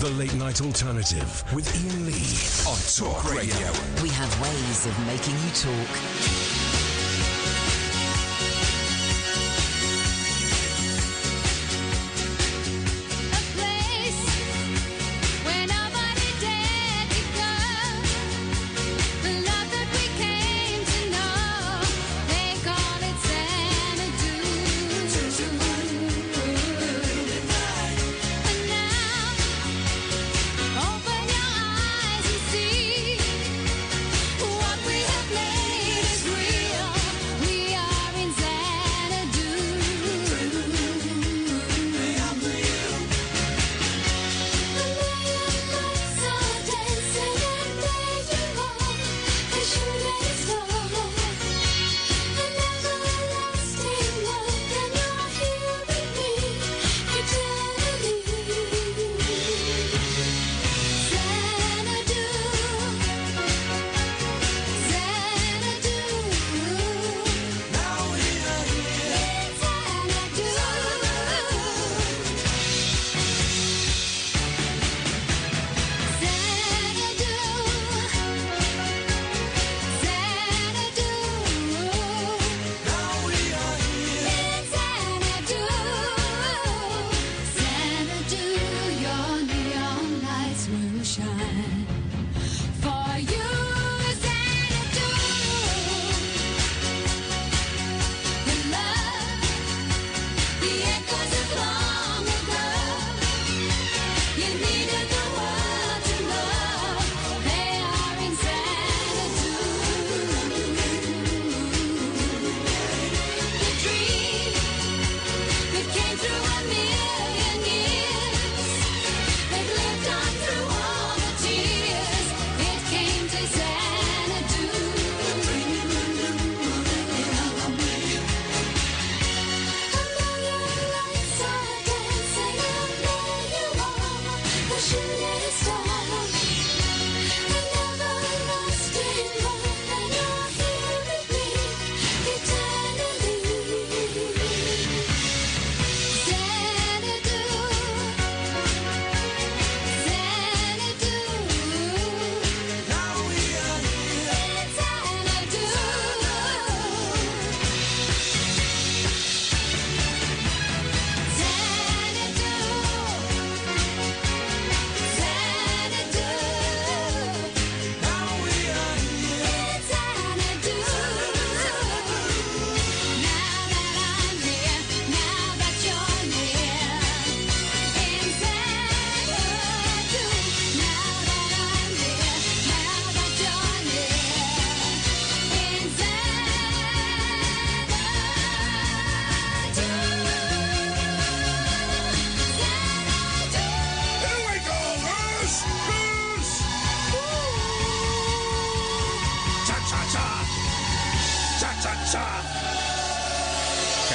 The Late Night Alternative with Iain Lee on Talk Radio. We have ways of making you talk.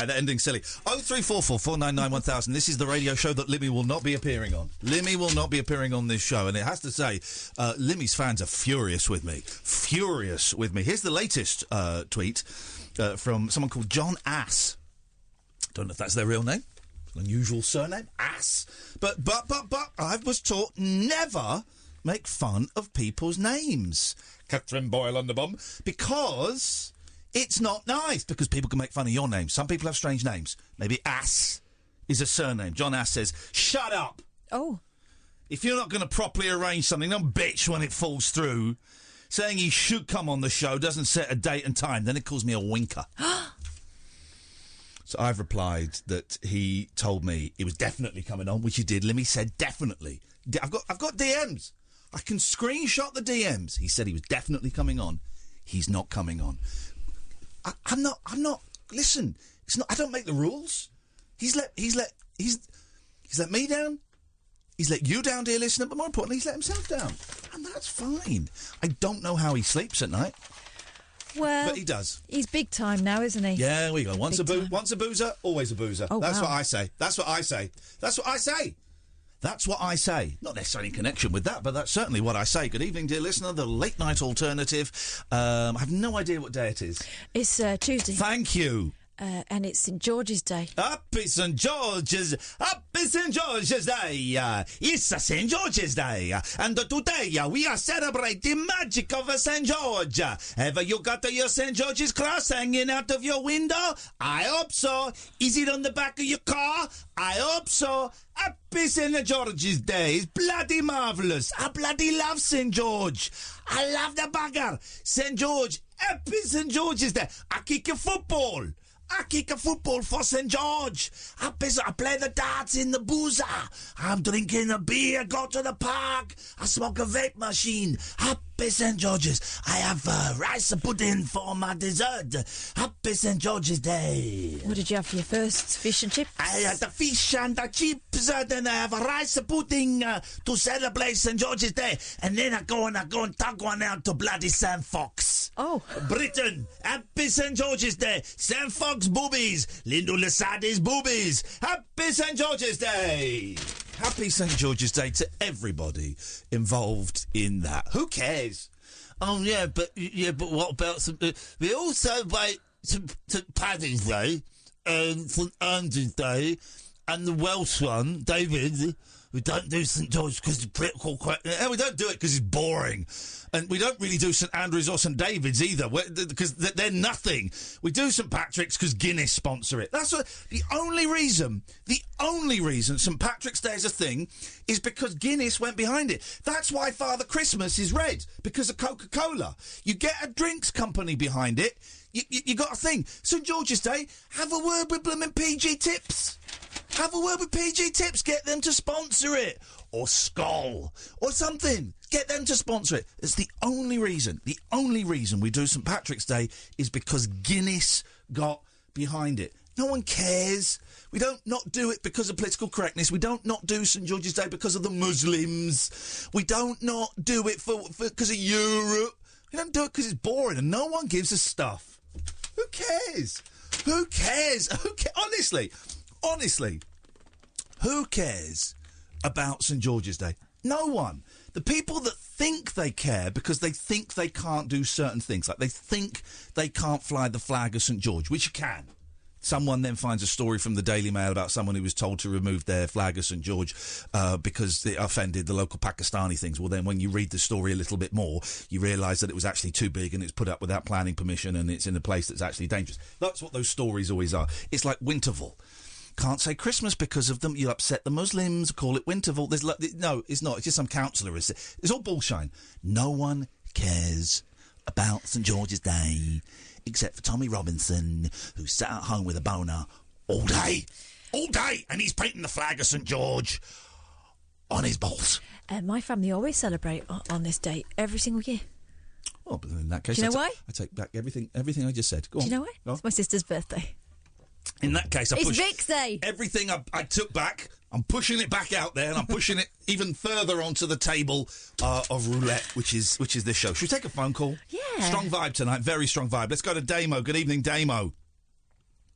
That ending silly. 0344 499 1000. This is the radio show that Limmy will not be appearing on. Limmy will not be appearing on this show, and it has to say, Limmy's fans are furious with me. Furious with me. Here's the latest tweet from someone called John Ass. Don't know if that's their real name. Unusual surname, Ass. But I was taught never make fun of people's names. Katherine Boyle on the bomb. Because it's not nice, because people can make fun of your name. Some people have strange names. Maybe Ass is a surname. John Ass says, shut up. Oh. If you're not going to properly arrange something, don't bitch when it falls through. Saying he should come on the show doesn't set a date and time. Then it calls me a winker. So I've replied that he told me he was definitely coming on, which he did. Limmy said definitely. I've got DMs. I can screenshot the DMs. He said he was definitely coming on. He's not coming on. I'm not. Listen, it's not. I don't make the rules. He's let me down. He's let you down, dear listener. But more importantly, he's let himself down, and that's fine. I don't know how he sleeps at night. Well, but he does. He's big time now, isn't he? Yeah, we go. Once a boozer, always a boozer. Oh, that's wow. what I say. That's what I say. That's what I say. That's what I say. Not necessarily in connection with that, but that's certainly what I say. Good evening, dear listener. The Late Night Alternative. I have no idea what day it is. It's Tuesday. Thank you. And it's St George's Day. Happy St George's Day. It's a St George's Day, and today we are celebrating magic of a St George. Have you got your St George's cross hanging out of your window? I hope so. Is it on the back of your car? I hope so. Happy St George's Day. It's bloody marvellous. I bloody love St George. I love the bugger. St George. Happy St George's Day. I kick a football. I kick a football for St George. I play the darts in the boozer. I'm drinking a beer, go to the park. I smoke a vape machine. Happy St George's. I have rice pudding for my dessert. Happy St George's Day. What did you have for your first? Fish and chips? I had the fish and the chips, then I have a rice pudding to celebrate St George's Day. And then I go and tug one out to bloody St Fox. Oh. Britain, happy St George's Day. St Fox boobies, Lindo Lasadi's boobies. Happy St George's Day. Happy St George's Day to everybody involved in that. Who cares? Oh yeah, but what about some? We also celebrate St Paddy's Day and St Andrew's Day and the Welsh one, David. We don't do St George because it's political correct. We don't do it because it's boring. And we don't really do St Andrews or St David's either, because they're nothing. We do St Patrick's because Guinness sponsor it. That's the only reason St Patrick's Day is a thing is because Guinness went behind it. That's why Father Christmas is red, because of Coca-Cola. You get a drinks company behind it, you got a thing. St George's Day, have a word with blooming PG Tips. Have a word with PG Tips. Get them to sponsor it. Or Skoll. Or something. Get them to sponsor it. It's the only reason. The only reason we do St Patrick's Day is because Guinness got behind it. No one cares. We don't not do it because of political correctness. We don't not do St George's Day because of the Muslims. We don't not do it for because of Europe. We don't do it because it's boring and no one gives a stuff. Who cares? Who cares? Honestly, who cares about St George's Day? No one. The people that think they care because they think they can't do certain things, like they think they can't fly the flag of St George, which you can. Someone then finds a story from the Daily Mail about someone who was told to remove their flag of St George because it offended the local Pakistani things. Well, then when you read the story a little bit more, you realise that it was actually too big and it's put up without planning permission and it's in a place that's actually dangerous. That's what those stories always are. It's like Winterval. Can't say Christmas because of them. You'll upset the Muslims. Call it Winterval. No, it's not. It's just some councillor. It's all bullshine. No one cares about St George's Day except for Tommy Robinson, who sat at home with a boner all day, and he's painting the flag of St George on his balls. My family always celebrate on this date every single year. Oh, but in that case, do you know why? I take back everything I just said. Go on. Do you know why? It's my sister's birthday. In that case, it's Vic's Day. Everything I took back, I'm pushing it back out there, and I'm pushing it even further onto the table of roulette, which is this show. Should we take a phone call? Yeah. Strong vibe tonight, very strong vibe. Let's go to Damo. Good evening, Damo.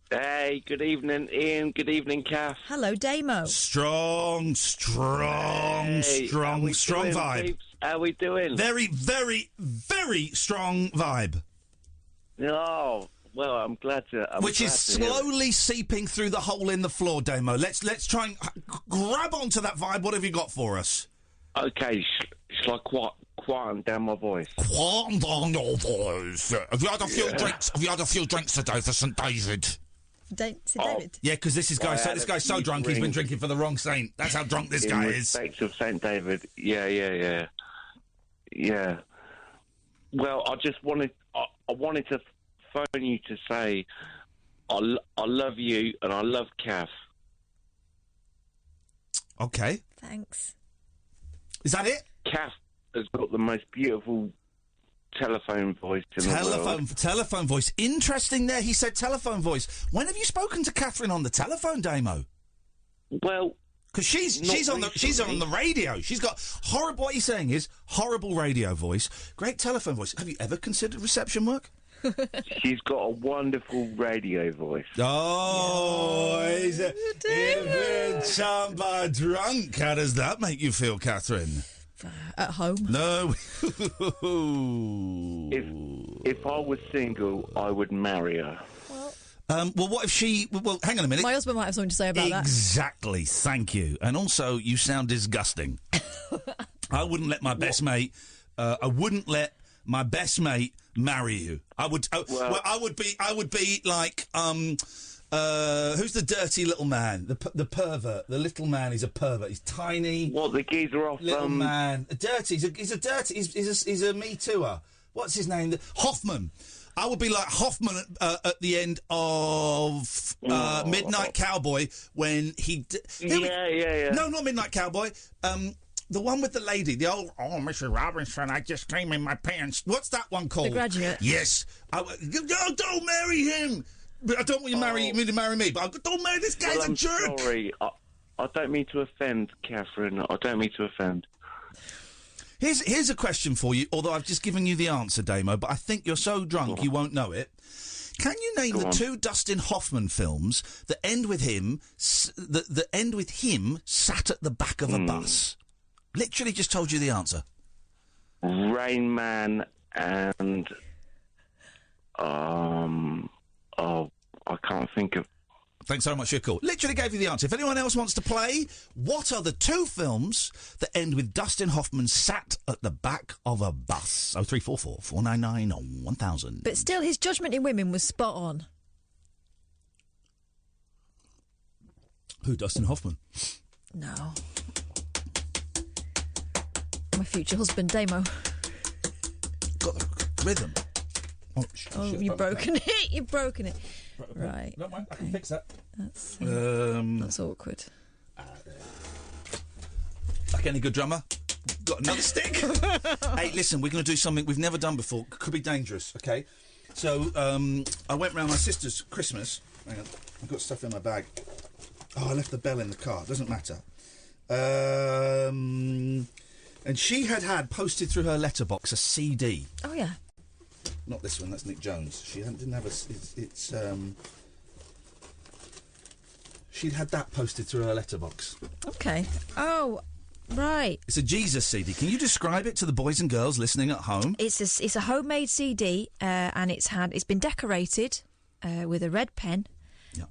Hey, good evening, Ian. Good evening, Kath. Hello, Damo. Strong vibe. Peeps? How we doing? Very, very, very strong vibe. Oh, well, I'm glad to. Which is slowly seeping through the hole in the floor, Damo. Let's try and grab onto that vibe. What have you got for us? Okay, shall I quieten down my voice? Quieten down your voice. Have you had a few drinks? Have you had a few drinks today for St David? St David. Yeah, because this guy's so drunk he's been drinking for the wrong saint. That's how drunk this guy is. In respect of St David, yeah. Well, I just wanted to phone you to say I love you and I love Kath. Okay. Thanks. Is that it? Kath has got the most beautiful telephone voice in the world. Telephone voice. Interesting there, he said telephone voice. When have you spoken to Katherine on the telephone, Damo? Well, because she's on the radio. She's got horrible. What you're saying is horrible radio voice, great telephone voice. Have you ever considered reception work? She's got a wonderful radio voice. Oh, even somebody drunk. How does that make you feel, Katherine? At home. No. If I was single, I would marry her. Well, what if she... Well, hang on a minute. My husband might have something to say about that. Exactly, thank you. And also, you sound disgusting. I wouldn't let my best mate... I wouldn't let my best mate marry you. I would... I would be like... who's the dirty little man? The pervert. The little man is a pervert. He's tiny. What, the geezer off... Little man. Dirty. He's a Me Tooer. What's his name? Hoffman. I would be like Hoffman at the end of Midnight Cowboy when he... Yeah. No, not Midnight Cowboy. The one with the lady. The old... Oh, Mrs. Robinson, I just came in my pants. What's that one called? The Graduate. Yes. Don't marry him. I don't want you to marry me, but don't marry this guy's a jerk. I'm sorry. I don't mean to offend, Katherine. I don't mean to offend. Here's a question for you, although I've just given you the answer, Damo, but I think you're so drunk you won't know it. Can you name the two Dustin Hoffman films that end with him that end with him sat at the back of a bus? Literally just told you the answer. Rain Man and I can't think of... Thanks so much for your call. Literally gave you the answer. If anyone else wants to play, what are the two films that end with Dustin Hoffman sat at the back of a bus? 0344 499 1000. But still, his judgment in women was spot on. Who, Dustin Hoffman? No. My future husband, Damo. Got the rhythm. Oh, you've broken it. You've broken it. Right. Don't mind, I can fix that. That's awkward. Like any good drummer, got another stick. Hey, listen, we're going to do something we've never done before. Could be dangerous, okay? So, I went round my sister's Christmas. Hang on, I've got stuff in my bag. Oh, I left the bell in the car. Doesn't matter. And she had posted through her letterbox a CD. Oh, yeah. Not this one, that's Nick Jones. She didn't have she'd had that posted through her letterbox. Okay. Oh, right. It's a Jesus CD. Can you describe it to the boys and girls listening at home? It's a homemade CD, and it's been decorated with a red pen,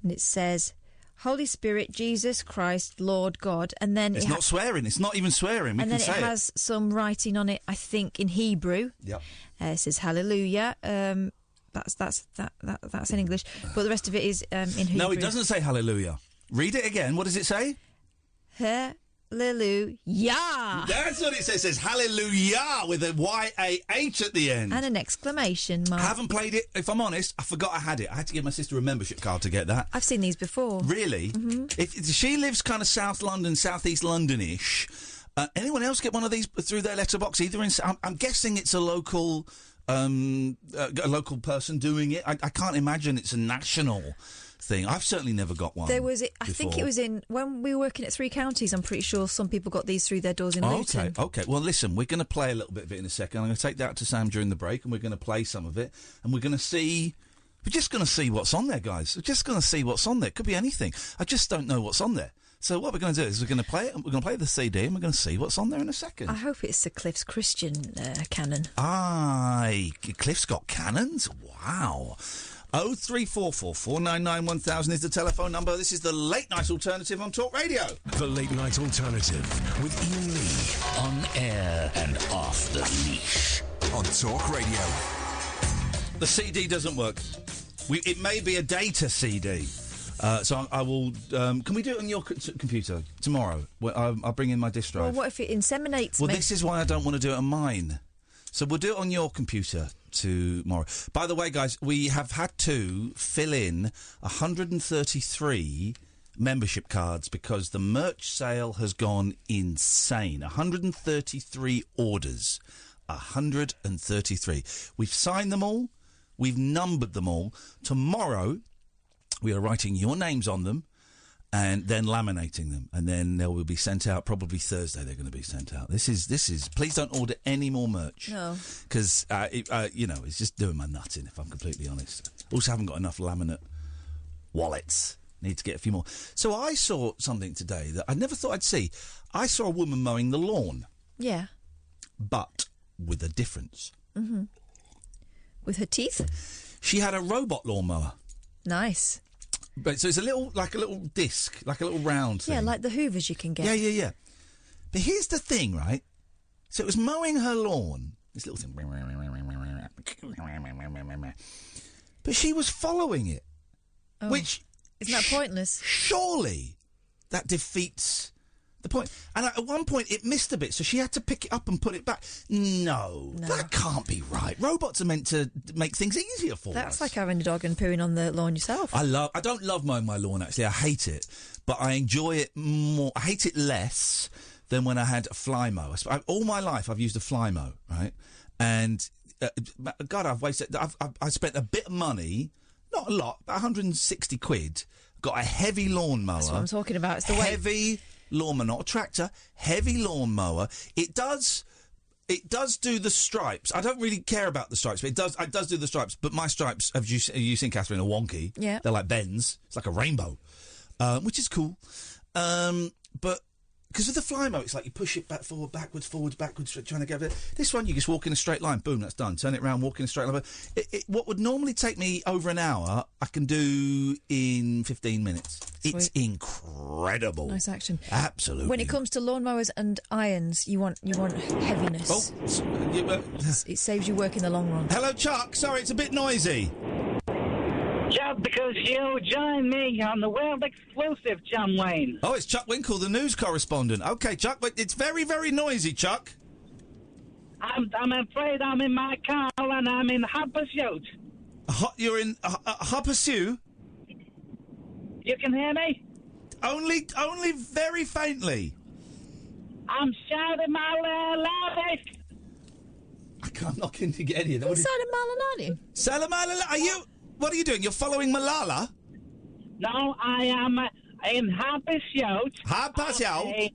and it says, Holy Spirit, Jesus Christ, Lord God, and then it's not swearing. It's not even swearing. And then it has some writing on it, I think, in Hebrew. Yep. It says Hallelujah. That's in English, but the rest of it is in Hebrew. No, it doesn't say Hallelujah. Read it again. What does it say? Hallelujah. That's what it says. It says Hallelujah with a Y-A-H at the end. And an exclamation mark. I haven't played it. If I'm honest, I forgot I had it. I had to give my sister a membership card to get that. I've seen these before. Really? Mm-hmm. If she lives kind of South London, South East London-ish, anyone else get one of these through their letterbox? Either in... I'm guessing it's a local person doing it. I can't imagine it's a national thing. I've certainly never got one. I think it was in when we were working at Three Counties. I'm pretty sure some people got these through their doors in Luton. Okay. Well, listen, we're going to play a little bit of it in a second. I'm going to take that to Sam during the break, and we're going to play some of it, and we're going to see. We're just going to see what's on there, guys. We're just going to see what's on there. It could be anything. I just don't know what's on there. So what we're going to do is we're going to play it. We're going to play the CD, and we're going to see what's on there in a second. I hope it's Sir Cliff's Christian canon. Aye, Cliff's got cannons. Wow. 0344 499 1000 is the telephone number. This is the Late Night Alternative on Talk Radio. The Late Night Alternative with Iain Lee. On air and off the leash. On Talk Radio. The CD doesn't work. It may be a data CD. So I will... can we do it on your computer tomorrow? I'll bring in my disk drive. Well, what if it inseminates me? Well, this is why I don't want to do it on mine. So we'll do it on your computer tomorrow. By the way, guys, we have had to fill in 133 membership cards because the merch sale has gone insane. 133 orders. 133. We've signed them all. We've numbered them all. Tomorrow, we are writing your names on them and then laminating them. And then they will be sent out. Probably Thursday they're going to be sent out. This is. Please don't order any more merch. No. Because, it's just doing my nut in, if I'm completely honest. Also haven't got enough laminate wallets. Need to get a few more. So I saw something today that I never thought I'd see. I saw a woman mowing the lawn. Yeah. But with a difference. Mm-hmm. With her teeth? She had a robot lawnmower. Nice. But so it's a little disc, like a little round thing. Yeah, like the hoovers you can get. Yeah. But here's the thing, right? So it was mowing her lawn. This little thing. But she was following it. Oh. Which... Isn't that pointless? Surely that defeats the point. And at one point it missed a bit, so she had to pick it up and put it back. No, that can't be right. Robots are meant to make things easier for us. That's like having a dog and pooing on the lawn yourself. I don't love mowing my lawn, actually. I hate it. But I enjoy it more. I hate it less than when I had a fly mower. All my life I've used a fly mower, right? And, God, I spent a bit of money... Not a lot, about 160 quid. Got a heavy lawnmower. That's what I'm talking about. It's the weight. Heavy lawnmower, not a tractor. Heavy lawnmower. It does do the stripes. I don't really care about the stripes, but it does do the stripes. But my stripes, have you seen, Katherine, are wonky. Yeah. They're like bends. It's like a rainbow, which is cool. But because with the fly mower, it's like you push it backwards, trying to get it. This one, you just walk in a straight line. Boom, that's done. Turn it around, walk in a straight line. What would normally take me over an hour, I can do in 15 minutes. Sweet. It's incredible. Nice action. Absolutely. When it comes to lawnmowers and irons, you want heaviness. Oh, it saves you work in the long run. Hello, Chuck. Sorry, it's a bit noisy. Just because you join me on the world exclusive, John Wayne. Oh, it's Chuck Winkle, the news correspondent. Okay, Chuck, but it's very, very noisy, Chuck. I'm afraid I'm in my car and I'm in hot pursuit. You're in hot pursuit? You can hear me? Only very faintly. I'm shouting my loudest. I'm not going to get any of that. Salam Malalani. Are you... What are you doing? You're following Malala? No, I am in hot pursuit. Hot pursuit?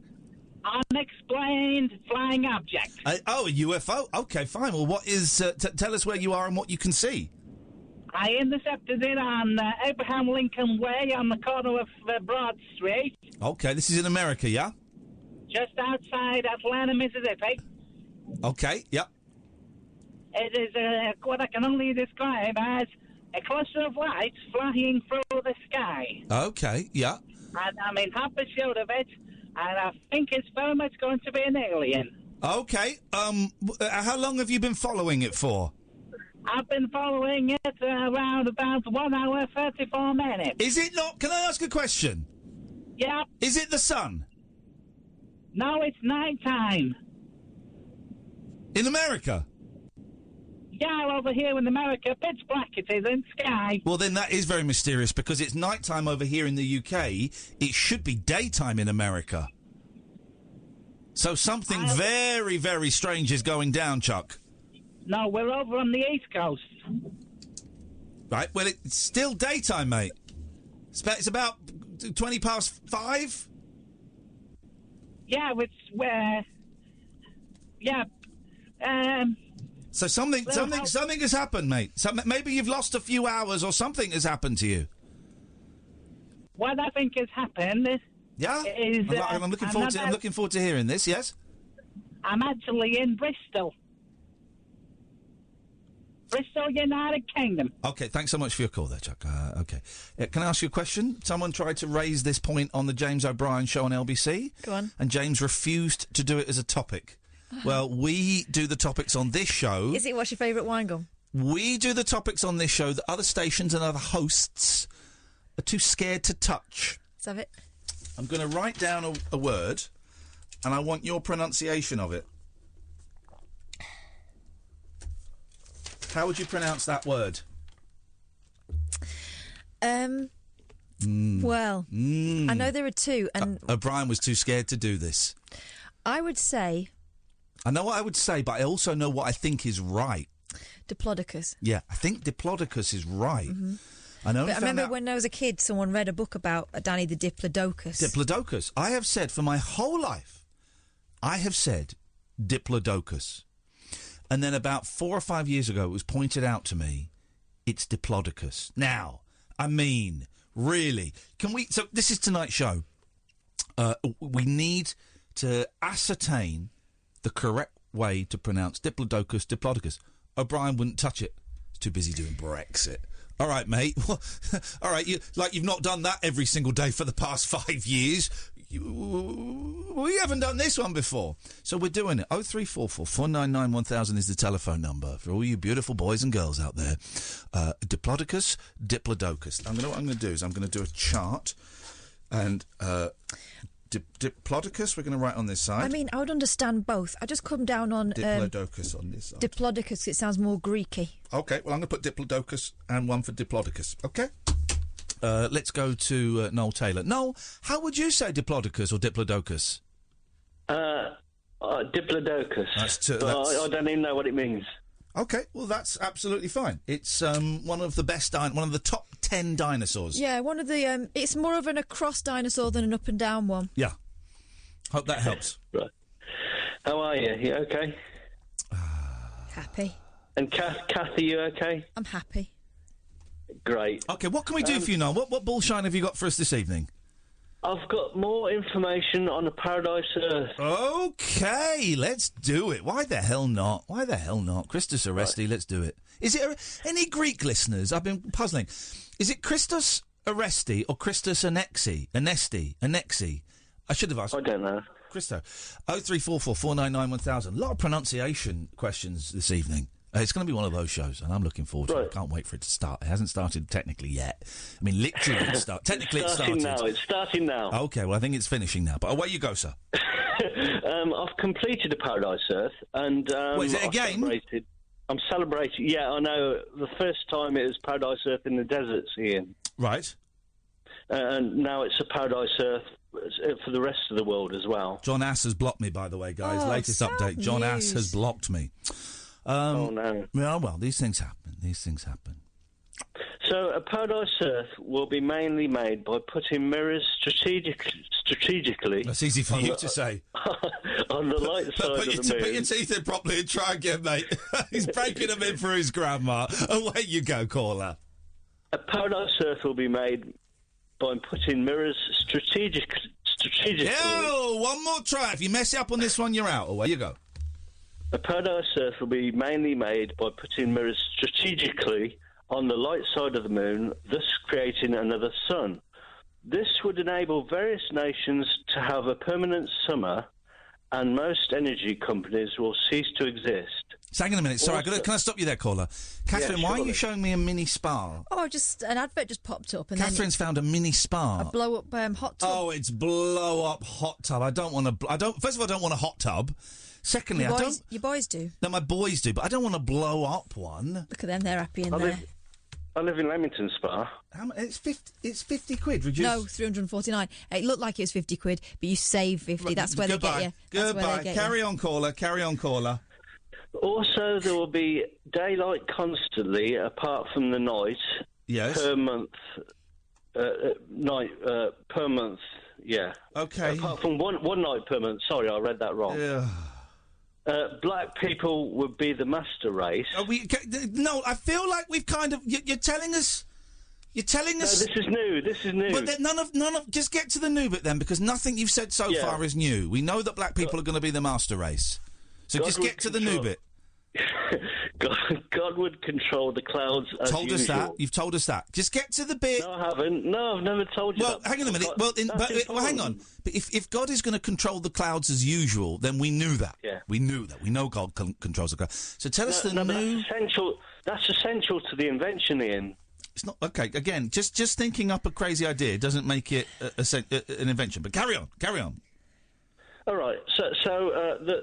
Unexplained flying object. A UFO? Okay, fine. Well, what is... tell us where you are and what you can see. I intercepted it on Abraham Lincoln Way on the corner of Broad Street. Okay, this is in America, yeah? Just outside Atlanta, Mississippi. Okay, yep. It is what I can only describe as a cluster of lights flying through the sky. Okay, yeah. And I'm in hot pursuit of it, and I think it's very much going to be an alien. Okay, how long have you been following it for? I've been following it around about 1 hour, 34 minutes. Is it not... Can I ask a question? Yeah. Is it the sun? No, it's nighttime. In America? Yeah, over here in America, pitch black it is in sky. Well, then that is very mysterious, because it's nighttime over here in the UK. It should be daytime in America. So something very, very strange is going down, Chuck. No, we're over on the East Coast. Right, well, it's still daytime, mate. It's about 20 past 5? Yeah, it's where... Yeah, So something has happened, mate. Maybe you've lost a few hours, or something has happened to you. What I think has happened is... Yeah? I'm looking forward to hearing this, yes? I'm actually in Bristol. Bristol, United Kingdom. Okay, thanks so much for your call there, Chuck. Okay. Can I ask you a question? Someone tried to raise this point on the James O'Brien show on LBC. Go on. And James refused to do it as a topic. Well, we do the topics on this show. Is it what's your favourite wine gum? We do the topics on this show that other stations and other hosts are too scared to touch. Let's have it. I'm going to write down a word, and I want your pronunciation of it. How would you pronounce that word? Well, I know there are two, and O'Brien was too scared to do this. I would say... I know what I would say, but I also know what I think is right. Diplodocus. Yeah, I think Diplodocus is right. Mm-hmm. I remember when I was a kid, someone read a book about Danny the Diplodocus. Diplodocus. I have said for my whole life, Diplodocus. And then about 4 or 5 years ago, it was pointed out to me, it's Diplodocus. Now, I mean, really, can we... So this is tonight's show. We need to ascertain the correct way to pronounce Diplodocus. O'Brien wouldn't touch it. He's too busy doing Brexit. All right, mate. All right, you've not done that every single day for the past 5 years. We haven't done this one before. So we're doing it. 0344 499 1000 is the telephone number for all you beautiful boys and girls out there. Diplodocus, Diplodocus. What I'm going to do is I'm going to do a chart. And Diplodocus, we're going to write on this side. I mean, I would understand both. I just come down on... Diplodocus on this side. Diplodocus, it sounds more Greeky. OK, well, I'm going to put Diplodocus and one for Diplodocus. OK? Let's go to Noel Taylor. Noel, how would you say Diplodocus or Diplodocus? Diplodocus. I don't even know what it means. OK, well, that's absolutely fine. It's one of the best, one of the top 10 dinosaurs. Yeah, one of the... it's more of an across dinosaur than an up and down one. Yeah. Hope that helps. Right. How are you? You OK? Happy. And Kath, are you OK? I'm happy. Great. OK, what can we do for you, Noel? What bullshine have you got for us this evening? I've got more information on the Paradise Earth. OK, let's do it. Why the hell not? Christos Oresti, right. Let's do it. Is it any Greek listeners? I've been puzzling. Is it Christos Oresti or Christos Anexi? I should have asked. I don't know. Christo. 0344 499 1000. A lot of pronunciation questions this evening. It's going to be one of those shows, and I'm looking forward to it. I can't wait for it to start. It hasn't started technically yet. I mean, literally, technically it started. It's starting now. OK, well, I think it's finishing now. But away you go, sir. I've completed the Paradise Earth, and is it a game? I'm celebrating. Yeah, I know. The first time it was Paradise Earth in the deserts, Iain. Right. And now it's a Paradise Earth for the rest of the world as well. John Ass has blocked me, by the way, guys. Latest update. John Ass has blocked me. Oh, no. Yeah, well, these things happen. So a Paradise Earth will be mainly made by putting mirrors strategically... That's easy for you to say. On the light side of the moon. Put your teeth in properly and try again, mate. He's breaking them in for his grandma. Away you go, caller. A Paradise Earth will be made by putting mirrors strategically... Oh, one more try. If you mess it up on this one, you're out. Away you go. A Paradise Earth will be mainly made by putting mirrors strategically on the light side of the moon, thus creating another sun. This would enable various nations to have a permanent summer, and most energy companies will cease to exist. So hang on a minute. Sorry, can I stop you there, caller? Catherine, why are you showing me a mini spa? Oh, just an advert just popped up. And Catherine's found a mini spa. A blow-up hot tub. Oh, it's blow-up hot tub. First of all, I don't want a hot tub. Secondly, Your boys do. No, my boys do, but I don't want to blow up one. Look at them, they're happy in there. I live in Leamington Spa. It's 50 quid. Reduced. No, 349. It looked like it was 50 quid, but you save 50. Right, that's where they get you. Goodbye. Carry on, caller. Also, there will be daylight constantly, apart from the night. Yes. Per month. Per month. Yeah. Okay. Apart from one night per month. Sorry, I read that wrong. Yeah. Black people would be the master race. No, I feel like we've kind of... You're telling us... No, this is new. But none of... Just get to the new bit then, because nothing you've said so far is new. We know that black people are going to be the master race. So just get to the new bit. God would control the clouds as told us usual. that. You've told us that. Just get to the bit. No, I haven't. No, I've never told you that. Well, hang on a minute. Hang on. But if God is going to control the clouds as usual, then we knew that. Yeah. We knew that. We know God controls the clouds. So tell us the new... That's essential to the invention, Iain. It's not... OK, again, just thinking up a crazy idea doesn't make it an invention. But carry on. All right. So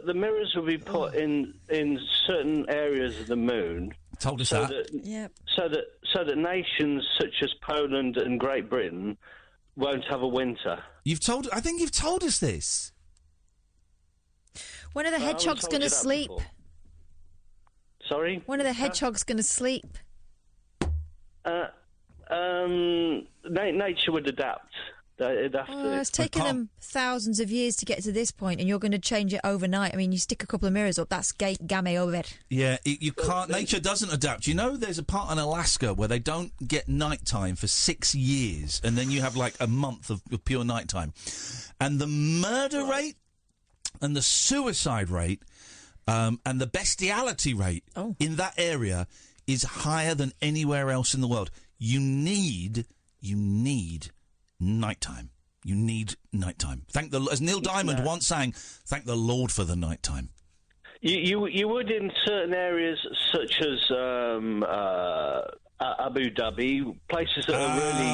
the mirrors will be put in certain areas of the moon. Told us that. Yep. So that nations such as Poland and Great Britain won't have a winter. I think you've told us this. When are the hedgehogs going to sleep? Before. Sorry? When are the hedgehogs going to sleep? Nature would adapt. It's taken them thousands of years to get to this point, and you're going to change it overnight. I mean, you stick a couple of mirrors up, that's game over. Yeah, you can't. Nature doesn't adapt. You know, there's a part in Alaska where they don't get nighttime for 6 years, and then you have like a month of pure nighttime. And the murder rate and the suicide rate and the bestiality rate in that area is higher than anywhere else in the world. You need nighttime. You need nighttime. As Neil Diamond once sang, thank the Lord for the nighttime. You would in certain areas such as Abu Dhabi, places that are really...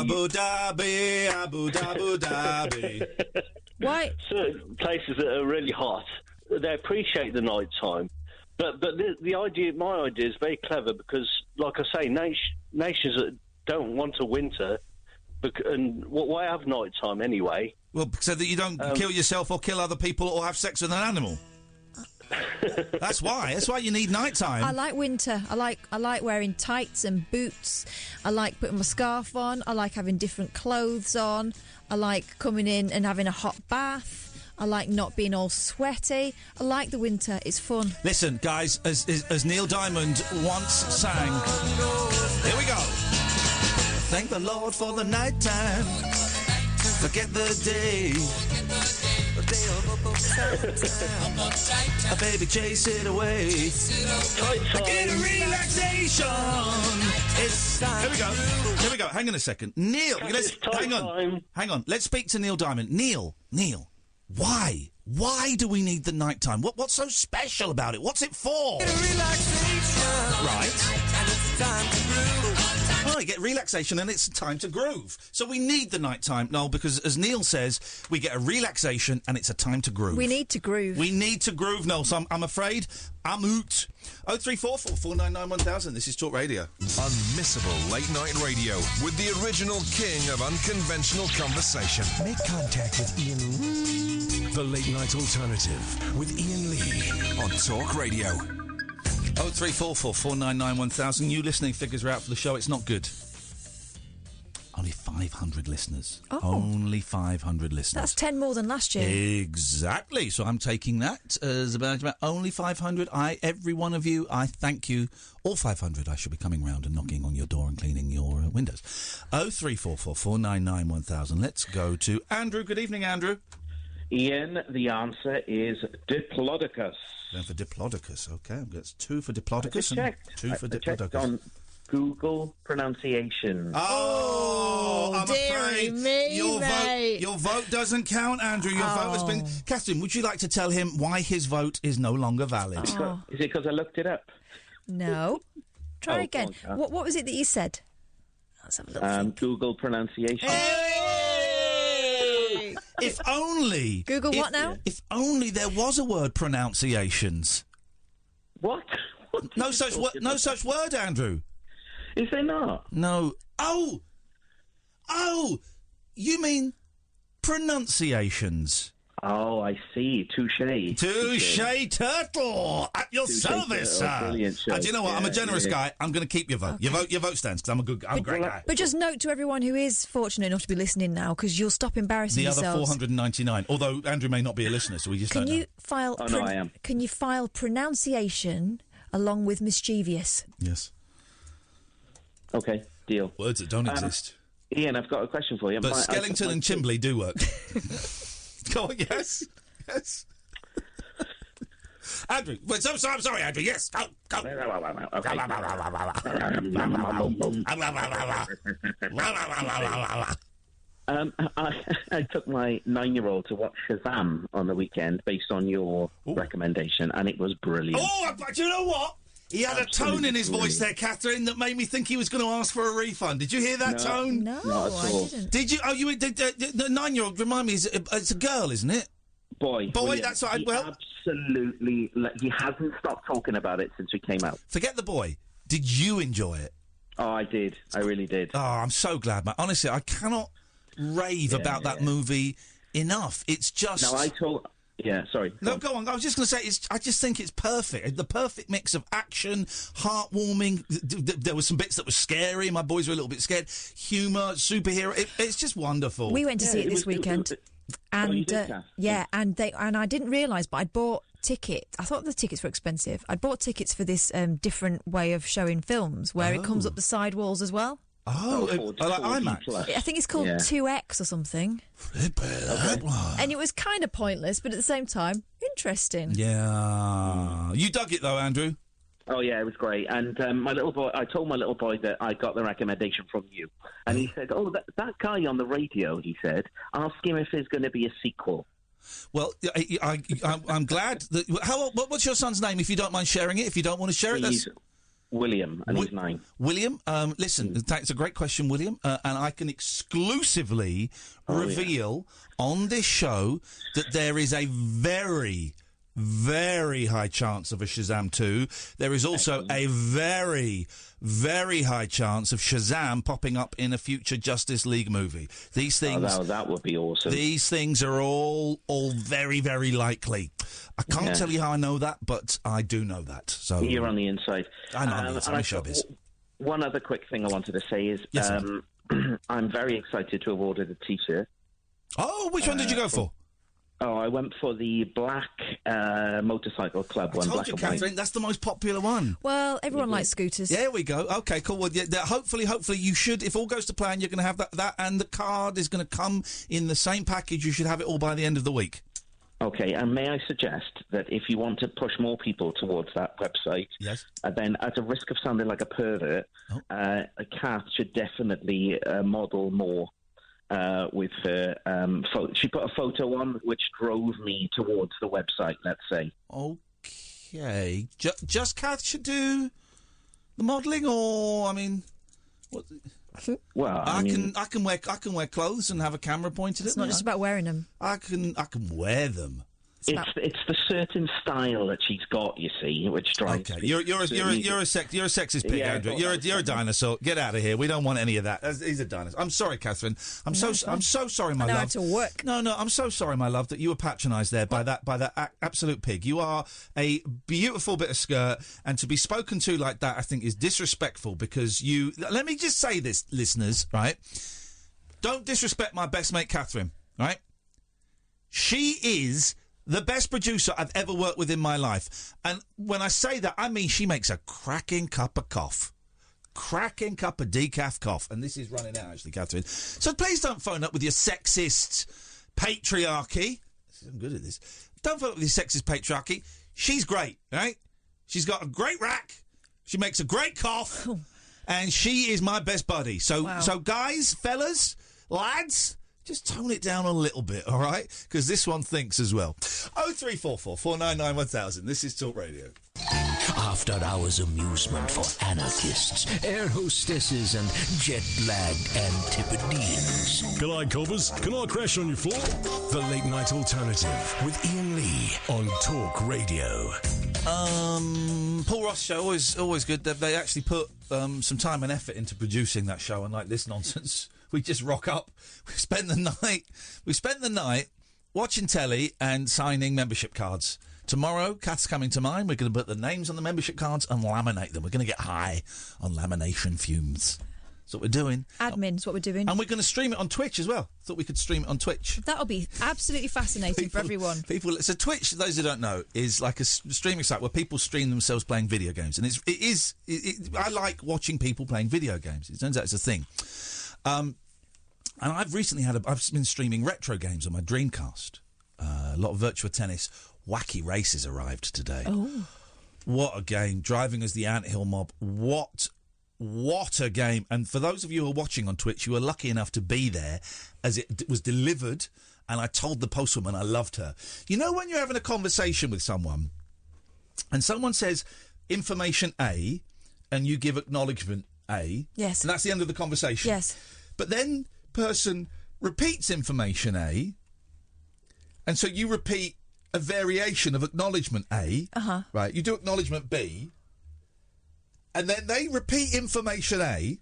Abu Dhabi. Why? Certain places that are really hot, they appreciate the night time. But the idea, my idea is very clever because, like I say, nations that don't want a winter, and why have night time anyway? Well, so that you don't kill yourself or kill other people or have sex with an animal. That's why you need nighttime. I like winter. I like wearing tights and boots. I like putting my scarf on. I like having different clothes on. I like coming in and having a hot bath. I like not being all sweaty. I like the winter. It's fun. Listen, guys, as Neil Diamond once sang, here we go. Thank the Lord for the nighttime. Forget the day. A baby, chase it away. I get a relaxation. Here we go. Hang on a second. Neil, hang on. Let's speak to Neil Diamond. Neil, why? Why do we need the nighttime? What's so special about it? What's it for? Get a relaxation. Right. And it's time to groove. Oh, you get relaxation and it's time to groove. So we need the nighttime, Noel, because as Neil says, we get a relaxation and it's a time to groove. We need to groove. We need to groove, Noel. So I'm afraid I'm out. 0344 499 1000. This is Talk Radio. Unmissable late night radio with the original king of unconventional conversation. Make contact with Iain Lee. The Late Night Alternative with Iain Lee on Talk Radio. 0344 499 1000. New listening figures are out for the show. It's not good. Only 500 listeners. Oh. Only 500 listeners. That's 10 more than last year. Exactly. So I'm taking that as about only 500. Every one of you, I thank you. All 500, I shall be coming round and knocking on your door and cleaning your windows. 0344 499 1000. Let's go to Andrew. Good evening, Andrew. Ian, the answer is Diplodocus. Then for Diplodocus, okay. That's 2 for Diplodocus and 2 for Diplodocus. Checked on Google pronunciation. Oh, I'm dearie afraid me, your vote doesn't count, Andrew. Your vote has been... Katherine, would you like to tell him why his vote is no longer valid? Is it because I looked it up? No. Try again. What was it that you said? Let's have a little think. Google pronunciation. If only... Google what now? If only there was a word pronunciations. What? No such word, Andrew. Is there not? No. Oh! You mean pronunciations. Oh, I see. Touche. Touche turtle at your service, sir. Brilliant show. Do you know what? I'm a generous guy. I'm going to keep your vote. Okay. Your vote stands because I'm a great guy. But just note to everyone who is fortunate enough to be listening now, because you'll stop embarrassing yourselves. The other 499. Although Andrew may not be a listener, so we just don't know. No, I am. Can you file pronunciation along with mischievous? Yes. Okay, deal. Words that don't exist. Ian, I've got a question for you. But Skellington and Chimbley do work. Go on, yes. Andrew, I'm sorry, Andrew. Yes, go. I took my 9-year-old to watch Shazam on the weekend based on your recommendation, and it was brilliant. Oh, do you know what? He had a tone in his voice there, Katherine, that made me think he was going to ask for a refund. Did you hear that tone? No, I didn't. Did you? Oh, you did. The 9-year-old. Remind me, it's a girl, isn't it? Boy, that's right. Well, absolutely. He hasn't stopped talking about it since we came out. Forget the boy. Did you enjoy it? Oh, I did. I really did. Oh, I'm so glad, mate. Honestly, I cannot rave about that movie enough. It's just. No, I told. Yeah, sorry. No, go on. I was just going to say, I just think it's perfect. The perfect mix of action, heartwarming. There were some bits that were scary. My boys were a little bit scared. Humour, superhero. It's just wonderful. We went to see it this weekend. And I didn't realise, but I'd bought tickets. I thought the tickets were expensive. I'd bought tickets for this different way of showing films, where it comes up the side walls as well. Like IMAX. I think it's called 2X or something. And it was kind of pointless, but at the same time, interesting. Yeah. You dug it, though, Andrew? Oh, yeah, it was great. And my little boy, I told my little boy that I got the recommendation from you. And he said, oh, that guy on the radio, he said, ask him if there's going to be a sequel. Well, I'm glad that... what's your son's name, if you don't mind sharing it? If you don't want to share it, He's William, and he's 9. William, listen, it's a great question, William, and I can exclusively reveal on this show that there is a very, very high chance of a Shazam 2. There is also a very, very high chance of Shazam popping up in a future Justice League movie. These things... Oh, that would be awesome. These things are all very, very likely. I can't tell you how I know that, but I do know that. So you're on the inside. I know on the inside. Showbiz. One other quick thing I wanted to say is I'm very excited to have ordered a T-shirt. Oh, which one did you go for? Oh, I went for the black motorcycle club one. I told you, Katherine, that's the most popular one. Well, everyone likes scooters. There we go. Okay, cool. Well, hopefully you should, if all goes to plan, you're going to have that, and the card is going to come in the same package. You should have it all by the end of the week. Okay, and may I suggest that if you want to push more people towards that website, yes, then at a risk of sounding like a pervert, Kath should definitely model more. With her photo. She put a photo on which drove me towards the website, let's say. Okay. Just Kath should do the modelling, or, I mean... What? Well, I can wear clothes and have a camera pointed at me. It's not just about wearing them. I can wear them. It's the certain style that she's got, you see, which drives. Okay, you're a sexist pig, Andrew. You're a dinosaur. Get out of here. We don't want any of that. He's a dinosaur. I'm sorry, Katherine. I'm so sorry, my love. I know how to work. No, I'm so sorry, my love, that you were patronised there by that absolute pig. You are a beautiful bit of skirt, and to be spoken to like that, I think, is disrespectful. Because you. Let me just say this, listeners. Right? Don't disrespect my best mate, Katherine. Right? She is the best producer I've ever worked with in my life. And when I say that, I mean she makes a cracking cup of cough. Cracking cup of decaf cough. And this is running out, actually, Katherine. So please don't phone up with your sexist patriarchy. I'm good at this. Don't phone up with your sexist patriarchy. She's great, right? She's got a great rack. She makes a great cough. And she is my best buddy. So, So guys, fellas, lads... just tone it down a little bit, all right? Because this one thinks as well. 0344 499 1000. This is Talk Radio. After hours amusement for anarchists, air hostesses, and jet-lagged Antipodeans. G'day, coppers. Can I crash on your floor? The Late Night Alternative with Iain Lee on Talk Radio. Paul Ross show, always good. They actually put some time and effort into producing that show, unlike this nonsense. We just rock up. We spent the night watching telly and signing membership cards. Tomorrow, Kath's coming to mine. We're going to put the names on the membership cards and laminate them. We're going to get high on lamination fumes. That's what we're doing. Admin's what we're doing. And we're going to stream it on Twitch as well. Thought we could stream it on Twitch. That'll be absolutely fascinating for everyone. So Twitch, those who don't know, is like a streaming site where people stream themselves playing video games. And I like watching people playing video games. It turns out it's a thing. And I've recently I've been streaming retro games on my Dreamcast. A lot of Virtua Tennis. Wacky Races arrived today. Oh. What a game. Driving as the Anthill Mob. What a game. And for those of you who are watching on Twitch, you were lucky enough to be there as it was delivered, and I told the postwoman I loved her. You know when you're having a conversation with someone, and someone says information A, and you give acknowledgement A? Yes. And that's the end of the conversation? Yes. But then person repeats information A, and so you repeat a variation of acknowledgement A. Uh-huh. Right, you do acknowledgement B, and then they repeat information A.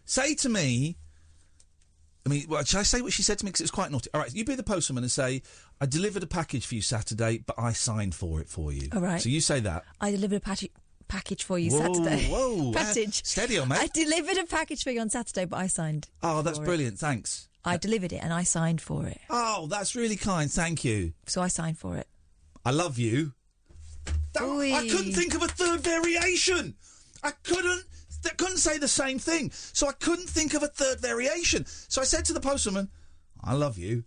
Say to me, should I say what she said to me? Because it's quite naughty. All right, you be the postwoman and say, I delivered a package for you Saturday, but I signed for it for you. All right. So you say that. I delivered a package for you Saturday. Whoa. Package. Steady on, mate. I delivered a package for you on Saturday, but I signed. Oh, that's brilliant. Thanks. I delivered it and I signed for it. Oh, that's really kind. Thank you. So I signed for it. I love you. I couldn't think of a third variation. I couldn't say the same thing. So I couldn't think of a third variation. So I said to the postwoman, I love you.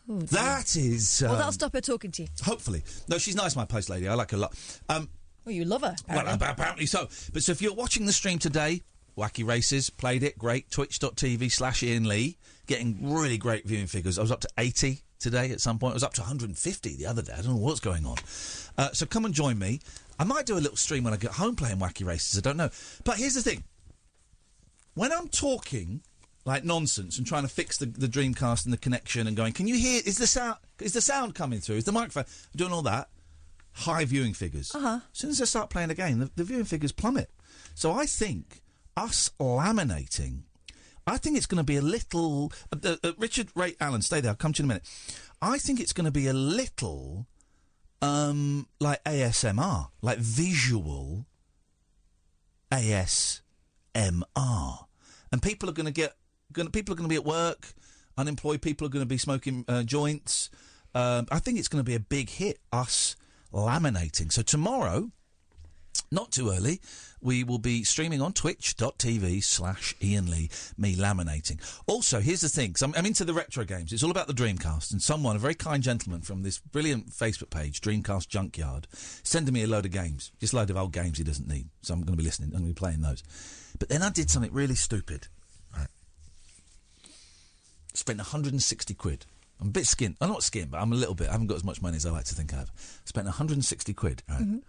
Oh, that is... well, that'll stop her talking to you. Hopefully. No, she's nice, my post lady. I like her a lot. Well, you love her. Apparently. Well, apparently so. But so if you're watching the stream today, Wacky Races, played it, great. Twitch.tv/Iain Lee, getting really great viewing figures. I was up to 80 today at some point. I was up to 150 the other day. I don't know what's going on. So come and join me. I might do a little stream when I get home playing Wacky Races. I don't know. But here's the thing. When I'm talking like nonsense and trying to fix the Dreamcast and the connection and going, can you hear? Is the sound coming through? Is the microphone doing all that? High viewing figures. As soon as I start playing a game, the viewing figures plummet. So I think us laminating, I think it's going to be a little... Richard Ray Allen, stay there, I'll come to you in a minute. I think it's going to be a little like ASMR, like visual ASMR. And people are going to be at work, unemployed people are going to be smoking joints. I think it's going to be a big hit, us laminating. So tomorrow, not too early, we will be streaming on twitch.tv/Iain Lee, me laminating. Also, here's the thing, 'cause I'm into the retro games. It's all about the Dreamcast, and someone, a very kind gentleman from this brilliant Facebook page, Dreamcast Junkyard, sending me a load of games, just a load of old games he doesn't need. So I'm going to be listening, I'm going to be playing those. But then I did something really stupid. Right. Spent 160 quid. I'm a bit skint. I'm not skint, but I'm a little bit. I haven't got as much money as I like to think I have. Spent 160 quid, right,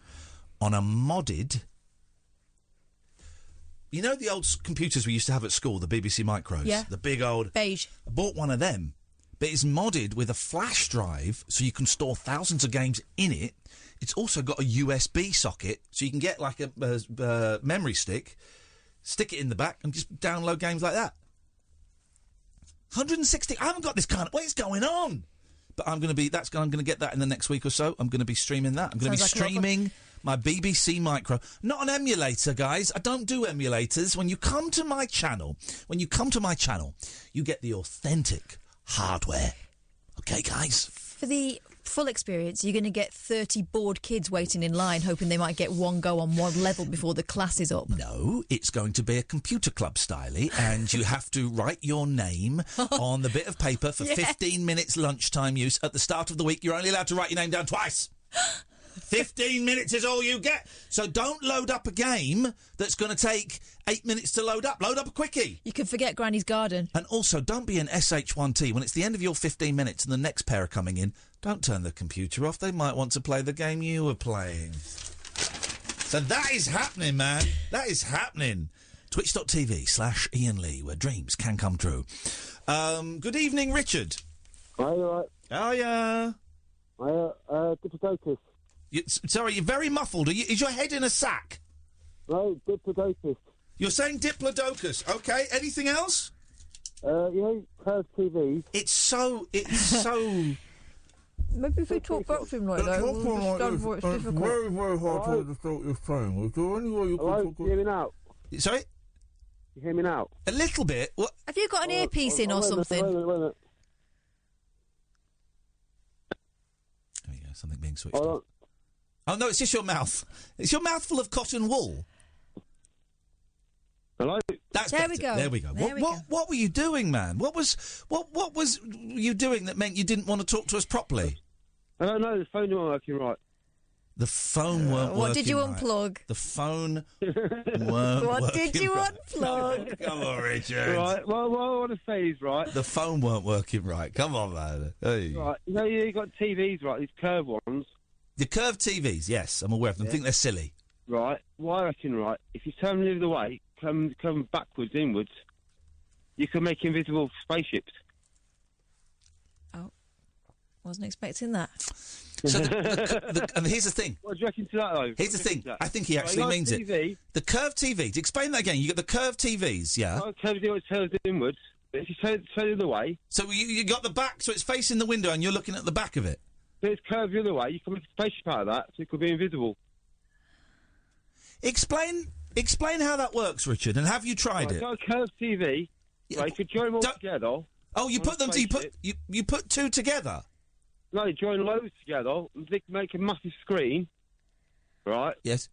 on a modded... You know the old computers we used to have at school, the BBC Micros? Yeah. The big old... Beige. I bought one of them, but it's modded with a flash drive, so you can store thousands of games in it. It's also got a USB socket, so you can get like a memory stick, stick it in the back, and just download games like that. 160. I haven't got this kind of... What is going on? But I'm going to get that in the next week or so. I'm going to be streaming that. I'm going to be streaming my BBC Micro. Not an emulator, guys. I don't do emulators. When you come to my channel, you get the authentic hardware. Okay, guys? For the full experience, you're going to get 30 bored kids waiting in line, hoping they might get one go on one level before the class is up. No, it's going to be a computer club styley, and you have to write your name on the bit of paper for 15 minutes lunchtime use. At the start of the week, you're only allowed to write your name down twice. 15 minutes is all you get. So don't load up a game that's going to take 8 minutes to load up. Load up a quickie. You can forget Granny's Garden. And also, don't be an SH1T. When it's the end of your 15 minutes and the next pair are coming in, don't turn the computer off. They might want to play the game you were playing. So that is happening, man. That is happening. Twitch.tv/Iain Lee, where dreams can come true. Good evening, Richard. Hi, all right. Hiya. Diplodocus. Sorry, you're very muffled. Is your head in a sack? No, Diplodocus. You're saying Diplodocus. Okay, anything else? Curved TV. It's so... Maybe if we talk back to him like that, we'll understand why it's difficult. It's very, very hard to understand what you're saying. Is there any way you can talk... hear me now? Sorry? You hear me now? A little bit. What? Have you got an earpiece in or something? Wait a minute. There we go, something being switched on. Oh, no, it's just your mouth. It's your mouth full of cotton wool. Hello? That's there better. we go. There we go. What were you doing, man? What was you doing that meant you didn't want to talk to us properly? I don't know. The phone wasn't working right. The phone weren't working. What did you right. unplug? The phone weren't What did you right. unplug? Come on, Richard. Right. Well, what I want to say is, right... The phone weren't working right. Come on, man. Hey. Right. You got TVs, right? These curved ones. The curved TVs, yes, I'm aware of them. I think they're silly. Right. Well, I reckon, right, if you turn them the other way, come backwards, inwards, you can make invisible spaceships. Oh, wasn't expecting that. So and here's the thing. What do you reckon to that, though? Here's the thing. I think he actually means it. The curved TVs. Explain that again. You got the curved TVs, yeah? Well, curved inwards, but if you turn it the other way... So you got the back, so it's facing the window and you're looking at the back of it? So it's curved the other way, you can make a spaceship out of that, so it could be invisible. Explain how that works, Richard, and have you tried it? Got a curved TV, right, you could join them all together. Oh, you put them, you put two together? No, you join loads together, and they can make a massive screen, right? Yes.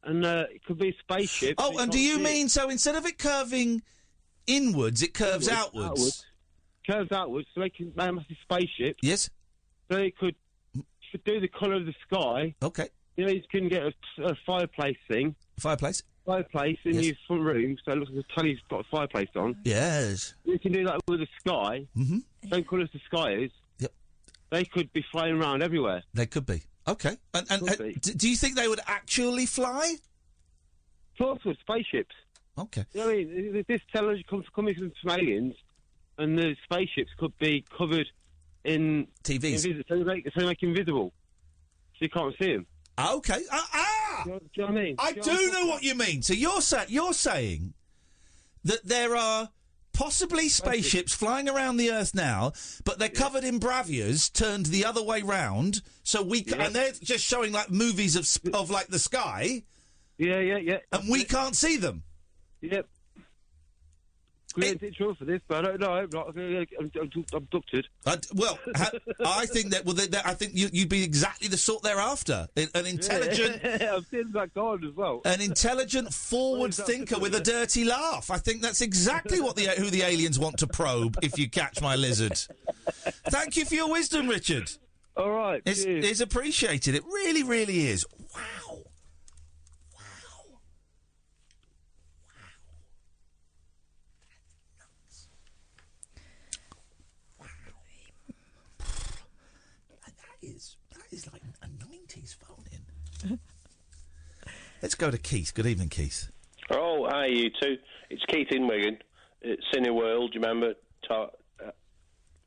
And it could be a spaceship. Oh, and do you mean, so instead of it curving inwards, it curves outwards? Curves outwards, so they can make a massive spaceship. Yes. So it could do the colour of the sky. Okay. You know, you can get a fireplace thing. Fireplace in your front room, so it looks like the telly's got a fireplace on. Yes. You can do that with the sky. Mm-hmm. Same colour as the sky is. Yep. They could be flying around everywhere. They could be. Okay. And do you think they would actually fly? Sort of spaceships. Okay. You know what I mean? This technology coming from aliens, and the spaceships could be covered in TVs. So they make invisible, so you can't see them. Okay. Do you know what I mean? I do know what you mean. So you're saying that there are possibly spaceships flying around the Earth now, but they're covered in bravias turned the other way round. So and they're just showing like movies of like the sky. Yeah. And we can't see them. Yep. Created for this, but I don't know. I'm abducted. I think that. I think you'd be exactly the sort they're after. An intelligent. I've seen that card as well. An intelligent, forward thinker with a dirty laugh. I think that's exactly who the aliens want to probe. If you catch my lizard. Thank you for your wisdom, Richard. All right. It's appreciated. It really, really is. Wow. That is like a 90s phone in. Let's go to Keith. Good evening, Keith. Oh, hi, you two. It's Keith in Wigan. It's Cineworld. Do you remember?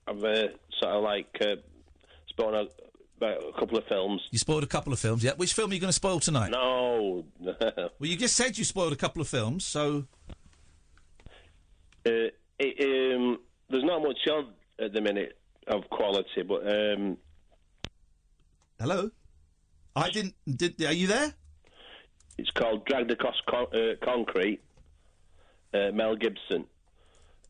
I've sort of like spoiled about a couple of films. You spoiled a couple of films, yeah. Which film are you going to spoil tonight? No. Well, you just said you spoiled a couple of films, so... there's not much on at the minute of quality, but... Hello? Are you there? It's called Dragged Across Concrete, Mel Gibson.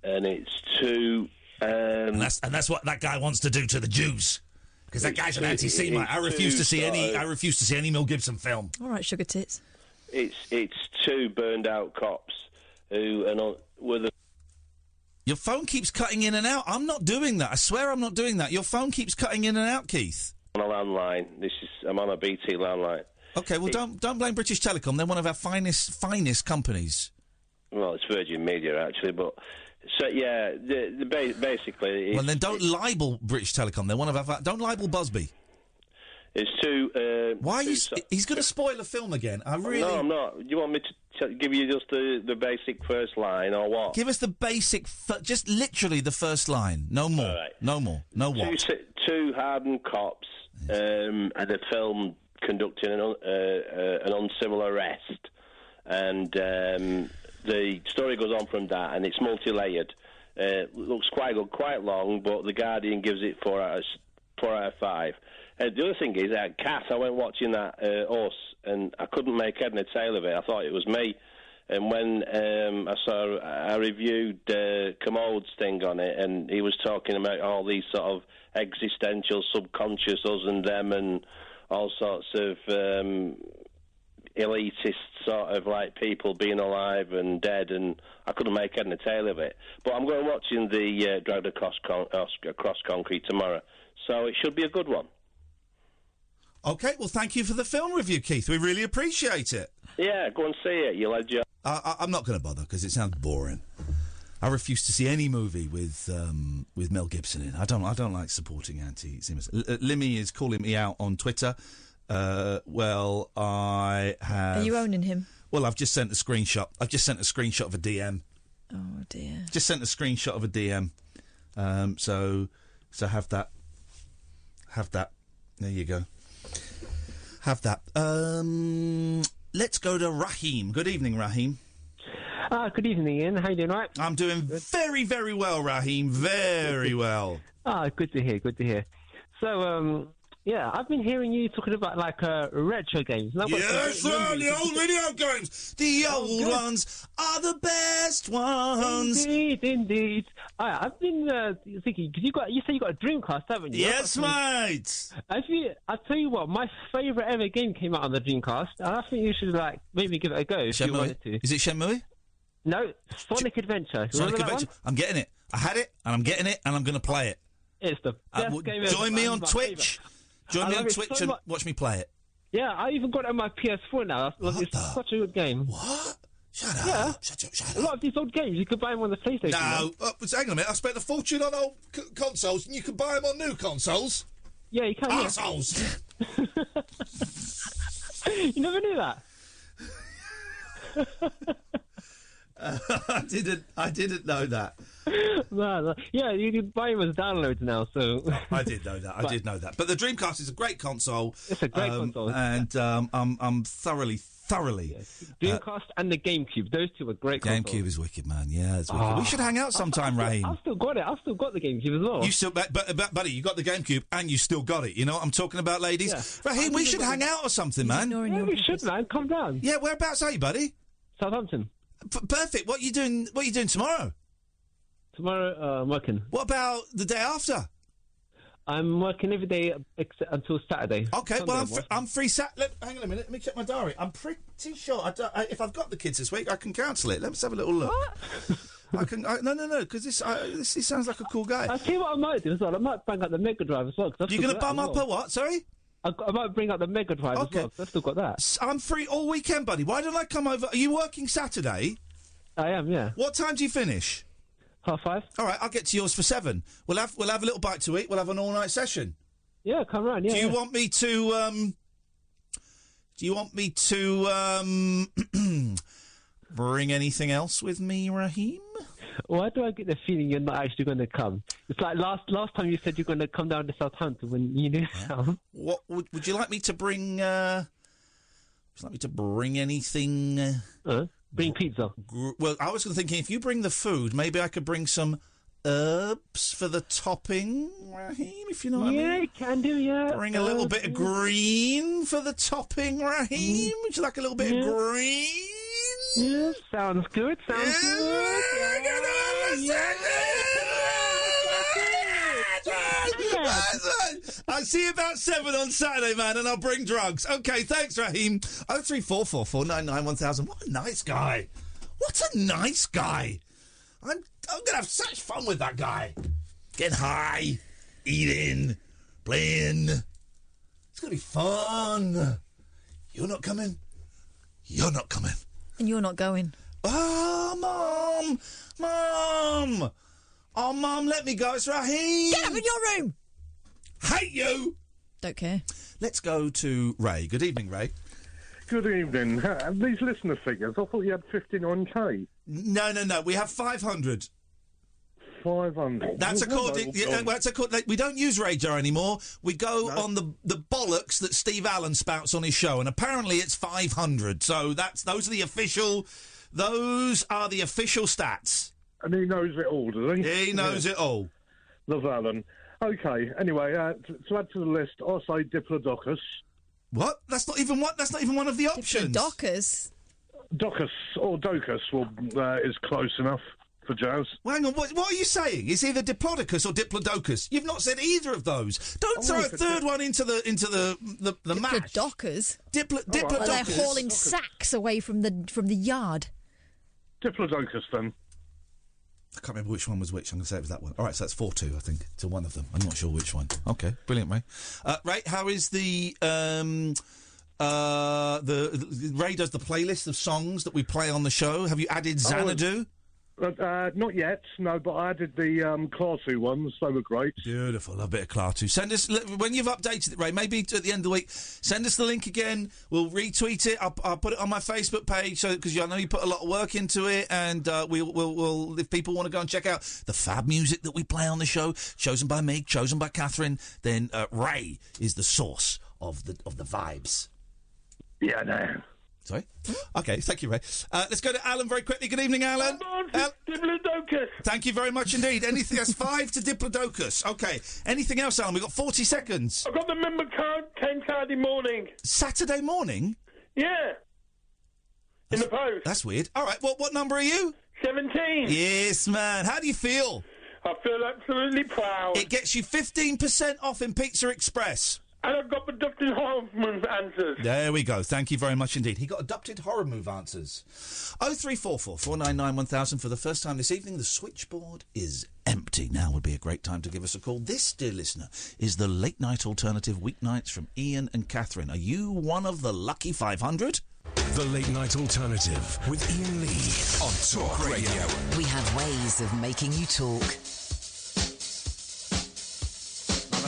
And it's two... and that's what that guy wants to do to the Jews. Because that guy's an anti-Semite. I refuse to see any Mel Gibson film. All right, sugar tits. It's two burned out cops who are with a... Your phone keeps cutting in and out. I'm not doing that. I swear I'm not doing that. Your phone keeps cutting in and out, Keith. On a landline. I'm on a BT landline. Okay, well, don't blame British Telecom. They're one of our finest companies. Well, it's Virgin Media, actually, but... So, yeah, basically... Well, then don't libel British Telecom. They're one of our... Don't libel Busby. It's two... Why are you... He's going to spoil a film again. No, I'm not. Do you want me to give you just the basic first line, or what? Give us the basic... just literally the first line. No more. All right. No more. No what? Two hardened cops had a film conducting an uncivil arrest. And... the story goes on from that, and it's multi-layered. Looks quite good, quite long, but The Guardian gives it 4 out of 5. The other thing is, Cat, I went watching that Us, and I couldn't make head nor tail of it. I thought it was me. And when I reviewed Commode's thing on it, and he was talking about all these sort of existential, subconscious us and them, and all sorts of... elitist sort of like people being alive and dead, and I couldn't make head nor tail of it. But I'm going watching the Dragged Across Concrete tomorrow, so it should be a good one. Okay, well, thank you for the film review, Keith. We really appreciate it. Yeah, go and see it, you legend. I'm not going to bother because it sounds boring. I refuse to see any movie with Mel Gibson in. I don't like supporting anti-Semites. Limmy is calling me out on Twitter. Well, I have... Are you owning him? Well, I've just sent a screenshot. I've just sent a screenshot of a DM. Oh, dear. Just sent a screenshot of a DM. So have that. Have that. There you go. Have that. Let's go to Raheem. Good evening, Raheem. Good evening, Ian. How you doing, right? I'm doing very, very well, Raheem. Very well. Good to hear, good to hear. So, yeah, I've been hearing you talking about, like, retro games. Yes, sir, the old video games. The old ones are the best ones. Indeed. I've been thinking, because you say you got a Dreamcast, haven't you? Yes, mate. I'll tell you what, my favourite ever game came out on the Dreamcast, and I think you should, like, maybe give it a go if you wanted to. Is it Shenmue? No, Sonic Adventure. Sonic Adventure. I'm getting it. I had it, and I'm getting it, and I'm going to play it. It's the best game ever. Join me on Twitch. Favourite. Join me on Twitch and watch me play it. Yeah, I even got it on my PS4 now. It's such a good game. What? Shut up. Yeah. Shut up. A lot of these old games, you could buy them on the PlayStation. No, hang on a minute. I spent a fortune on old consoles, and you can buy them on new consoles. Yeah, you can. Arseholes. You never knew that. I didn't know that. No. Yeah, you can buy them as downloads now. So I did know that. I did know that. But the Dreamcast is a great console. It's a great console, and I'm thoroughly. Dreamcast and the GameCube. Those two are great consoles. GameCube is wicked, man. Yeah, it's wicked. We should hang out sometime, Raheem. I've still got it. I've still got the GameCube as well. You still, but buddy, you got the GameCube and you still got it. You know what I'm talking about, ladies? Yeah. Raheem, we should hang out or something, man. Yeah, we should, man. Come down. Yeah, whereabouts are you, buddy? Southampton. Perfect. What are you doing? What are you doing tomorrow? Tomorrow, I'm working. What about the day after? I'm working every day until Saturday. Okay, Sunday well, I'm free. Hang on a minute. Let me check my diary. I'm pretty sure. If I've got the kids this week, I can cancel it. Let's have a little look. What? I can. No, because this sounds like a cool guy. I'll tell you what I might do as well. I might bring out the Mega Drive as well. You're going to bum up a what? Sorry? I might bring out the Mega Drive as well. I've still got that. I'm free all weekend, buddy. Why don't I come over? Are you working Saturday? I am, yeah. What time do you finish? 5:30. All right, I'll get to yours for 7. We'll have a little bite to eat. We'll have an all-night session. Yeah, come round. Yeah. Do you want me to? Bring anything else with me, Raheem? Why do I get the feeling you're not actually going to come? It's like last time you said you're going to come down to Southampton when you knew. What would you like me to bring? Would you like me to bring anything? Bring pizza. Well, I was thinking if you bring the food, maybe I could bring some herbs for the topping, Raheem, if you know what I mean. Yeah, you can do, yeah. Bring a little bit of green for the topping, Raheem. Would you like a little bit of green? Yeah, sounds good. Sounds good. I'll see you about 7 on Saturday, man, and I'll bring drugs. Okay, thanks, Raheem. 03444 499 1000. What a nice guy. What a nice guy. I'm going to have such fun with that guy. Getting high, eating, playing. It's going to be fun. You're not coming. You're not coming. And you're not going. Oh, Mom. Mom. Oh, Mom, let me go. It's Raheem. Get up in your room. Hate you. Don't care. Let's go to Ray. Good evening, Ray. Good evening. These listener figures, I thought you had 59k. No. We have 500. 500. That's according. We don't use radar anymore. We go on the bollocks that Steve Allen spouts on his show, and apparently it's 500. So those are the official stats. And he knows it all, does he? He knows it all. Love Alan. Okay. Anyway, to add to the list, I say Diplodocus. What? That's not even one of the options. Diplodocus. Docus or Docus is close enough for jazz. Well, hang on, what are you saying? It's either Diplodocus or Diplodocus. You've not said either of those. Don't throw a third one into the mash. Diplodocus. Diplodocus. Well, they're hauling sacks away from the yard. Diplodocus, then. I can't remember which one was which. I'm going to say it was that one. All right, so that's 4-2, I think, to one of them. I'm not sure which one. Okay, brilliant, Ray. Ray, how is the Ray does the playlist of songs that we play on the show. Have you added Xanadu? Not yet, no, but I added the Klaatu ones. They were great. Beautiful. Love a bit of Klaatu. Send us, when you've updated it, Ray, maybe at the end of the week, send us the link again. We'll retweet it. I'll put it on my Facebook page because I know you put a lot of work into it, and we'll if people want to go and check out the fab music that we play on the show, chosen by me, chosen by Katherine, then Ray is the source of the vibes. Yeah, I know. Sorry? Okay, thank you, Ray. Let's go to Alan very quickly. Good evening, Alan. Diplodocus. Thank you very much indeed. Anything? That's 5 to Diplodocus. Okay. Anything else, Alan? We've got 40 seconds. I got the member card, came Saturday morning. Saturday morning? Yeah. In the post. That's weird. All right, well, what number are you? 17. Yes, man. How do you feel? I feel absolutely proud. It gets you 15% off in Pizza Express. And I got adopted horror move answers. There we go. Thank you very much indeed. He got adopted horror move answers. 0344 499 1000. For the first time this evening, the switchboard is empty. Now would be a great time to give us a call. This, dear listener, is the Late Night Alternative weeknights from Iain and Katherine. Are you one of the lucky 500? The Late Night Alternative with Iain Lee on Talk Radio. We have ways of making you talk.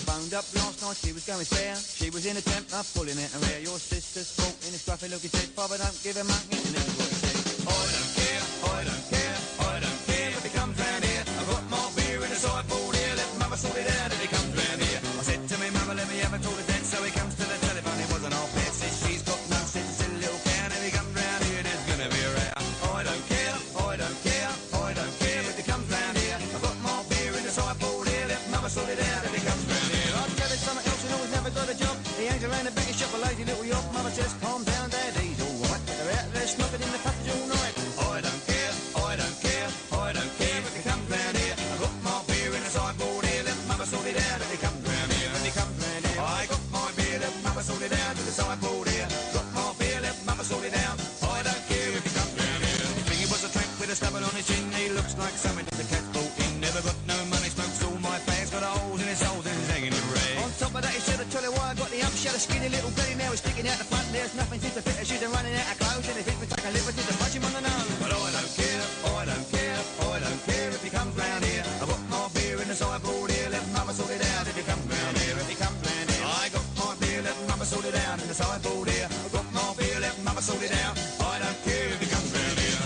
Phoned up last night, she was going spare. She was in a temper, pulling it around. Your sister's fault in a scruffy look, he said, Father, don't give a monkey. And this is what he said. I don't care, I don't care, I don't care if he comes round here. I've got more beer in the sideboard here. Let mother sort it out if he comes round here. I said to me, mother, let me have a talk to Dad. So he comes to the telephone, he wasn't all pet. Says she's got no sense, silly little cow. And if he comes round here, there's gonna be a row. I don't care, I don't care, I don't care if he comes round here. I've got more beer in the sideboard here. Let mother sort it out if he comes round here. Something else, and always never got a job. He hangs around the back shop, a lazy little yop. Mother says, calm down, Dad, he's all right. But they're out there smoking in the passage all night. I don't care, I don't care, I don't care if he comes round here. I've got my beer in the sideboard here. Let mother sort it out if he comes round here. If he comes round here, I got my beer. Let mother sort it out to the sideboard here. Got my beer, let mother sort it out. I don't care if he comes round here. You think he was a tramp with a stubble on his chin? He looks like something that the cat's brought in. Never got no money, smokes all my fags. Got holes in his holes and he's hanging in red. Top of that, he said, I tell you why I got the ump. She had a skinny little belly, now he's sticking out the front. There's nothing seems to fit her, she's running out of clothes. And if he can take a liberty to punch him on the nose. But I don't care, I don't care, I don't care if he comes round here. I've got my beer in the sideboard here. Let mother sort it out if he comes round here. If he comes round here, I got my beer, let mother sort it out in the sideboard here. I've got my beer, let mother sort it out. I don't care if he comes round here.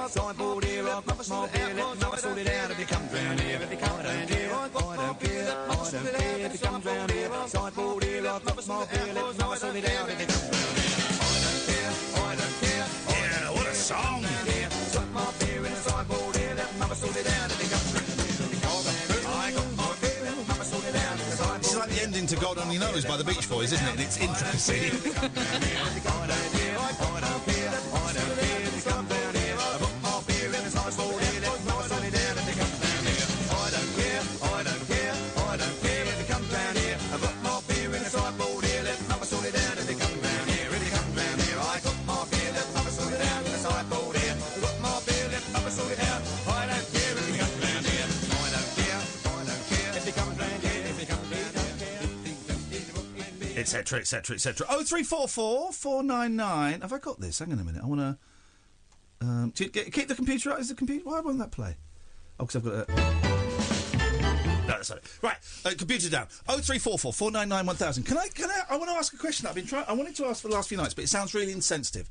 Sideboard here, I've got my beer, let mother sort it out if he comes round here. If he comes round here, I don't care, I don't care if he comes round here. Sideboard here, I've got my beer, let mother sort it out if he comes round here. I don't care, I don't care. Yeah, what a song! Got my beer in the sideboard here, let mother sort it out if he comes round here. I got my beer, let mother sort it out in the sideboard. It's like the ending to God Only Knows by the Beach Boys, isn't it? And it's interesting. I don't care, I don't care, I don't care if he comes round here. I've got my beer in the sideboard here, let mother sort it out if he comes round here. I don't care, I don't care, I don't care if he comes round here. I've got my beer in the sideboard here, let mother sort it out if he comes round here. If he comes round here, I got my beer, let mother sort it out in the sideboard here. I've got my beer, let mother sort it out. I don't care if he comes round here. I don't care, I don't care if he comes round here. If he comes round here, etc, etc, etc. 0344 499. Have I got this? Hang on a minute. I want to keep the computer out. Is the computer? Why won't that play? Oh, because I've got a... No, that's it. Right, computer down. 0344 499 1000. Can I want to ask a question that I've been trying... I wanted to ask for the last few nights, but it sounds really insensitive.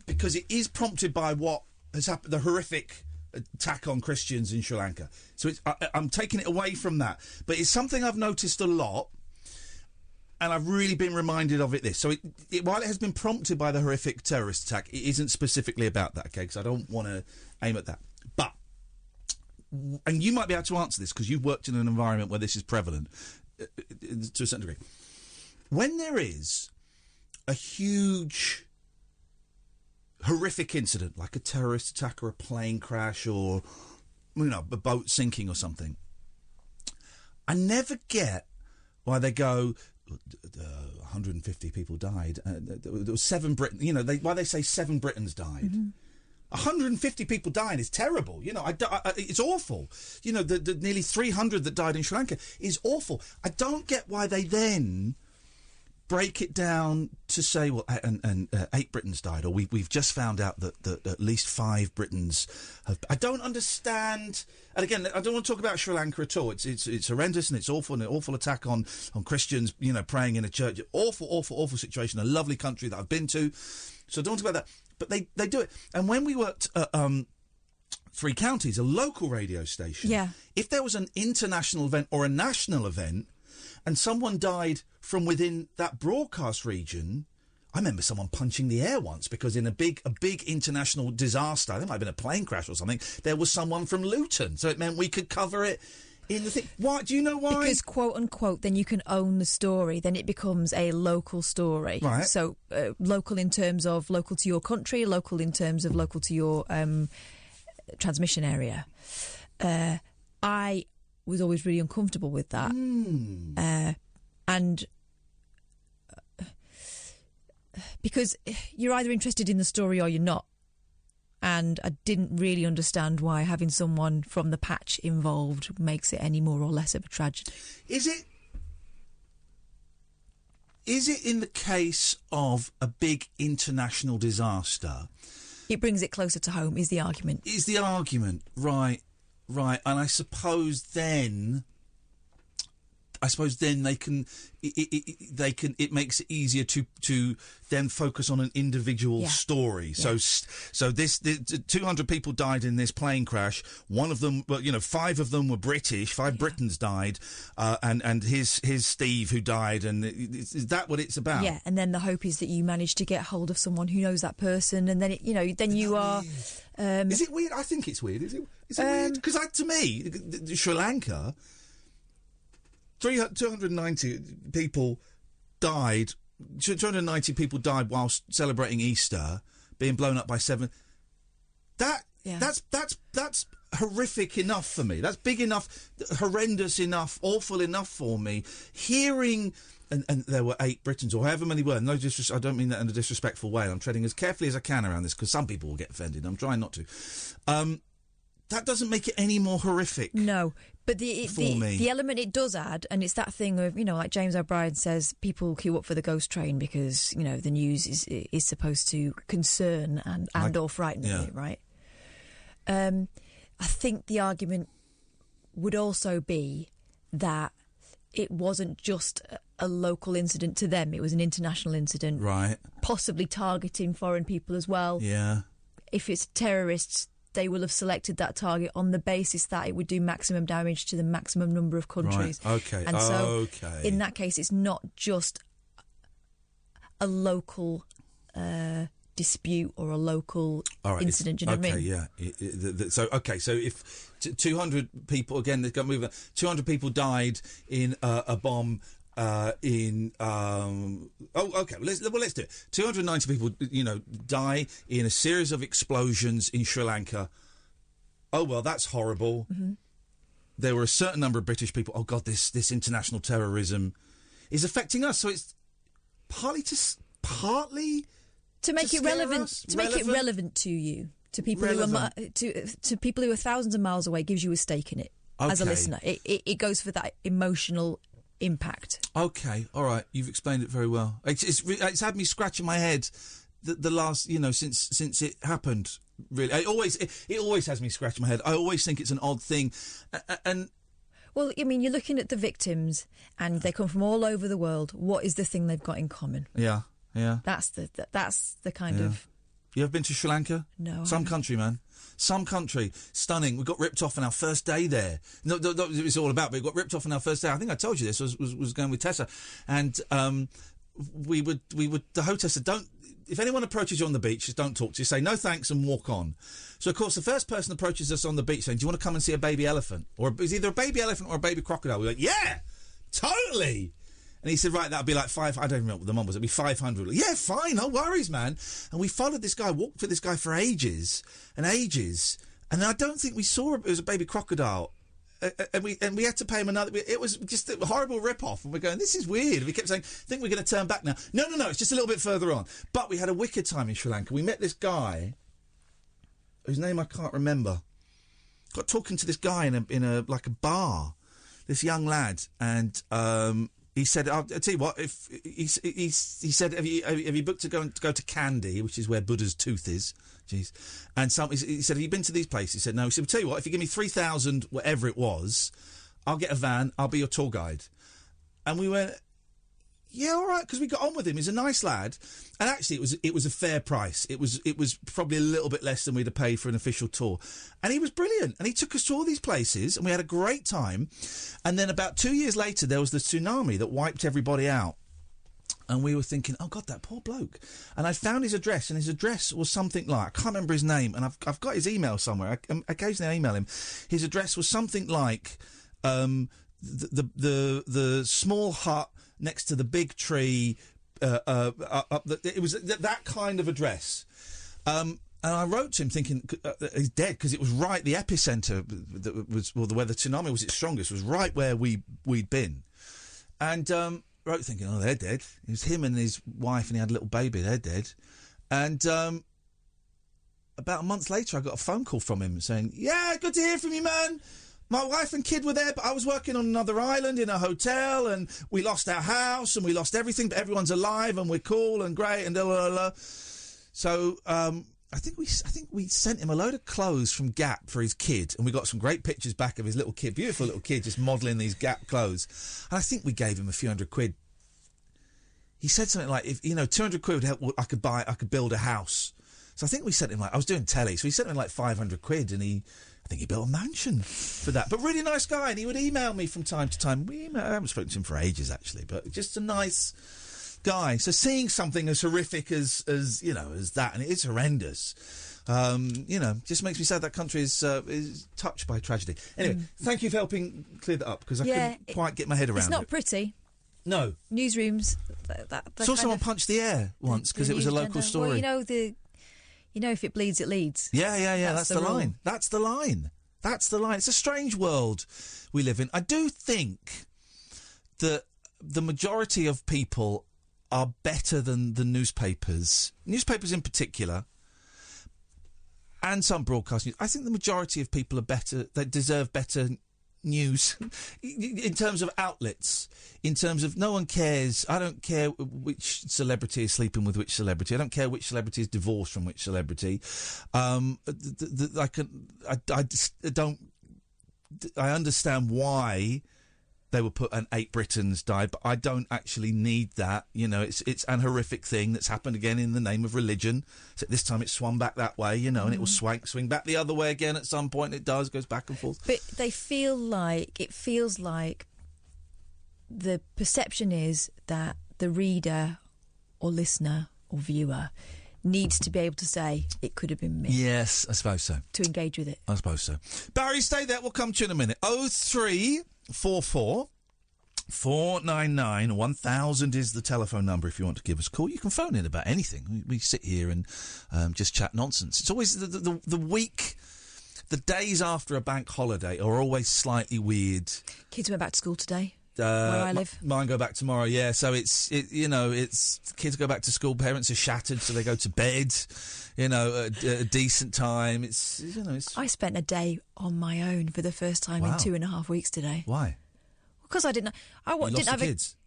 Because it is prompted by what has happened, the horrific attack on Christians in Sri Lanka. So I'm taking it away from that. But it's something I've noticed a lot, and I've really been reminded of it. So while it has been prompted by the horrific terrorist attack, it isn't specifically about that, okay? Because I don't want to aim at that. But, and you might be able to answer this because you've worked in an environment where this is prevalent to a certain degree. When there is a huge, horrific incident, like a terrorist attack or a plane crash or, you know, a boat sinking or something, I never get why they go... 150 people died. There was 7 Britons. You know, why they say 7 Britons died. Mm-hmm. 150 people dying is terrible. You know, it's awful. You know, the nearly 300 that died in Sri Lanka is awful. I don't get why they then break it down to say, well, and 8 Britons died, or we've just found out that at least 5 Britons have... I don't understand... And again, I don't want to talk about Sri Lanka at all. It's horrendous and it's awful, and an awful attack on Christians, you know, praying in a church. Awful, awful, awful situation. A lovely country that I've been to. So I don't want to talk about that. But they do it. And when we worked at 3 Counties, a local radio station, if there was an international event or a national event and someone died from within that broadcast region... I remember someone punching the air once because in a big international disaster, there might have been a plane crash or something, there was someone from Luton. So it meant we could cover it in the thing. Why? Do you know why? Because, quote unquote, then you can own the story. Then it becomes a local story. Right. So local in terms of local to your country, local in terms of local to your transmission area. I was always really uncomfortable with that. And because you're either interested in the story or you're not. And I didn't really understand why having someone from the patch involved makes it any more or less of a tragedy. Is it in the case of a big international disaster? It brings it closer to home, is the argument. Is the argument, right. And I suppose then they can. It makes it easier to then focus on an individual story. Yeah. So this 200 people died in this plane crash. One of them, 5 of them were British. 5 Britons died, and his Steve who died. And is that what it's about? Yeah, and then the hope is that you manage to get hold of someone who knows that person, and then then you are. Is it weird? I think it's weird. Is it weird? Because to me, Sri Lanka. 290 people died. 290 people died whilst celebrating Easter, being blown up by 7. That's horrific enough for me. That's big enough, horrendous enough, awful enough for me. Hearing, and there were 8 Britons or however many were. No, I don't mean that in a disrespectful way. I'm treading as carefully as I can around this because some people will get offended. I'm trying not to. That doesn't make it any more horrific. No, but the element it does add, and it's that thing of, like James O'Brien says, people queue up for the ghost train because, the news is supposed to concern and or frighten you, right? I think the argument would also be that it wasn't just a local incident to them, it was an international incident. Right. Possibly targeting foreign people as well. Yeah. If it's terrorists, they will have selected that target on the basis that it would do maximum damage to the maximum number of countries. Right. Okay. And so, in that case, it's not just a local dispute or a local incident. Do you know what I mean? So if 200 people, again, they've got to move on. 200 people died in a bomb. Let's do it. 290 people, die in a series of explosions in Sri Lanka. Oh well, that's horrible. Mm-hmm. There were a certain number of British people. Oh God, this international terrorism is affecting us. So it's partly to make it relevant, make it relevant to you, to people who are to people who are thousands of miles away. Gives you a stake in it as a listener. It goes for that emotional impact. Okay, all right. You've explained it very well. It's had me scratching my head the last, since it happened. Really, it always has me scratching my head. I always think it's an odd thing, and. Well, you're looking at the victims, and they come from all over the world. What is the thing they've got in common? Yeah. That's the kind of. You ever been to Sri Lanka? No. Some country, man. Some country. Stunning. We got ripped off on our first day there. No, it's all about, but we got ripped off on our first day. I think I told you this. Was going with Tessa. And we would, the hostess said, if anyone approaches you on the beach, just don't talk to you. Say no thanks and walk on. So, of course, the first person approaches us on the beach saying, do you want to come and see a baby elephant? Or it's either a baby elephant or a baby crocodile. We're like, yeah, totally. And he said, right, that'll be like 5... I don't even know what the number was. It'll be 500. Like, yeah, fine, no worries, man. And we followed this guy, walked with this guy for ages and ages. And I don't think we saw it was a baby crocodile. And we had to pay him another... It was just a horrible rip-off. And we're going, this is weird. And we kept saying, I think we're going to turn back now. No, it's just a little bit further on. But we had a wicked time in Sri Lanka. We met this guy, whose name I can't remember. Got talking to this guy in a bar, this young lad, and... he said, "I'll tell you what. If he said, have you booked to go to Kandy, which is where Buddha's tooth is? Jeez." And he said, "Have you been to these places?" He said, "No." He said, "Well, tell you what. If you give me 3,000, whatever it was, I'll get a van. I'll be your tour guide." And we went, "Yeah, all right," because we got on with him. He's a nice lad, and actually, it was a fair price. It was probably a little bit less than we'd have paid for an official tour, and he was brilliant. And he took us to all these places, and we had a great time. And then about 2 years later, there was the tsunami that wiped everybody out, and we were thinking, "Oh God, that poor bloke." And I found his address, and his address was something like, I can't remember his name, and I've got his email somewhere. I occasionally email him. His address was something like. the small hut next to the big tree. It was that kind of address. And I wrote to him thinking he's dead because it was right. The epicenter where the tsunami was its strongest was right where we'd been, and wrote thinking, oh, they're dead. It was him and his wife, and he had a little baby. They're dead. And about a month later, I got a phone call from him saying, "Yeah, good to hear from you, man. My wife and kid were there, but I was working on another island in a hotel, and we lost our house and we lost everything, but everyone's alive and we're cool and great and blah, blah, blah." So I think we sent him a load of clothes from Gap for his kid, and we got some great pictures back of his little kid, beautiful little kid, just modelling these Gap clothes. And I think we gave him a few £100. He said something like, "If 200 quid would help, I could build a house." So I think we sent him I was doing telly, so we sent him like £500, and I think he built a mansion for that. But really nice guy, and he would email me from time to time. I haven't spoken to him for ages, actually, but just a nice guy. So seeing something as horrific as that, and it is horrendous, just makes me sad that country is touched by tragedy. Anyway, thank you for helping clear that up, because I couldn't quite get my head around it. It's not pretty. No. Newsrooms. Saw someone punch the air once because it was a local story. Well, if it bleeds, it leads. Yeah. That's the line. That's the line. It's a strange world we live in. I do think that the majority of people are better than the newspapers in particular, and some broadcast news. I think the majority of people are better. They deserve better news in terms of outlets, in terms of no one cares. I don't care which celebrity is sleeping with which celebrity. I don't care which celebrity is divorced from which celebrity. I understand why they were put and 8 Britons died, but I don't actually need that. It's an horrific thing that's happened again in the name of religion. So this time it swung back that way, and it will swing back the other way again at some point. It goes back and forth. But it feels like the perception is that the reader or listener or viewer needs to be able to say, it could have been me. Yes, I suppose so. To engage with it. I suppose so. Barry, stay there. We'll come to you in a minute. 0344 499 1000 is the telephone number if you want to give us a call. You can phone in about anything. We sit here and just chat nonsense. It's always the week, the days after a bank holiday are always slightly weird. Kids went back to school today. Where I live. Mine go back tomorrow, yeah. So it's kids go back to school, parents are shattered, so they go to bed, a decent time. It's. I spent a day on my own for the first time in 2.5 weeks today. Why? Because I didn't. Didn't have kids.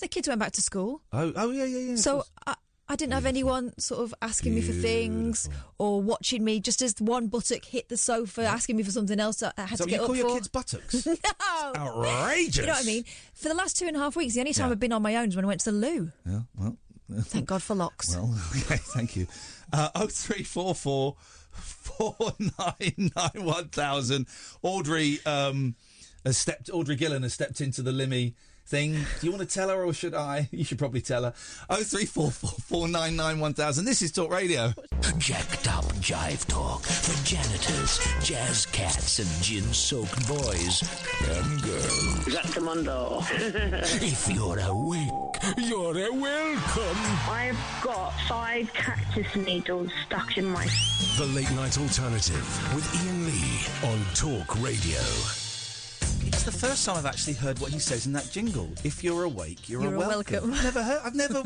The kids went back to school. Oh yeah. So I didn't have anyone sort of asking me for things or watching me. Just as one buttock hit the sofa, asking me for something else, I had to get up for. So you call your kids buttocks? No, outrageous. You know what I mean? For the last 2.5 weeks, the only time I've been on my own is when I went to the loo. Yeah, well. Thank God for locks. Well, okay, thank you. 0344 499 1000. Audrey Gillen has stepped into the Limmy thing. Do you want to tell her or should I? You should probably tell her. 0344 499 1000. This is Talk Radio. Jacked up jive talk for janitors, jazz cats, and gin-soaked boys and girls. Is that Commando? If you're awake, you're welcome. I've got 5 cactus needles stuck in my... The Late Night Alternative with Iain Lee on Talk Radio. It's the first time I've actually heard what he says in that jingle. If you're awake, you're welcome. I've never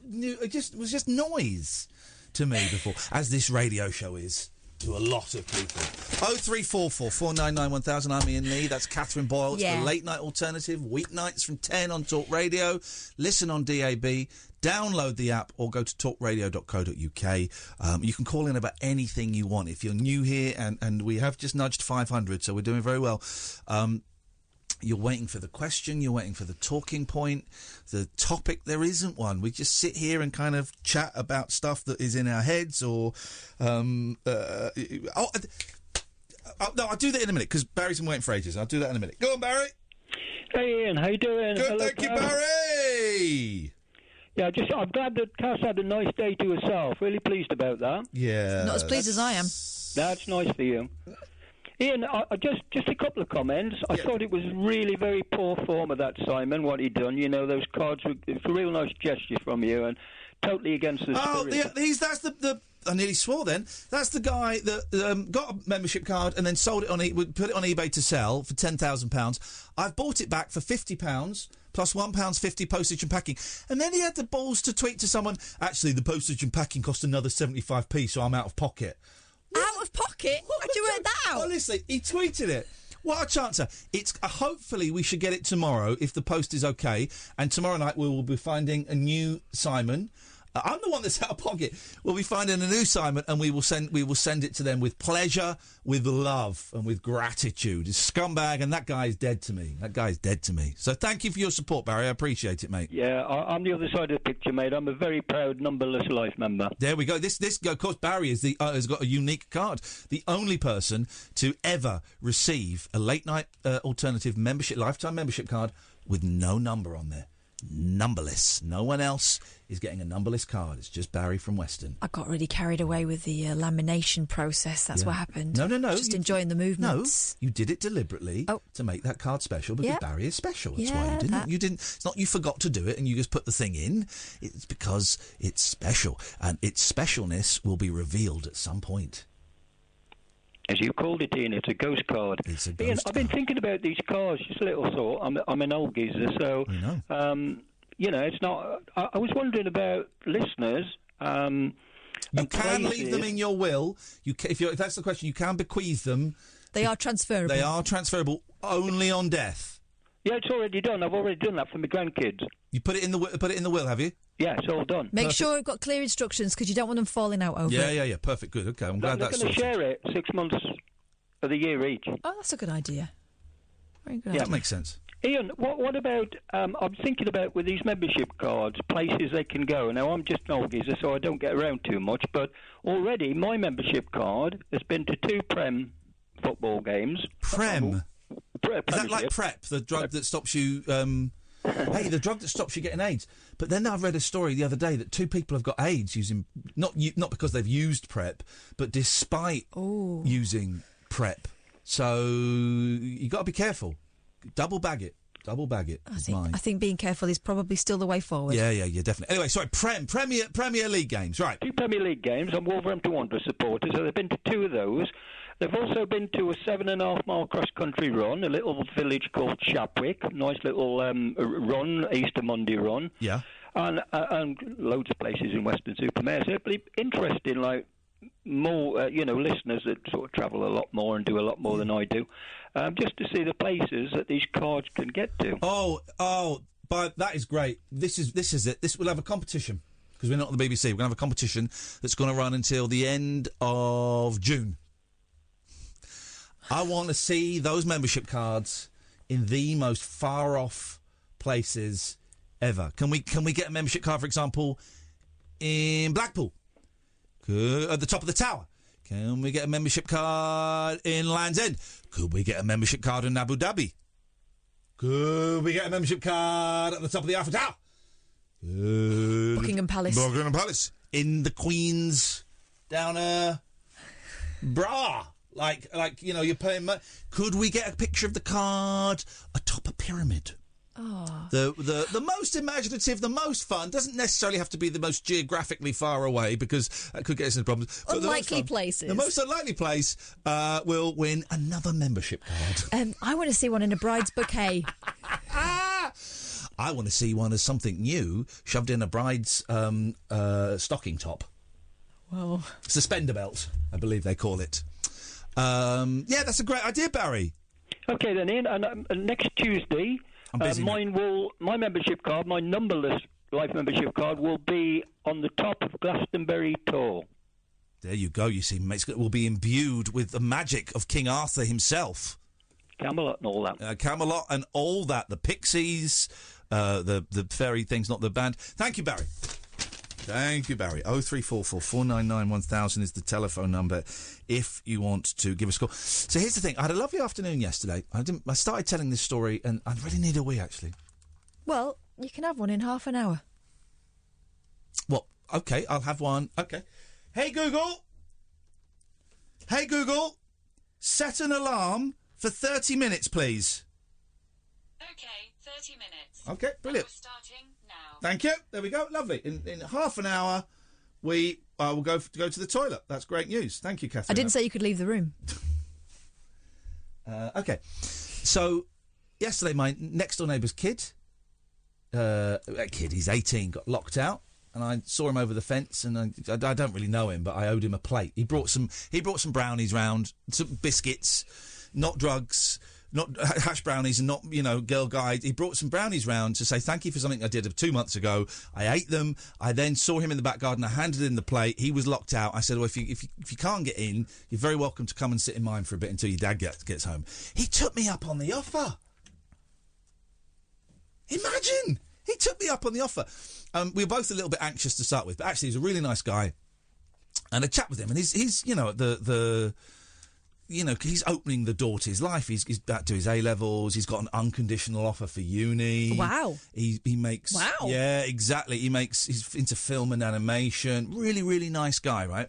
knew. It was just noise to me before, as this radio show is to a lot of people. 0344 499 1000. I'm Iain Lee. That's Katherine Boyle. It's the Late Night Alternative, weeknights from 10 on Talk Radio. Listen on DAB. Download the app or go to talkradio.co.uk. You can call in about anything you want. If you're new here, and we have just nudged 500, so we're doing very well. You're waiting for the question, you're waiting for the talking point, the topic. There isn't one. We just sit here and kind of chat about stuff that is in our heads or... no, I'll do that in a minute, because Barry's been waiting for ages. I'll do that in a minute. Go on, Barry. Hey, Ian, how you doing? Good, thank you, Barry. Yeah, I'm glad that Cass had a nice day to herself. Really pleased about that. Yeah. Not as pleased as I am. That's nice for you. Ian, just a couple of comments. I thought it was really very poor form of that Simon, what he'd done. You know, those cards were it's a real nice gesture from you and totally against the spirit. That's the I nearly swore then. That's the guy that got a membership card and then sold it on put it on eBay to sell for £10,000. I've bought it back for £50 plus £1.50 postage and packing. And then he had the balls to tweet to someone, actually, the postage and packing cost another 75p, so I'm out of pocket. Out of pocket? How'd you work that out? Honestly, he tweeted it. What a chancer. It's hopefully we should get it tomorrow if the post is okay. And tomorrow night we will be finding a new Simon. I'm the one that's out of pocket. We'll be finding a new Simon, and we will send it to them with pleasure, with love, and with gratitude. It's a scumbag, and that guy is dead to me. So thank you for your support, Barry. I appreciate it, mate. Yeah, I'm the other side of the picture, mate. I'm a very proud Numberless Life member. There we go. This of course, Barry is has got a unique card. The only person to ever receive a late night alternative membership, lifetime membership card with no number on there. Numberless. No one else is getting a numberless card. It's just Barry from Weston. I got really carried away with the lamination process. That's what happened. No. Just enjoying the movements. No, you did it deliberately to make that card special because Barry is special. That's why you didn't. You didn't. It's not you forgot to do it and you just put the thing in. It's because it's special, and its specialness will be revealed at some point. As you called it, Ian, it's a ghost card. It's a ghost Ian, card. I've been thinking about these cards, just a little thought. I'm an old geezer, so, it's not... I was wondering about listeners... you can leave them in your will. If that's the question, you can bequeath them. They are transferable. They are transferable only on death. Yeah, it's already done. I've already done that for my grandkids. You put it in the will, have you? Yeah, it's all done. Make sure you've got clear instructions because you don't want them falling out over it. Yeah. Perfect. Good. Okay, I'm glad that's sorted. They're going to share it 6 months of the year each. Oh, that's a good idea. Very good. Yeah, that makes sense. Ian, what about... I'm thinking about with these membership cards, places they can go. Now, I'm just an old geezer, so I don't get around too much, but already my membership card has been to 2 Prem football games. Prem? Is that like PrEP, the drug that stops you... Hey, the drug that stops you getting AIDS. But then I read a story the other day that 2 people have got AIDS using... Not because they've used PrEP, but despite using PrEP. So you got to be careful. Double bag it. I think being careful is probably still the way forward. Yeah, definitely. Anyway, sorry, Premier League games, right. 2 Premier League games. I'm Wolverhampton Wanderers supporter, so they've been to 2 of those. They've also been to a 7.5-mile cross-country run, a little village called Chapwick, nice little run, Easter Monday run. Yeah. And loads of places in Weston-super-Mare. So it'd be interesting, like, more, listeners that sort of travel a lot more and do a lot more than I do, just to see the places that these cards can get to. Oh, but that is great. This is it. We'll have a competition, because we're not on the BBC. We're going to have a competition that's going to run until the end of June. I want to see those membership cards in the most far-off places ever. Can we get a membership card, for example, in Blackpool? At the top of the tower? Can we get a membership card in Land's End? Could we get a membership card in Abu Dhabi? Could we get a membership card at the top of the Eiffel Tower? Buckingham Palace. In the Queen's Downer bra. Like you're paying money. Could we get a picture of the card atop a pyramid? Oh. The most imaginative, the most fun, doesn't necessarily have to be the most geographically far away, because that could get us into problems. Unlikely places. The most unlikely place will win another membership card. I want to see one in a bride's bouquet. I want to see one as something new shoved in a bride's stocking top. Well, suspender belt, I believe they call it. Yeah, that's a great idea, Barry. Okay, then, Ian. And next Tuesday, my membership card, my Numberless Life membership card, will be on the top of Glastonbury Tor. There you go. You see, it will be imbued with the magic of King Arthur himself. Camelot and all that. Camelot and all that. The pixies, the fairy things, not the band. Thank you, Barry. 0344 499 1000 is the telephone number if you want to give us a call. So here's the thing. I had a lovely afternoon yesterday. I started telling this story and I really need a wee, actually. Well, you can have one in half an hour. Well, okay, I'll have one. Okay. Hey, Google. set an alarm for 30 minutes, please. Okay, 30 minutes. Okay, brilliant. We're starting now. Thank you. There we go. Lovely. In half an hour, we will go to the toilet. That's great news. Thank you, Katherine. I didn't say you could leave the room. Okay. So, yesterday, my next-door neighbour's kid, he's 18, got locked out, and I saw him over the fence, and I don't really know him, but I owed him a plate. He brought some brownies round, some biscuits, not drugs, not hash brownies, and not, Girl Guide. He brought some brownies round to say thank you for something I did 2 months ago. I ate them. I then saw him in the back garden. I handed him the plate. He was locked out. I said, well, if you can't get in, you're very welcome to come and sit in mine for a bit until your dad gets home. He took me up on the offer. Imagine! He took me up on the offer. We were both a little bit anxious to start with, but actually he's a really nice guy. And I chat with him, and he's he's opening the door to his life. He's back to his A-levels. He's got an unconditional offer for uni. Wow. He makes... Wow. Yeah, exactly. He's into film and animation. Really, really nice guy, right?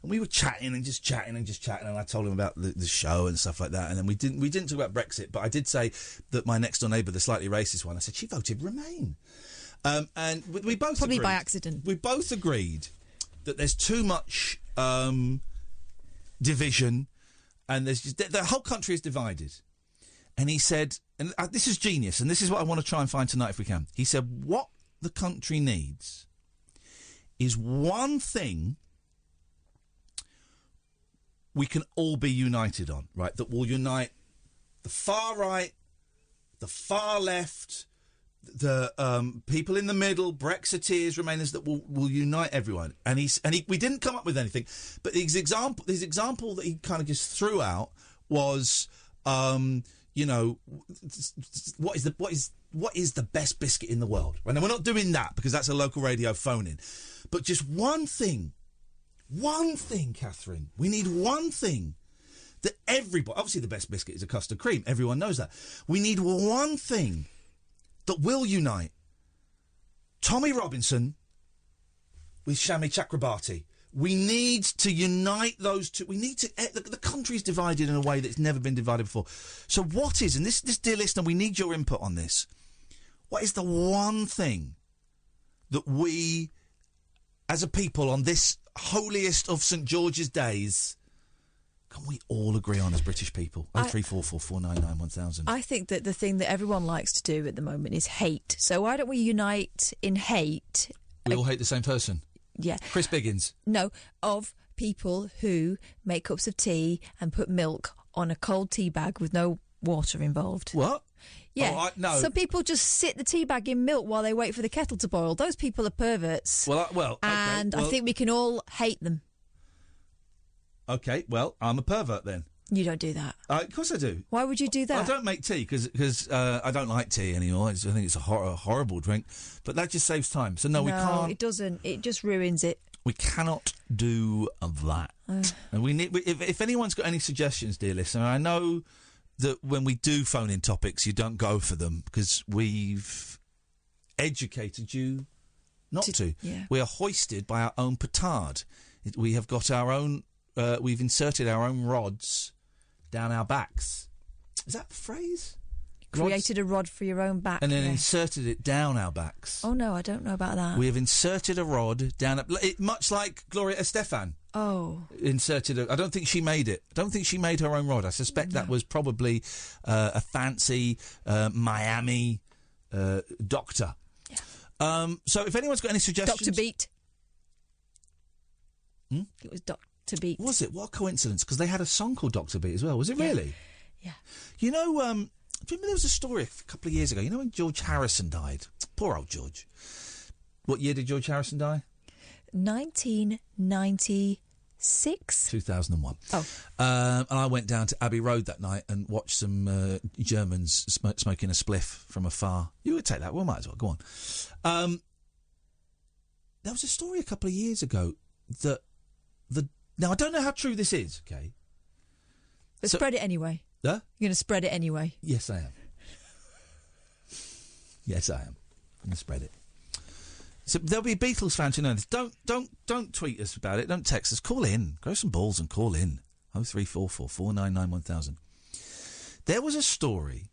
And we were chatting, and I told him about the show and stuff like that. And then we didn't talk about Brexit, but I did say that my next-door neighbour, the slightly racist one, I said, she voted Remain. And we both Probably agreed, by accident. We both agreed that there's too much division, and there's just, the whole country is divided. And he said, and this is genius, and this is what I want to try and find tonight if we can. He said, what the country needs is one thing we can all be united on, right? That will unite the far right, the far left, the people in the middle, Brexiteers, Remainers, that will unite everyone. And we didn't come up with anything, but his example that he kind of just threw out was, what is the best biscuit in the world? Right? Now, we're not doing that because that's a local radio phone-in, but just one thing, Katherine. We need one thing that everybody... Obviously, the best biscuit is a custard cream. Everyone knows that. We need one thing that will unite Tommy Robinson with Shami Chakrabarti. We need to unite those two. We need to... The country's divided in a way that's never been divided before. So what is... And this, dear listener, we need your input on this. What is the one thing that we, as a people on this holiest of St George's days, can we all agree on as British people? 0344 499 1000. I think that the thing that everyone likes to do at the moment is hate. So why don't we unite in hate? We all hate the same person. Yeah. Chris Biggins. No, of people who make cups of tea and put milk on a cold tea bag with no water involved. What? Yeah. Oh, no. Some people just sit the tea bag in milk while they wait for the kettle to boil. Those people are perverts. I think we can all hate them. Okay, well, I'm a pervert then. You don't do that. Of course I do. Why would you do that? I don't make tea because I don't like tea anymore. I think it's a horrible drink. But that just saves time. So, no, we can't. No, it doesn't. It just ruins it. We cannot do that. And we need. If anyone's got any suggestions, dear listener, I know that when we do phone in topics, you don't go for them because we've educated you not to. Yeah. We are hoisted by our own petard. We have got our own... we've inserted our own rods down our backs. Is that the phrase? Created a rod for your own back. And then inserted it down our backs. Oh, no, I don't know about that. We have inserted a rod down... much like Gloria Estefan. Oh. I don't think she made it. I don't think she made her own rod. I suspect that was probably a fancy Miami doctor. Yeah. So if anyone's got any suggestions... Dr. Beat. It was Dr. Beat. Was it? What a coincidence, because they had a song called Dr. Beat as well. Was it really? Yeah. You know, do you remember there was a story a couple of years ago, when George Harrison died? Poor old George. What year did George Harrison die? 1996. 2001. Oh. And I went down to Abbey Road that night and watched some Germans smoking a spliff from afar. You would take that. Well, might as well. Go on. There was a story a couple of years ago that now I don't know how true this is, okay? But spread it anyway. Huh? You're going to spread it anyway. Yes, I am. Yes, I am. I'm going to spread it. So there'll be Beatles fans who know this. Don't tweet us about it. Don't text us. Call in. Grow some balls and call in. 0344 499 1000. There was a story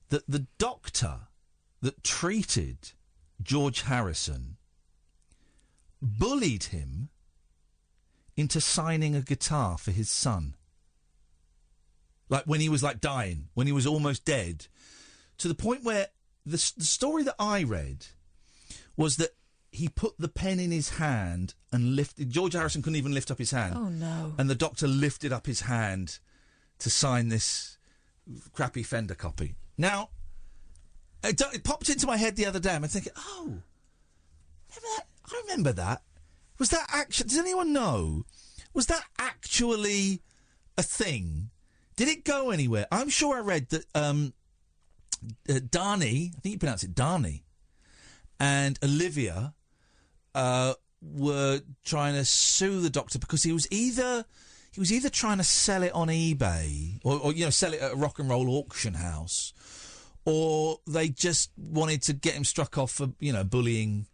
that the doctor that treated George Harrison bullied him into signing a guitar for his son. Like when he was dying, when he was almost dead, to the point where the story that I read was that he put the pen in his hand and lifted. George Harrison couldn't even lift up his hand. Oh, no. And the doctor lifted up his hand to sign this crappy Fender copy. Now, it popped into my head the other day. I'm thinking, oh, I remember that. Was that actually... Does anyone know? Was that actually a thing? Did it go anywhere? I'm sure I read that Darnie, I think you pronounce it Darnie, and Olivia were trying to sue the doctor because he was either trying to sell it on eBay or sell it at a rock and roll auction house, or they just wanted to get him struck off for bullying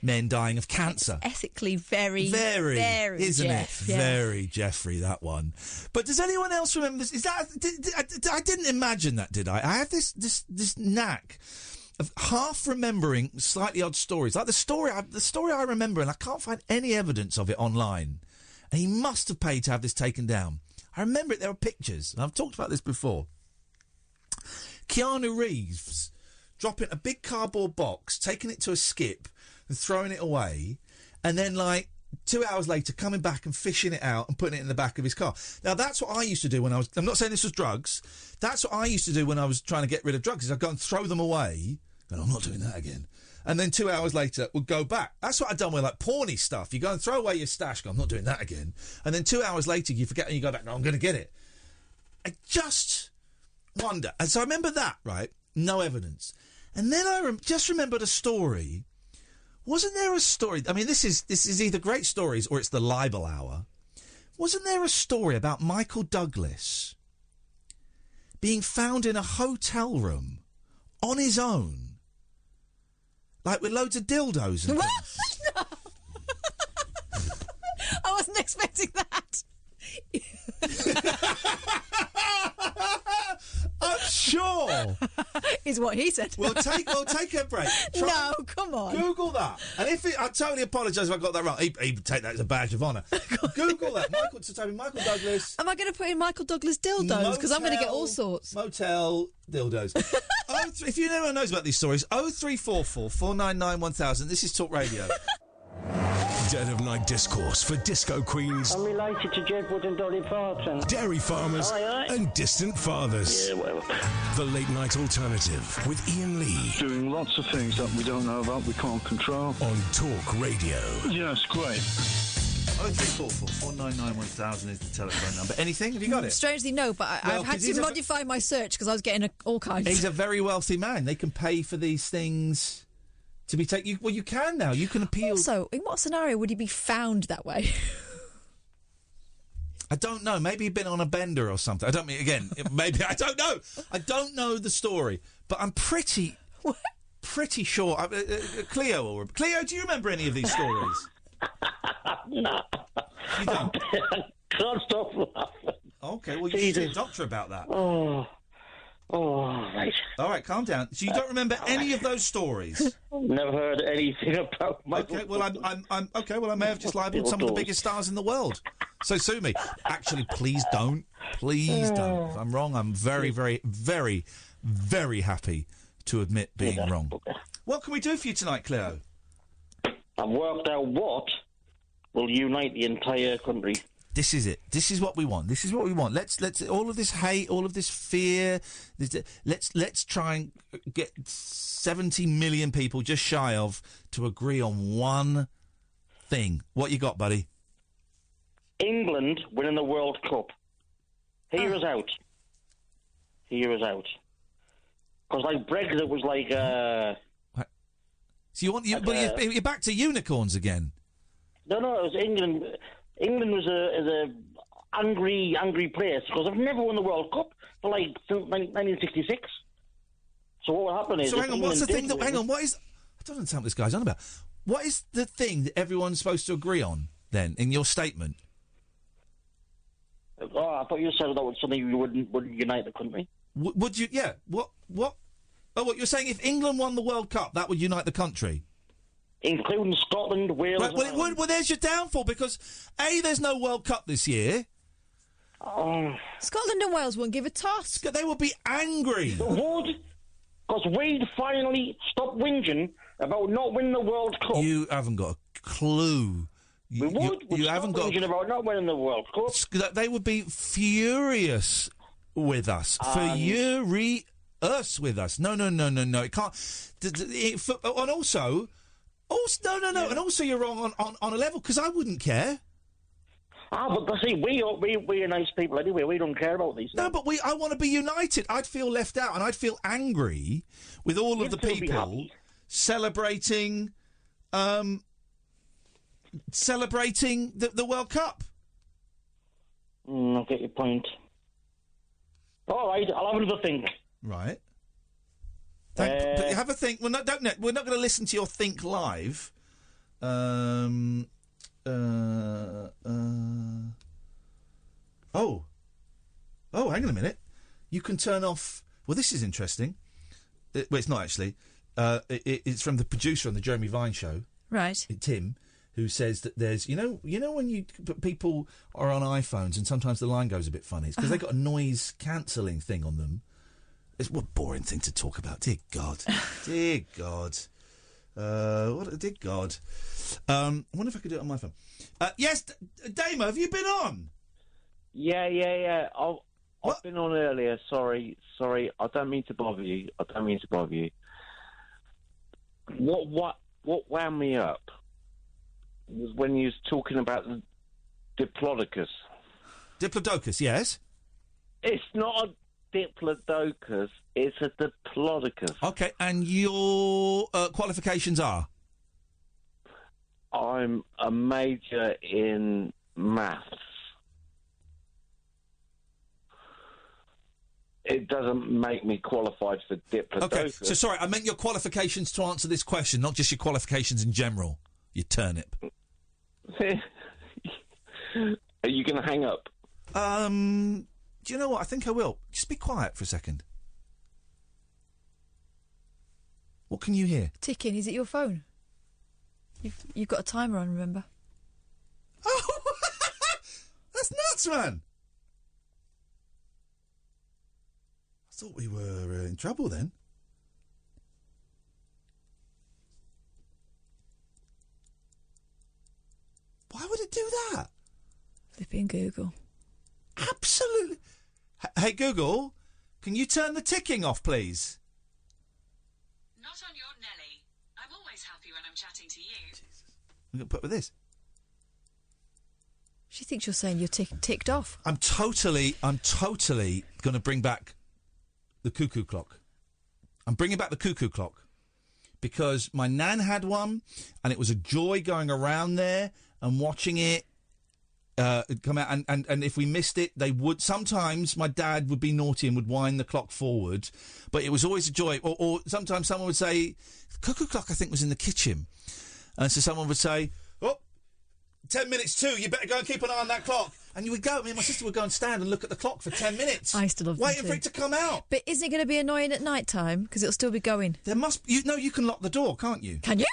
men dying of cancer. It's ethically very, isn't Jeff, it? yeah. Very Jeffrey, that one. But does anyone else remember this? I didn't imagine that, did I? I have this knack of half remembering slightly odd stories, like the story I remember, and I can't find any evidence of it online. And he must have paid to have this taken down. I remember it. There were pictures, and I've talked about this before. Keanu Reeves dropping a big cardboard box, taking it to a skip, and throwing it away, and then 2 hours later coming back and fishing it out and putting it in the back of his car. Now that's what I used to do when I'm not saying this was drugs, that's what I used to do when I was trying to get rid of drugs, is I'd go and throw them away, and I'm not doing that again. And then 2 hours later would go back. That's what I'd done with porny stuff. You go and throw away your stash, go, I'm not doing that again. And then 2 hours later you forget and you go back, no, I'm going to get it. I just wonder. And so I remember that, right? No evidence. And then I just remembered a story. Wasn't there a story? I mean, this is either great stories or it's the libel hour. Wasn't there a story about Michael Douglas being found in a hotel room on his own, with loads of dildos and things? No. I wasn't expecting that. I'm sure. Is what he said. We'll take a break. No, come on. Google that. And I totally apologise if I got that wrong. He'd take that as a badge of honour. Google that. Michael Douglas. Am I going to put in Michael Douglas dildos? Because I'm going to get all sorts. Motel dildos. If anyone knows about these stories, 0344 499 1000. This is Talk Radio. Dead of night discourse for disco queens. I'm related to Jedward and Dolly Parton. Dairy farmers and distant fathers. Yeah, well. The late night alternative with Iain Lee. Doing lots of things that we don't know about, we can't control. On Talk Radio. Yes, great. 0344 499 1000 is the telephone number. Anything? Have you got it? Strangely, no, but I've had to modify my search because I was getting all kinds. He's a very wealthy man. They can pay for these things to be taken. Well, you can now. You can appeal. Also, in what scenario would he be found that way? I don't know. Maybe he'd been on a bender or something. I don't mean, again, maybe, I don't know. I don't know the story, but I'm pretty sure. Cleo, do you remember any of these stories? No. You don't? Can't stop laughing. Okay, well, you should see a doctor about that. Oh, right. All right, calm down. So you don't remember any of those stories? Never heard anything about Michael. Okay, well, I'm okay. Well, I may have just libelled some of the biggest stars in the world. So sue me. Actually, please don't. Please don't. If I'm wrong, I'm very, very, very, very happy to admit being wrong. What can we do for you tonight, Cleo? I've worked out what will unite the entire country. This is it. This is what we want. This is what we want. Let's all of this hate, all of this fear. Let's try and get 70 million people, just shy of, to agree on one thing. What you got, buddy? England winning the World Cup. Here is out. Here is out. Because Brexit was So you're back to unicorns again? No, it was England. England was a angry place because they've never won the World Cup for since 1966. So what will happen is... So hang on, what's the thing that... Hang on, what is... I don't understand what this guy's on about. What is the thing that everyone's supposed to agree on, then, in your statement? Oh, I thought you said that was something you wouldn't unite the country. Would you? Yeah. What? Oh, what you're saying? If England won the World Cup, that would unite the country, including Scotland, Wales. Right, well, it would. Well, there's your downfall because A, there's no World Cup this year. Oh. Scotland and Wales won't give a toss. They would be angry. They would, because we'd finally stop whinging about not winning the World Cup. You haven't got a clue. We would. You haven't got whinging about not winning the World Cup. They would be furious with us. Furious with us. No. It can't. And also, no. And also, you're wrong on a level because I wouldn't care. But see, we are nice people anyway. We don't care about these things. No, but I want to be united. I'd feel left out, and I'd feel angry with all of the people celebrating the World Cup. I get your point. All right, I'll have another think. Right. But have a think. We're not going to listen to your think live. Oh, hang on a minute. You can turn off... Well, this is interesting. Well, it's not actually. It's from the producer on the Jeremy Vine show. Right. Tim, who says that there's... You know when people are on iPhones and sometimes the line goes a bit funny? It's because they've got a noise-cancelling thing on them. It's what a boring thing to talk about. Dear God. Dear God. Dear God. I wonder if I could do it on my phone. Yes, Dama, have you been on? Yeah. I've been on earlier. Sorry. I don't mean to bother you. What wound me up was when you was talking about the Diplodocus. Diplodocus, yes. It's not a Diplodocus. It's a Diplodocus. Okay, and your qualifications are? I'm a major in maths. It doesn't make me qualified for Diplodocus. Okay, so sorry, I meant your qualifications to answer this question, not just your qualifications in general, you turnip. Are you going to hang up? Do you know what? I think I will. Just be quiet for a second. What can you hear? Ticking. Is it your phone? You've got a timer on, remember? Oh, that's nuts, man. I thought we were in trouble then. Why would it do that? Flipping Google. Absolutely. Hey, Google, can you turn the ticking off, please? Not on your Nelly. I'm always happy when I'm chatting to you. Jesus. I'm going to put with this. She thinks you're saying you're ticked off. I'm totally going to bring back the cuckoo clock. I'm bringing back the cuckoo clock because my nan had one and it was a joy going around there and watching it come out. And if we missed it, they would... Sometimes my dad would be naughty and would wind the clock forward, but it was always a joy. Or sometimes someone would say, the cuckoo clock, I think, was in the kitchen. And so someone would say, 10 minutes to, you better go and keep an eye on that clock. And you would go, me and my sister would go and stand and look at the clock for 10 minutes. I still love them waiting for it to come out. But isn't it going to be annoying at night time? Because it'll still be going. There must... you can lock the door, can't you? Can you?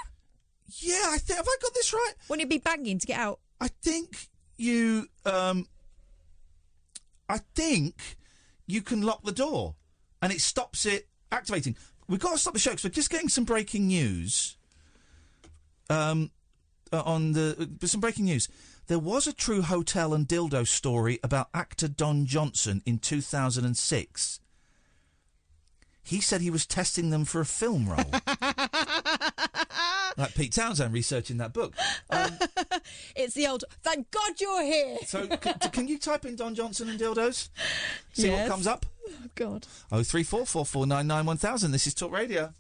Yeah, I think... Have I got this right? Wouldn't it be banging to get out? I think you... I think you can lock the door and it stops it activating. We've got to stop the show because we're just getting some breaking news. Some breaking news. There was a true hotel and dildo story about actor Don Johnson in 2006. He said he was testing them for a film role. Like Pete Townsend researching that book. It's the old, thank God you're here. So can you type in Don Johnson and dildos? See what comes up? Oh, God. 03444991000. This is Talk Radio.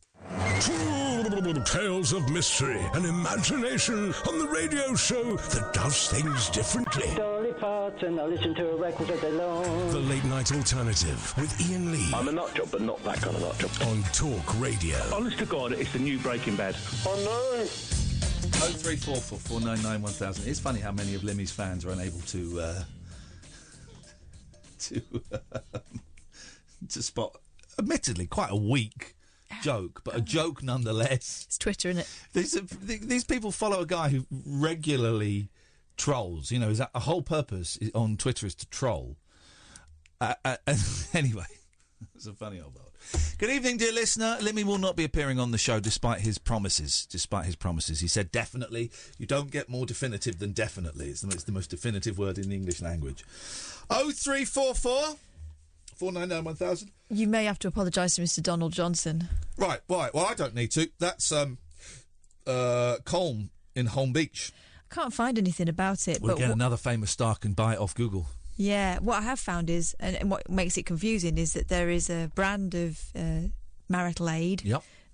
Tales of mystery and imagination on the radio show that does things differently. Dolly Parton, I listen to a record all day long. The Late Night Alternative with Iain Lee. I'm a nut job, but not that kind of nut job. On Talk Radio. Honest to God, it's the new Breaking Bad. Oh, no. 03444991000. It's funny how many of Limmy's fans are unable to to spot, admittedly, quite a weak joke, but a joke nonetheless. It's Twitter, isn't it? These people follow a guy who regularly trolls. You know, his whole purpose on Twitter is to troll. Anyway, it's a funny old world. Good evening, dear listener. Limmy will not be appearing on the show despite his promises. He said definitely. You don't get more definitive than definitely. It's the most definitive word in the English language. 0344 499 1000. You may have to apologise to Mr. Donald Johnson. Right. Well, I don't need to. That's Colm in Holm Beach. I can't find anything about it. Well, but again, another famous star can buy it off Google. Yeah, what I have found is, and what makes it confusing, is that there is a brand of marital aid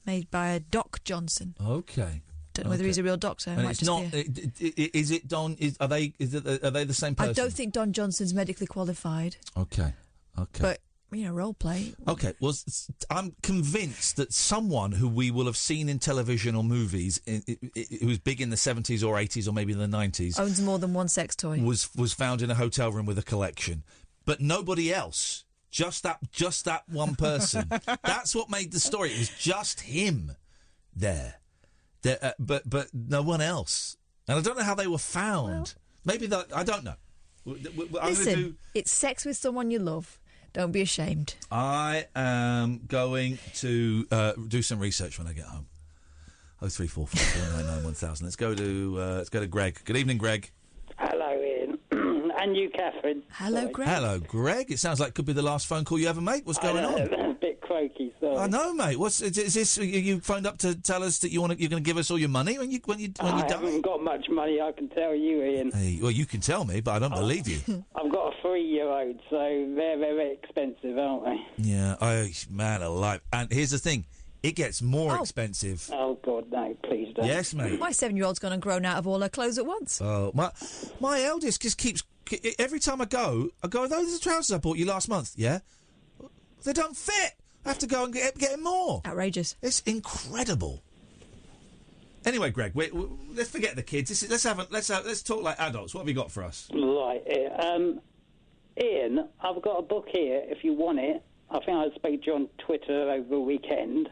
made by a Doc Johnson. Okay. Don't know whether he's a real doctor. And it's not. Is it Don? Are they the same person? I don't think Don Johnson's medically qualified. Okay. But role play. Okay. Well, I'm convinced that someone who we will have seen in television or movies, who was big in the 70s or 80s or maybe in the 90s, owns more than one sex toy. Was found in a hotel room with a collection, but nobody else. Just that one person. That's what made the story. It was just him there, but no one else. And I don't know how they were found. Maybe that I don't know. Listen, it's sex with someone you love. Don't be ashamed. I am going to do some research when I get home. 0344 499 1000. Let's go to Greg. Good evening, Greg. Hello, Ian. And you, Catherine. Hello, Greg. Hello, Greg. It sounds like it could be the last phone call you ever make. What's going on? A bit croaky, sorry. I know, mate. Is this? You phoned up to tell us that you're going to give us all your money when you I die? haven't got much money, I can tell you, Ian. Hey, well, you can tell me, but I don't believe you. I've got a 3-year-old, so they're very expensive, aren't they? Yeah. Man alive. And here's the thing. It gets more expensive. Oh, God, no, please don't. Yes, mate. My 7-year-old's gone and grown out of all her clothes at once. Oh, my eldest just keeps... Every time I go, those are the trousers I bought you last month, yeah? They don't fit. I have to go and get more. Outrageous. It's incredible. Anyway, Greg, let's forget the kids. Let's talk like adults. What have you got for us? Right, Ian, I've got a book here, if you want it. I think I spoke to you on Twitter over the weekend.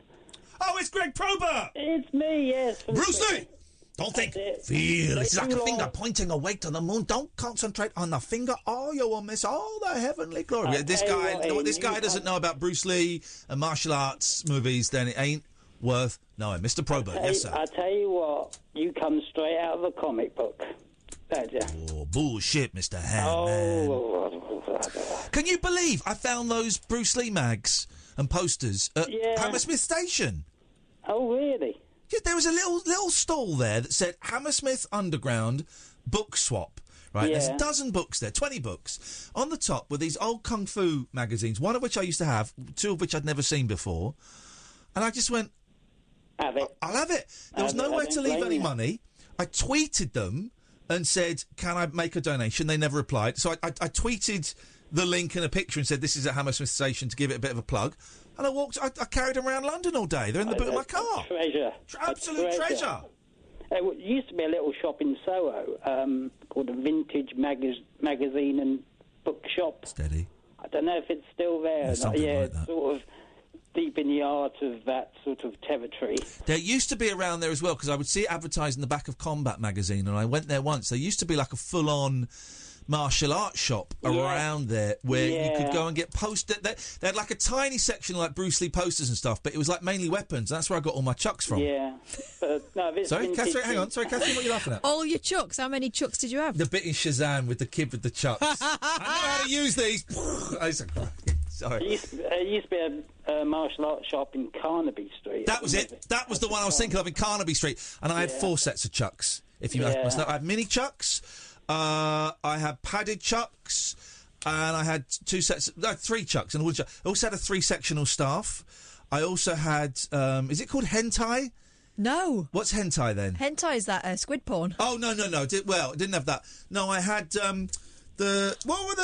Oh, it's Greg Probert! It's me, yes. Bruce Lee! Don't think. Feel. It's like a finger pointing away to the moon. Don't concentrate on the finger. Oh, you will miss all the heavenly glory. This guy doesn't know about Bruce Lee and martial arts movies, then it ain't worth knowing. Mr. Probert, yes, sir. I tell you what, you come straight out of a comic book. Don't you? Oh, bullshit, Mr. Handman. Can you believe I found those Bruce Lee mags and posters at Hammersmith Station? Oh, really? Yeah, there was a little stall there that said Hammersmith Underground Book Swap. Right, there's a dozen books there, 20 books. On the top were these old kung fu magazines, one of which I used to have, two of which I'd never seen before. And I just went, have it. I'll have it. There was nowhere to leave any money. I tweeted them and said, can I make a donation? They never replied. So I tweeted the link and a picture and said, this is at Hammersmith Station to give it a bit of a plug. And I carried them around London all day. They're in the boot of my car. Treasure. Absolute treasure. There used to be a little shop in Soho called a Vintage Magazine and Bookshop. Steady. I don't know if it's still there. Yeah, something like that. Sort of deep in the heart of that sort of territory. There used to be around there as well, because I would see it advertised in the back of Combat magazine, and I went there once. There used to be like a full-on martial arts shop around there where you could go and get posters. They had like a tiny section like Bruce Lee posters and stuff, but it was like mainly weapons. That's where I got all my chucks from. Yeah. Sorry, Catherine, hang on. Sorry, Catherine, what are you laughing at? All your chucks. How many chucks did you have? The bit in Shazam with the kid with the chucks. I know how to use these. Sorry. There used to be a martial arts shop in Carnaby Street. That was it. That was the one I was thinking of in Carnaby Street. And I had 4 sets of chucks, if you must know. I had mini chucks, I had padded chucks, and I had 3 chucks and a wooden chuck. I also had a 3-sectional staff. I also had, is it called hentai? No. What's hentai then? Hentai is that squid porn. Oh, no. It didn't have that. No, I had, what were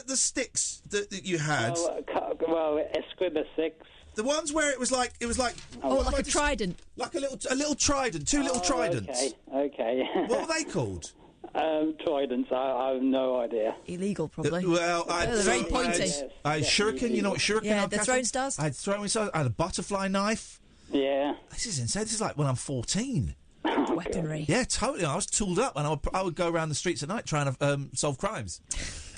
the sticks that you had? Escrima 6. The ones where it was like like a trident. Like a little trident, 2 little tridents. Okay. What were they called? Tridents, I have no idea. Illegal, probably. Well, they're very pointy. I had shuriken. You know what shuriken Yeah, are, the Catherine? throwing stars. I had throwing stars. I had a butterfly knife. Yeah. This is insane. This is like when I'm 14. Weaponry. Yeah, totally. I was tooled up, and I would go around the streets at night trying to solve crimes.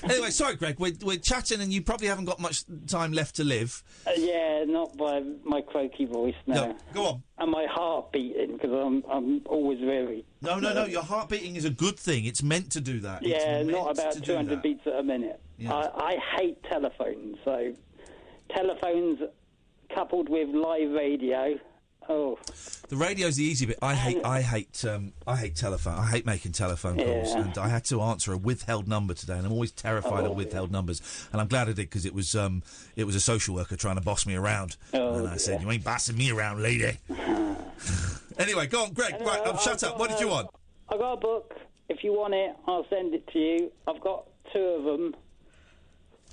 Anyway, sorry, Greg. We're chatting, and you probably haven't got much time left to live. Yeah, not by my croaky voice, no. Go on. And my heart beating, because I'm always very... No. Your heart beating is a good thing. It's meant to do that. Yeah, It's not meant about to do 200 that. beats at a minute. Yeah. I hate telephones, so telephones coupled with live radio... Oh, The radio's the easy bit. I hate telephone. I hate making telephone calls, Yeah. and I had to answer a withheld number today, and I'm always terrified of withheld numbers. And I'm glad I did because it was a social worker trying to boss me around, and I said, "You ain't bossing me around, lady." Anyway, go on, Greg. Right, shut up. What did you want? I got a book. If you want it, I'll send it to you. I've got 2 of them.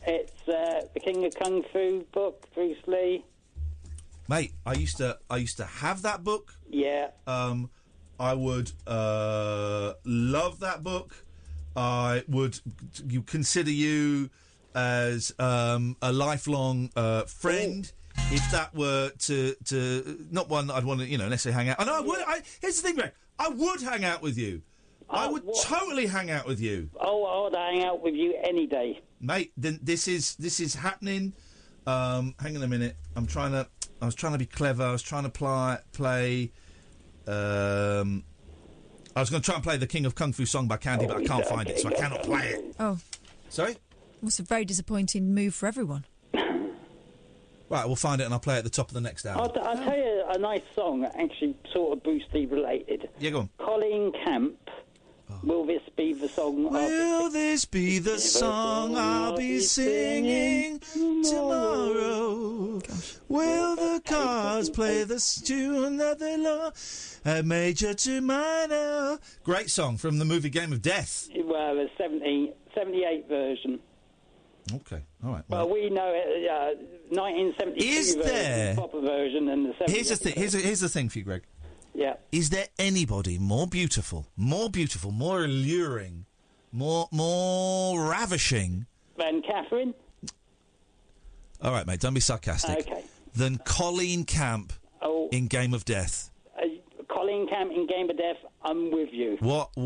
It's the King of Kung Fu book, Bruce Lee. Mate, I used to have that book. Yeah. I would love that book. I would consider you as a lifelong friend. If that were to not one that I'd want to necessarily hang out. And I would. Here's the thing, Greg. I would hang out with you. I would totally hang out with you. Oh, I would hang out with you any day, mate. Then this is happening. Hang on a minute. I was trying to be clever. I was trying to play. I was going to try and play the King of Kung Fu song by Candy, but I can't find it, so I cannot play it. Oh. Sorry? It's a very disappointing move for everyone. Right, we'll find it and I'll play it at the top of the next hour. I'll tell you a nice song, actually sort of Bruce Lee related. Yeah, go on. Colleen Camp. Will this be the song? Will this be the song I'll be singing tomorrow? Will the cards play the tune that they love? A major to minor. Great song from the movie Game of Death. Well, the 78 version. Okay, all right. Well, we know it. 1972 Is version, there- the proper version, and the 78 Here's the thing. Here's the thing for you, Greg. Yeah. Is there anybody more beautiful, more alluring, more ravishing? Than Katherine? All right, mate, don't be sarcastic. Okay. Than Colleen Camp in Game of Death. Colleen Camp in Game of Death, I'm with you. What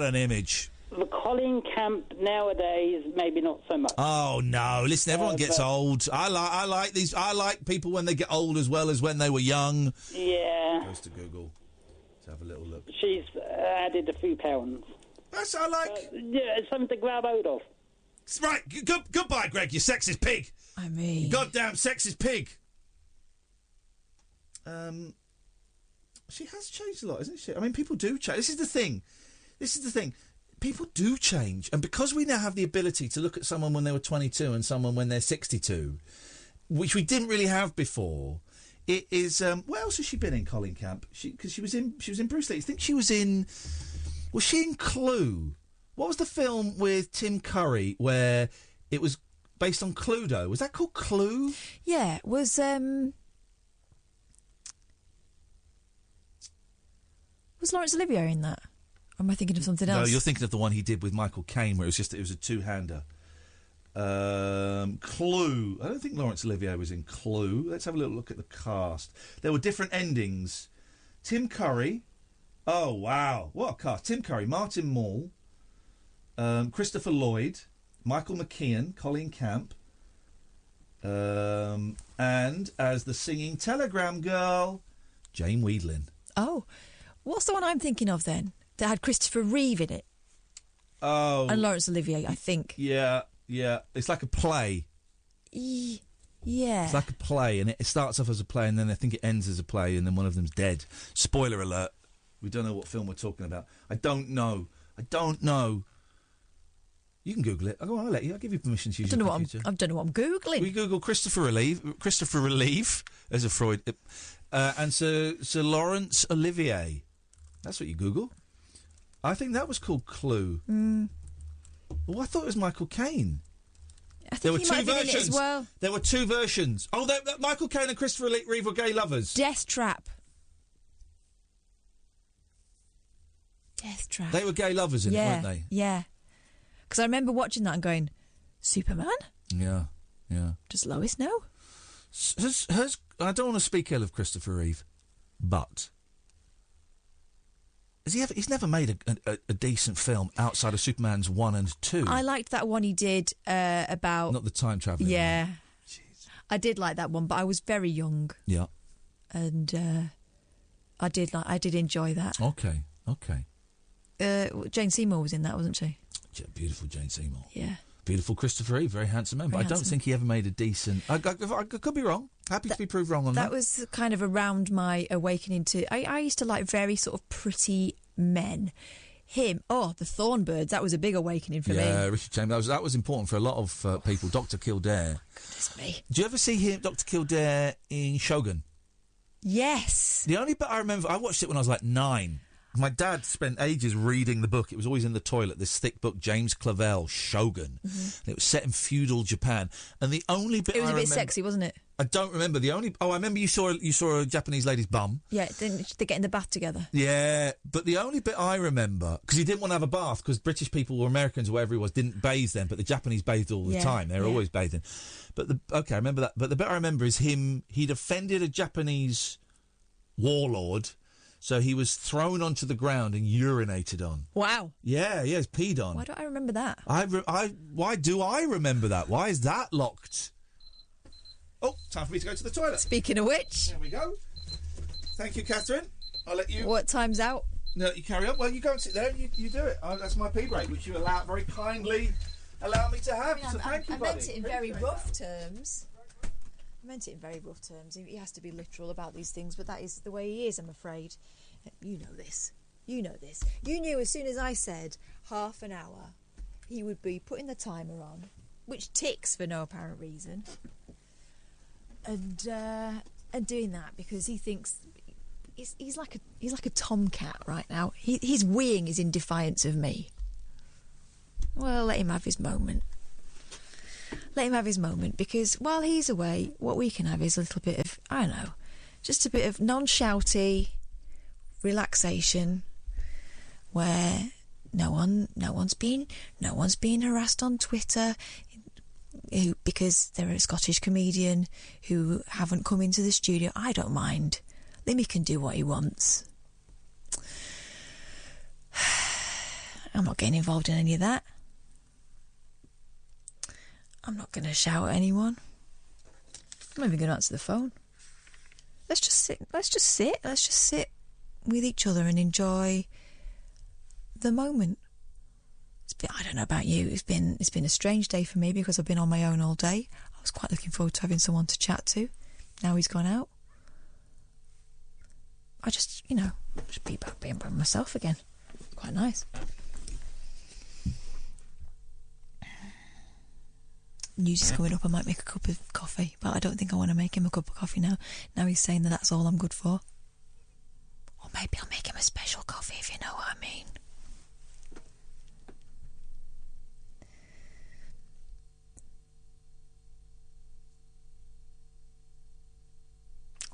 an image. The Colleen Camp nowadays, maybe not so much. Oh no! Listen, everyone gets but- old. I like these. I like people when they get old as well as when they were young. Yeah. Goes to Google. Let's have a little look. She's added a few pounds. That's I like. Yeah, it's something to grab hold of. Right. Goodbye, Greg. You sexist pig. I mean, goddamn sexist pig. She has changed a lot, isn't she? I mean, people do change. This is the thing. People do change, and because we now have the ability to look at someone when they were 22 and someone when they're 62, which we didn't really have before, it is. What else has she been in, Colleen Camp? Because she was in Bruce Lee. I think she was in. Was she in Clue? What was the film with Tim Curry where it was based on Cluedo? Was that called Clue? Yeah, was Laurence Olivier in that? Or am I thinking of something else? No, you're thinking of the one he did with Michael Caine, where it was a two-hander. Clue. I don't think Laurence Olivier was in Clue. Let's have a little look at the cast. There were different endings. Tim Curry. Oh wow, what a cast! Tim Curry, Martin Mull, Christopher Lloyd, Michael McKean, Colleen Camp, and as the singing telegram girl, Jane Weedlin. Oh, what's the one I'm thinking of then? That had Christopher Reeve in it. Oh. And Laurence Olivier, I think. Yeah. It's like a play. Yeah. It's like a play, and it starts off as a play, and then I think it ends as a play, and then one of them's dead. Spoiler alert. We don't know what film we're talking about. I don't know. You can Google it. I'll let you. I'll give you permission to use your computer. I don't know what I'm Googling. We Google Christopher Relief as a Freud, and Sir Laurence Olivier. That's what you Google. I think that was called Clue. Oh, I thought it was Michael Caine. I think he might have been in it as well. There were two versions. Oh, Michael Caine and Christopher Reeve were gay lovers. Death Trap. death trap. They were gay lovers in it, weren't they? Yeah. Because I remember watching that and going, Superman? Yeah. Does Lois know? I don't want to speak ill of Christopher Reeve, but he's never made a decent film outside of Superman's 1 and 2. I liked that one he did about... Not the time travelling. Yeah. I did like that one, but I was very young. Yeah. And I did enjoy that. Okay. Jane Seymour was in that, wasn't she? Yeah, beautiful Jane Seymour. Yeah. Beautiful Christopher Reeve, very handsome man. But I don't think he ever made a decent... I could be wrong. Happy to be proved wrong on that. That was kind of around my awakening to... I used to like very sort of pretty men. Him, the Thornbirds, that was a big awakening for me. Yeah, Richard Chambers, that was important for a lot of people. Dr. Kildare. Goodness me. Do you ever see him, Dr. Kildare, in Shogun? Yes. The only bit I remember... I watched it when I was like 9. My dad spent ages reading the book. It was always in the toilet, this thick book, James Clavell, Shogun. Mm-hmm. And it was set in feudal Japan. And the only bit It was a bit sexy, wasn't it? I don't remember. I remember you saw a Japanese lady's bum. Yeah, didn't they get in the bath together? Yeah, but the only bit I remember, because he didn't want to have a bath, because British people or Americans or whatever he was didn't bathe then, but the Japanese bathed all the time. They were always bathing. But I remember that. But the bit I remember is he'd offended a Japanese warlord. So he was thrown onto the ground and urinated on. Wow. Yeah, he's peed on. Why don't I remember that? Why do I remember that? Why is that locked? Oh, time for me to go to the toilet. Speaking of which. There we go. Thank you, Katherine. I'll let you... What time's out? No, you carry on. Well, you go and sit there and you do it. That's my pee break, which you very kindly allow me to have. So thank you, buddy. I meant it in very rough terms. He has to be literal about these things, but that is the way he is, I'm afraid. You know this. You knew as soon as I said half an hour, he would be putting the timer on, which ticks for no apparent reason, and doing that because he thinks he's like a tomcat right now. His weeing is in defiance of me. Well, let him have his moment. Because while he's away, what we can have is a little bit of, I don't know, just a bit of non-shouty relaxation where no one's being harassed on Twitter because they're a Scottish comedian who haven't come into the studio. I don't mind. Limmy can do what he wants. I'm not getting involved in any of that. I'm not going to shout at anyone. I'm not even going to answer the phone. Let's just sit with each other and enjoy the moment. I don't know about you. It's been a strange day for me because I've been on my own all day. I was quite looking forward to having someone to chat to. Now he's gone out. I just be back being by myself again. Quite nice. News is coming up. I might make a cup of coffee, but I don't think I want to make him a cup of coffee now. Now he's saying that that's all I'm good for. Or maybe I'll make him a special coffee, if you know what I mean.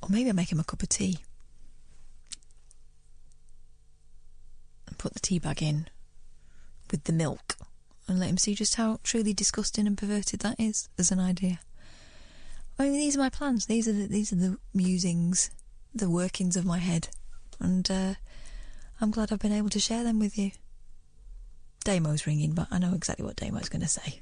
Or maybe I'll make him a cup of tea. And put the tea bag in with the milk. And let him see just how truly disgusting and perverted that is as an idea. I mean, these are my plans. These are the musings, the workings of my head, and I'm glad I've been able to share them with you. Damo's ringing, but I know exactly what Damo's going to say.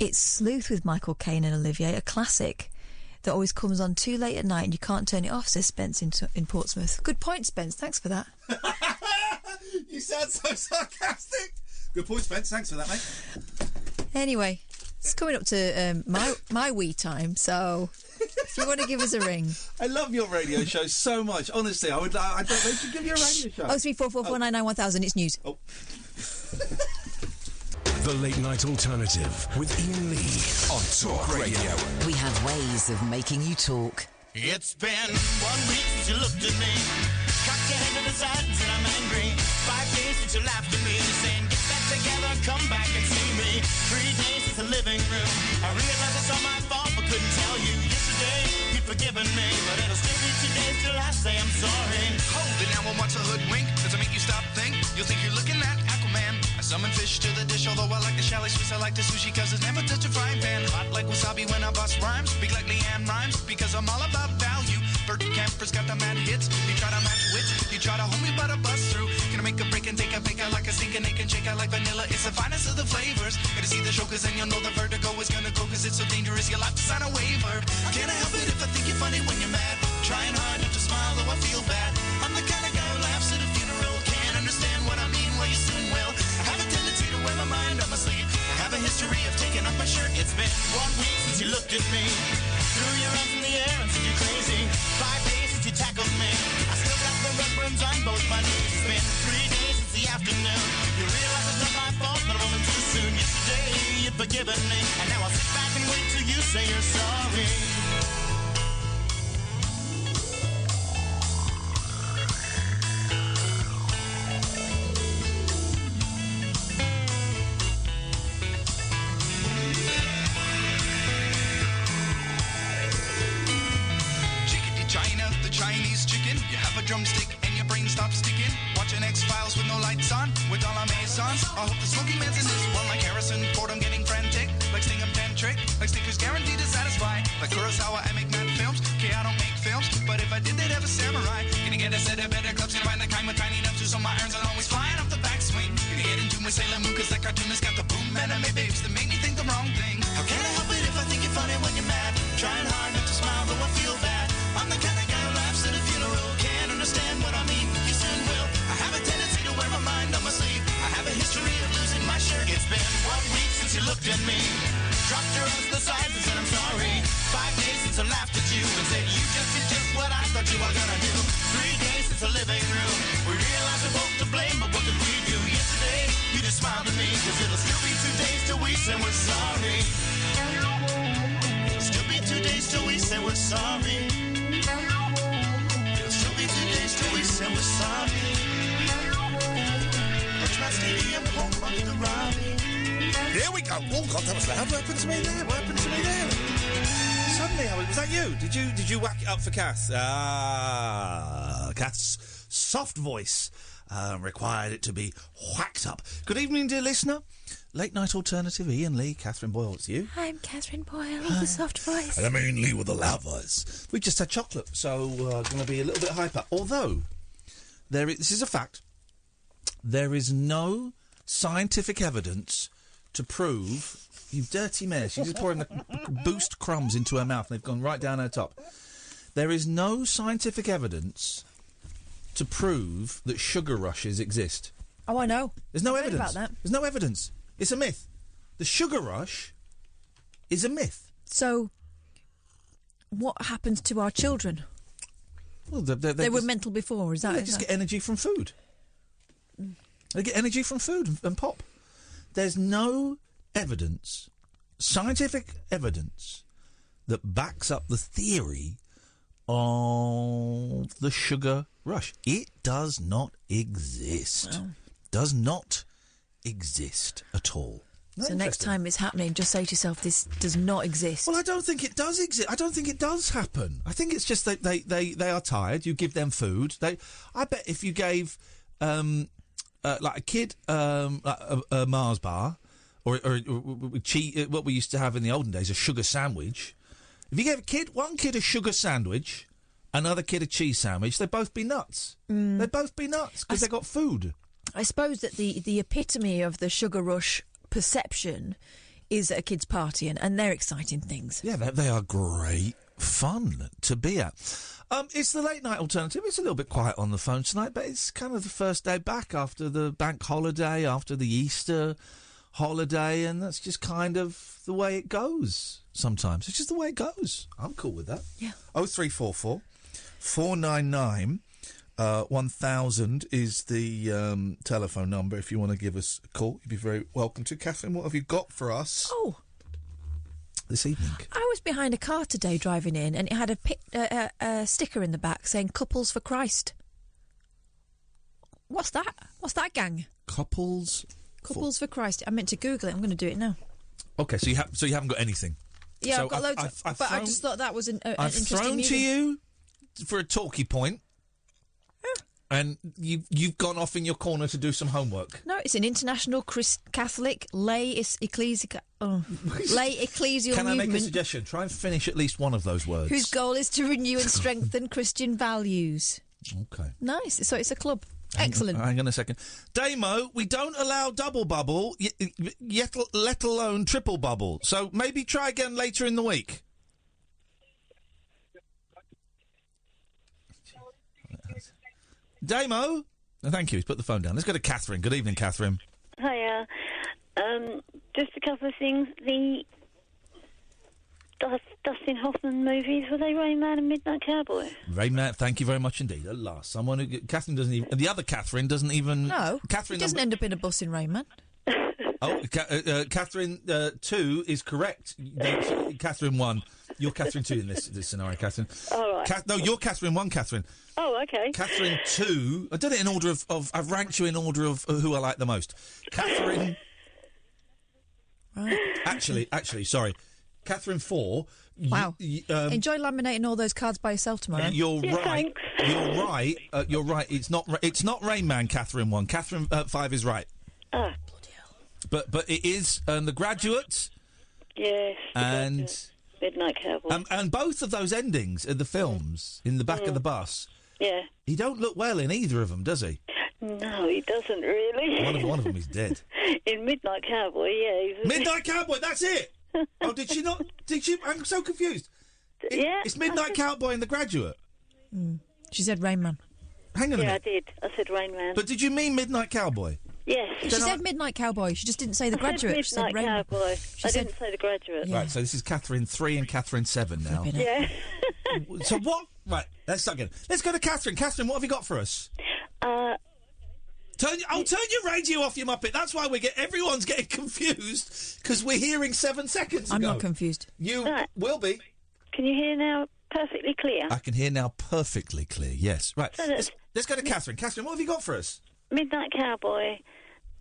It's Sleuth with Michael Caine and Olivier, a classic that always comes on too late at night and you can't turn it off, says Spence in Portsmouth. Good point, Spence. Thanks for that. You sound so sarcastic. Good point, Spence. Thanks for that, mate. Anyway, it's coming up to my wee time, so if you want to give us a ring. I love your radio show so much. Honestly, I don't know if you give you a radio show. 03444991000. It's news. Oh. The Late Night Alternative with Iain Lee on Talk Radio. We have ways of making you talk. It's been 1 week since you looked at me. Cocked your head to the side and said I'm angry. 5 days since you laughed at me, saying get back together, come back and see me. 3 days since the living room. I realized I saw my to sushi cause it's never touched a frying pan. Hot like wasabi when I bust rhymes. Big like Leanne rhymes because I'm all about value. Bert Camper's got the mad hits. You try to match wits, you try to hold me but I bust through. Gonna make a break and take a bake out like a stinking egg and shake out like vanilla. It's the finest of the flavors. Gonna see the show cause then you'll know the vertigo is gonna go cause it's so dangerous you'll have to sign a waiver. Can't I help it if I think you're funny when you're mad? Trying hard not to smile though I feel bad. I'm the kind of guy who laughs at a funeral. Can't understand what I mean, well you soon will. I have a tendency to wear my mind on my sleeve. I have a history of taking off my shirt. It's been 1 week since you looked at me. Threw your arms in the air and said you're crazy. 5 days since you tackled me. I still got the red burns on both my knees. It's been 3 days since the afternoon. You realize it's not my fault, but a moment too soon. Yesterday you'd forgiven me, and now I'll sit back and wait till you say you're sorry. China, the Chinese chicken. You have a drumstick and your brain stops sticking. Watching X-Files with no lights on, with all our Masons. I hope the smoking man's in this one like Harrison Ford. I'm getting frantic, like Stingham Tantric, like Stinker's guaranteed to satisfy. Like Kurosawa, I make mad films. Okay, I don't make films, but if I did, they'd have a samurai. Gonna get a set of better clubs, gonna find the kind with tiny nubs, so my irons are always flying off the backswing. Gonna get into my Sailor Moon, cause that cartoonist got the boom anime babes that make me think the wrong thing. How can I help it if I think you're funny when you're mad? Trying hard not to smile, though I feel bad. I'm the kind of guy who laughs at a funeral. Can't understand what I mean, you soon will. I have a tendency to wear my mind on my sleeve. I have a history of losing my shirt. It's been 1 week since you looked at me. Dropped your arms to the sides and said I'm sorry. 5 days since I laughed at you and said you just did just what I thought you were gonna do. 3 days since the living room. We realized we're both to blame, but what did we do? Yesterday, you just smiled at me, cause it'll still be 2 days till we say we're sorry. It'll still be 2 days till we say we're sorry. It'll still be 2 days till we say we're sorry. Touch my stadium, home on the Robbie. Here we go. Oh God, that was loud. What happened to me there? What happened to me there? Suddenly, was that you? Did you whack it up for Kath? Kath's soft voice required it to be whacked up. Good evening, dear listener. Late night alternative. Iain Lee, Katherine Boyle. It's you. I'm Katherine Boyle with the soft voice. And I'm Iain Lee with the loud voice. We just had chocolate, so going to be a little bit hyper. Although this is a fact. There is no scientific evidence to prove. You dirty mare. She's just pouring the boost crumbs into her mouth and they've gone right down her top. There is no scientific evidence to prove that sugar rushes exist. Oh, I know. There's no I've heard evidence. about that. There's no evidence. It's a myth. The sugar rush is a myth. So, what happens to our children? Well, they were mental before, is that? They just get energy from food. They get energy from food and pop. There's no evidence, scientific evidence, that backs up the theory of the sugar rush. It does not exist. Well. Does not exist at all. So next time it's happening, just say to yourself, this does not exist. Well, I don't think it does exist. I don't think it does happen. I think it's just that they are tired. You give them food. I bet if you gave like a kid a Mars bar or what we used to have in the olden days, a sugar sandwich. If you gave one kid a sugar sandwich, another kid a cheese sandwich, they'd both be nuts. They'd both be nuts because they got food. I suppose that the epitome of the sugar rush perception is at a kid's party, and they're exciting things. Yeah, they are great fun to be at. It's the late night alternative. It's a little bit quiet on the phone tonight, but it's kind of the first day back after the bank holiday, after the Easter holiday, and that's just kind of the way it goes sometimes. It's just the way it goes. I'm cool with that. Yeah. 0344 499 1000 is the telephone number if you want to give us a call. You'd be very welcome to. Katherine, what have you got for us this evening? I was behind a car today driving in, and it had a sticker in the back saying "Couples for Christ." What's that? What's that, gang? Couples for Christ. I meant to Google it. I'm going to do it now. Okay, so you haven't got anything. Yeah, so I've got loads. I just thought that was an I've interesting thrown movie. to you for a talkie point. And you've gone off in your corner to do some homework. No, it's an international Catholic lay ecclesial Can I movement make a suggestion? Try and finish at least one of those words. whose goal is to renew and strengthen Christian values. Okay. Nice. So it's a club. Excellent. Hang on a second. Damo, we don't allow double bubble, yet let alone triple bubble. So maybe try again later in the week. Damo? Thank you. He's put the phone down. Let's go to Katherine. Good evening, Katherine. Hiya. Just a couple of things. The Dustin Hoffman movies, were they Rain Man and Midnight Cowboy? Rain Man, thank you very much indeed. At last, someone who... Catherine doesn't even... The other Catherine doesn't even... No, Catherine he doesn't end up in a bus in Rain Man. Oh, Catherine 2 is correct. Catherine 1. You're Catherine 2 in this scenario, Catherine. All right. No, you're Catherine 1, Catherine. Oh, okay. Catherine 2... I've done it in order of... I've ranked you in order of who I like the most. Catherine... Right. Actually, sorry. Catherine 4... Wow. Enjoy laminating all those cards by yourself tomorrow. You're right. You're right. You're right. It's not Rain Man, Catherine 1. Catherine 5 is right. Ah. But it is The Graduate. Yes. And Midnight Cowboy. And both of those endings of the films in the back of the bus. Yeah. He don't look well in either of them, does he? No, he doesn't really. One of them is dead. In Midnight Cowboy, yeah. Midnight Cowboy, that's it! Oh, did she not? Did she? I'm so confused. Yeah. It's Midnight Cowboy and The Graduate. She said Rain Man. Hang on a minute. I did. I said Rain Man. But did you mean Midnight Cowboy? Yes. She said Midnight Cowboy. She just didn't say The Graduate. She said Midnight Rain Man. Cowboy. I didn't say The Graduate. Right, so this is Catherine 3 and Catherine 7 now. Yeah. So what? Right, let's start again. Let's go to Catherine. Catherine, what have you got for us? Turn your radio off, you muppet. That's why everyone's getting confused, because we're hearing 7 seconds ago. I'm not confused. You will be. Can you hear now perfectly clear? I can hear now perfectly clear, yes. Right, So let's go to Catherine. Catherine, what have you got for us? Midnight Cowboy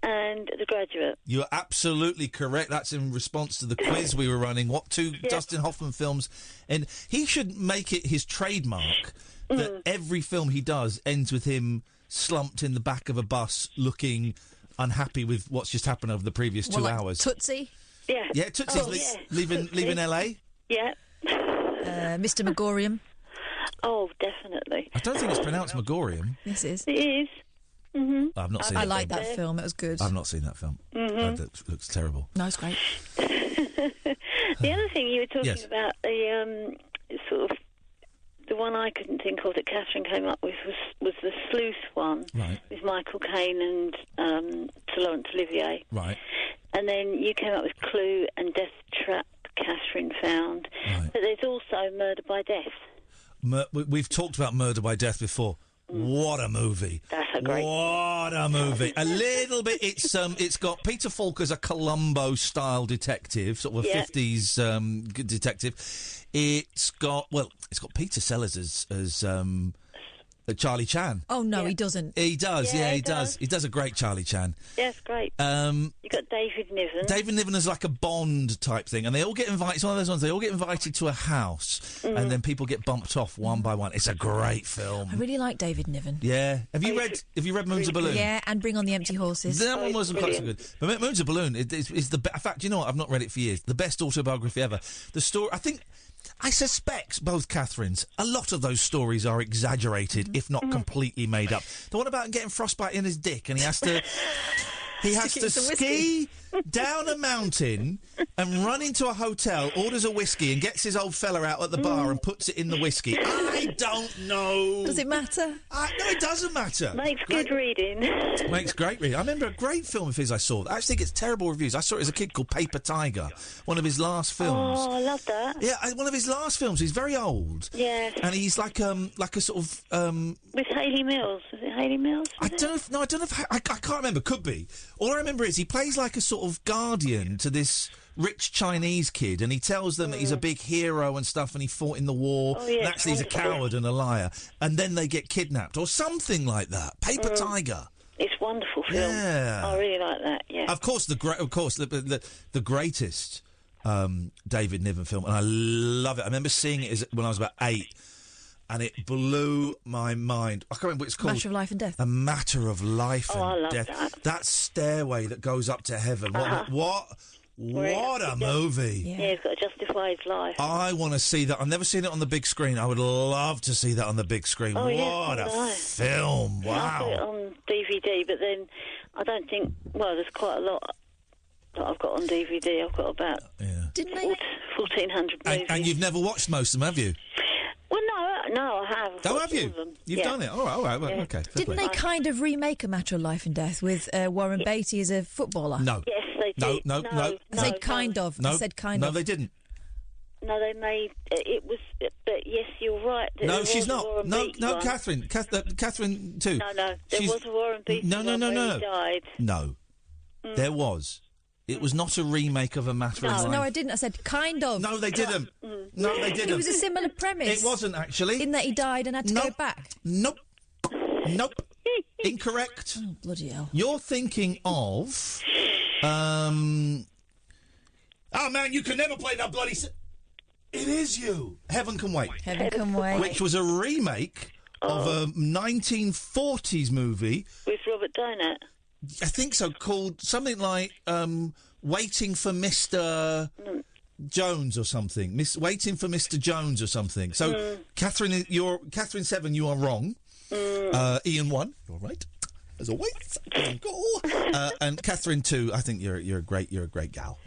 and The Graduate. You're absolutely correct. That's in response to the quiz we were running. What two Dustin Hoffman films? And he should make it his trademark that every film he does ends with him slumped in the back of a bus looking unhappy with what's just happened over the previous 2 hours. Tootsie? Yeah. Yeah, Tootsie's leaving LA. Yeah. Mr. Megorium? Oh, definitely. I don't think it's pronounced Megorium. Yes, it is. It is. Mm-hmm. I've not seen I that like film. that film. It was good. I've not seen that film. Mhm. That looks terrible. No, it's great. The other thing you were talking about, the sort of the one I couldn't think of that Catherine came up with was the Sleuth one, right, with Michael Caine and Sir Laurence Olivier. Right. And then you came up with Clue and Death Trap, Catherine found. Right. But there's also Murder by Death. We've talked about Murder by Death before. What a movie! That's a great. What a movie! A little bit. It's got Peter Falk as a Columbo style detective, sort of a 50s detective. It's got Peter Sellers as Charlie Chan. Oh no, he doesn't. He does. Yeah, he does. He does a great Charlie Chan. Yes, great. You got David Niven. David Niven is like a Bond type thing, and they all get invited. It's one of those ones. They all get invited to a house, and then people get bumped off one by one. It's a great film. I really like David Niven. Yeah. Have you read Moon's a Balloon? Yeah, and Bring on the Empty Horses. That one wasn't quite so good. But Moon's a Balloon is the in fact, you know what? I've not read it for years. The best autobiography ever. The story. I suspect both Catherines, a lot of those stories are exaggerated, if not completely made up. The one about getting frostbite in his dick and he has to ski down a mountain and run into a hotel, orders a whiskey and gets his old fella out at the bar and puts it in the whiskey. I don't know. Does it matter? No, it doesn't matter. Makes good reading. Makes great reading. I remember a great film of his I saw. I actually gets terrible reviews. I saw it as a kid called Paper Tiger, one of his last films. Oh, I love that. Yeah, one of his last films. He's very old. Yeah. And he's like a sort of with Hayley Mills. Was it Hayley Mills? I don't know if I can't remember. Could be. All I remember is he plays like a sort of guardian to this rich Chinese kid, and he tells them that he's a big hero and stuff, and he fought in the war. Oh, yeah, and actually, he's a coward and a liar. And then they get kidnapped or something like that. Paper Tiger. It's a wonderful film. Yeah. I really like that. Yeah. Of course, the greatest David Niven film, and I love it. I remember seeing it when I was about 8. and it blew my mind. I can't remember what it's called. Matter of Life and Death. A Matter of Life Oh, I and love Death. that. stairway that goes up to heaven. What a Yeah. movie. Yeah, he's got to justify his life. I want to see that. I've never seen it on the big screen. I would love to see that on the big screen. Oh, yeah, what a so would I. film. Yeah, I saw it Wow. on DVD, but then I don't think... Well, there's quite a lot that I've got on DVD. I've got about 1,400 movies. And you've never watched most of them, have you? Well, no, I have. Oh, Watched have you? all of them. You've Yeah. done it. All right. Well, Yeah. okay. fair Didn't play. they kind of remake A Matter of Life and Death with Warren Beatty as a footballer? No. Yes, they did. No. I said kind of. No, I said kind no, of. they didn't. No, they made... It was... But yes, you're right. There No, was she's a not. Warren No, Beatty no, one. Catherine. Catherine too. No, there She's- was a Warren Beatty No, one where no. he died. No, there was. It was not a remake of A Matter of Life. No, I didn't. I said kind of. No, they didn't. No, they didn't. It was a similar premise. It wasn't, actually. In that he died and had to go back. Nope. Incorrect. Oh, bloody hell. You're thinking of... Oh, man, you can never play that bloody... It is you. Heaven Can Wait. Heaven Can Wait. Which was a remake of a 1940s movie. With Robert Donat. I think so, called something like Waiting for Mr. Jones or something. Waiting for Mr. Jones or something. So, Catherine 7, you are wrong. Iain 1, you're right. As always, goal. And Catherine 2, I think you're a great gal.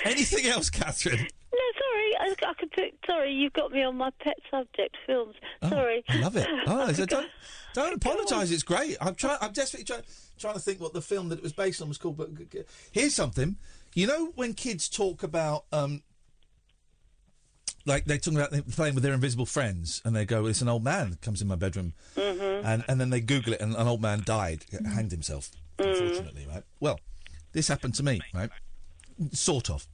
Anything else, Catherine? No, sorry. I could pick... Sorry, you've got me on my pet subject, films. Sorry. I love it. Oh, so don't apologise. It's great. I'm desperately trying to think what the film that it was based on was called. But here's something. You know when kids talk about like they're talking about playing with their invisible friends, and they go, "It's an old man that comes in my bedroom," and then they Google it, and an old man died, hanged himself, unfortunately, right? Well, this happened to me, right? Sort of,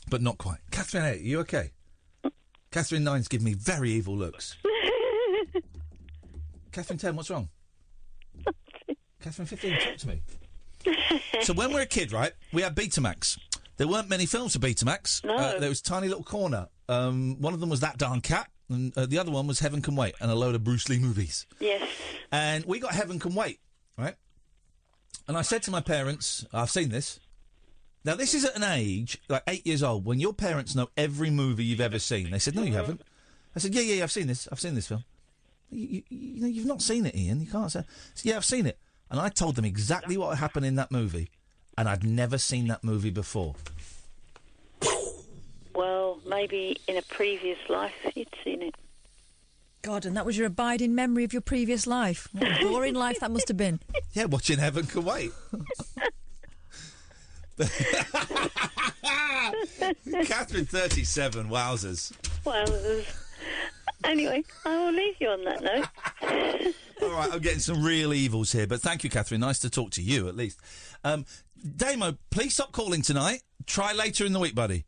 but not quite. Catherine 8, are you okay? Catherine 9's giving me very evil looks. Catherine 10, what's wrong? Catherine 15, talk to me. So when we were a kid, right, we had Betamax. There weren't many films for Betamax. No. There was a tiny little corner. One of them was That Darn Cat, and the other one was Heaven Can Wait, and a load of Bruce Lee movies. Yes. And we got Heaven Can Wait, right? And I said to my parents, I've seen this. Now, this is at an age, like 8 years old, when your parents know every movie you've ever seen. They said, no, you haven't. I said, yeah, I've seen this. I've seen this film. You know, you've not seen it, Iain. You can't say... So, yeah, I've seen it. And I told them exactly what happened in that movie, and I'd never seen that movie before. Well, maybe in a previous life you'd seen it. God, and that was your abiding memory of your previous life. What a boring life that must have been. Yeah, watching Heaven Can Wait. Catherine 37, wowzers. Wowzers. Anyway, I will leave you on that note. All right, I'm getting some real evils here, but thank you, Catherine. Nice to talk to you, at least. Damo, please stop calling tonight. Try later in the week, buddy.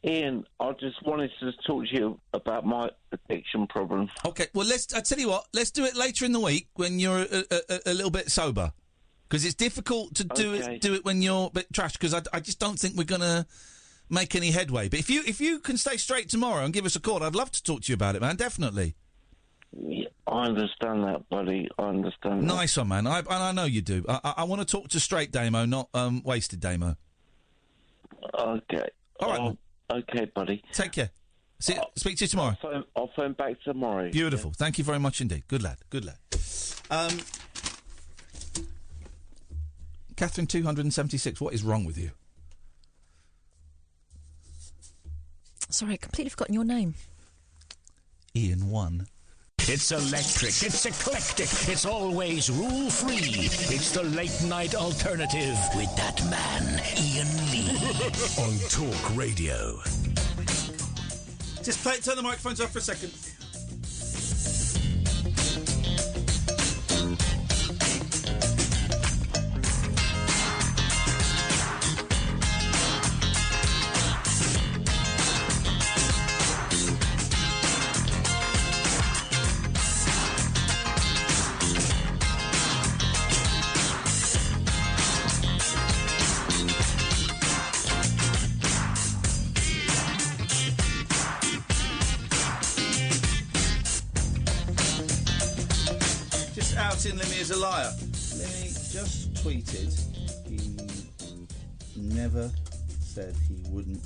Iain, I just wanted to talk to you about my addiction problem. Okay, well, I tell you what, let's do it later in the week when you're a little bit sober. Because it's difficult to do it when you're a bit trashed, because I just don't think we're going to make any headway. But if you can stay straight tomorrow and give us a call, I'd love to talk to you about it, man, definitely. Yeah, I understand that, buddy. I understand that. Nice one, man. I know you do. I want to talk to straight Damo, not wasted Damo. Okay. All right. Okay, buddy. Take care. Speak to you tomorrow. I'll phone back tomorrow. Beautiful. Yeah. Thank you very much indeed. Good lad. Good lad. Catherine 276, what is wrong with you? Sorry, I completely forgotten your name. Iain 1. It's electric, it's eclectic, it's always rule-free. It's the late-night alternative with that man, Iain Lee. On Talk Radio. Just turn the microphones off for a second. Martin, Limmy is a liar. Limmy just tweeted he never said he wouldn't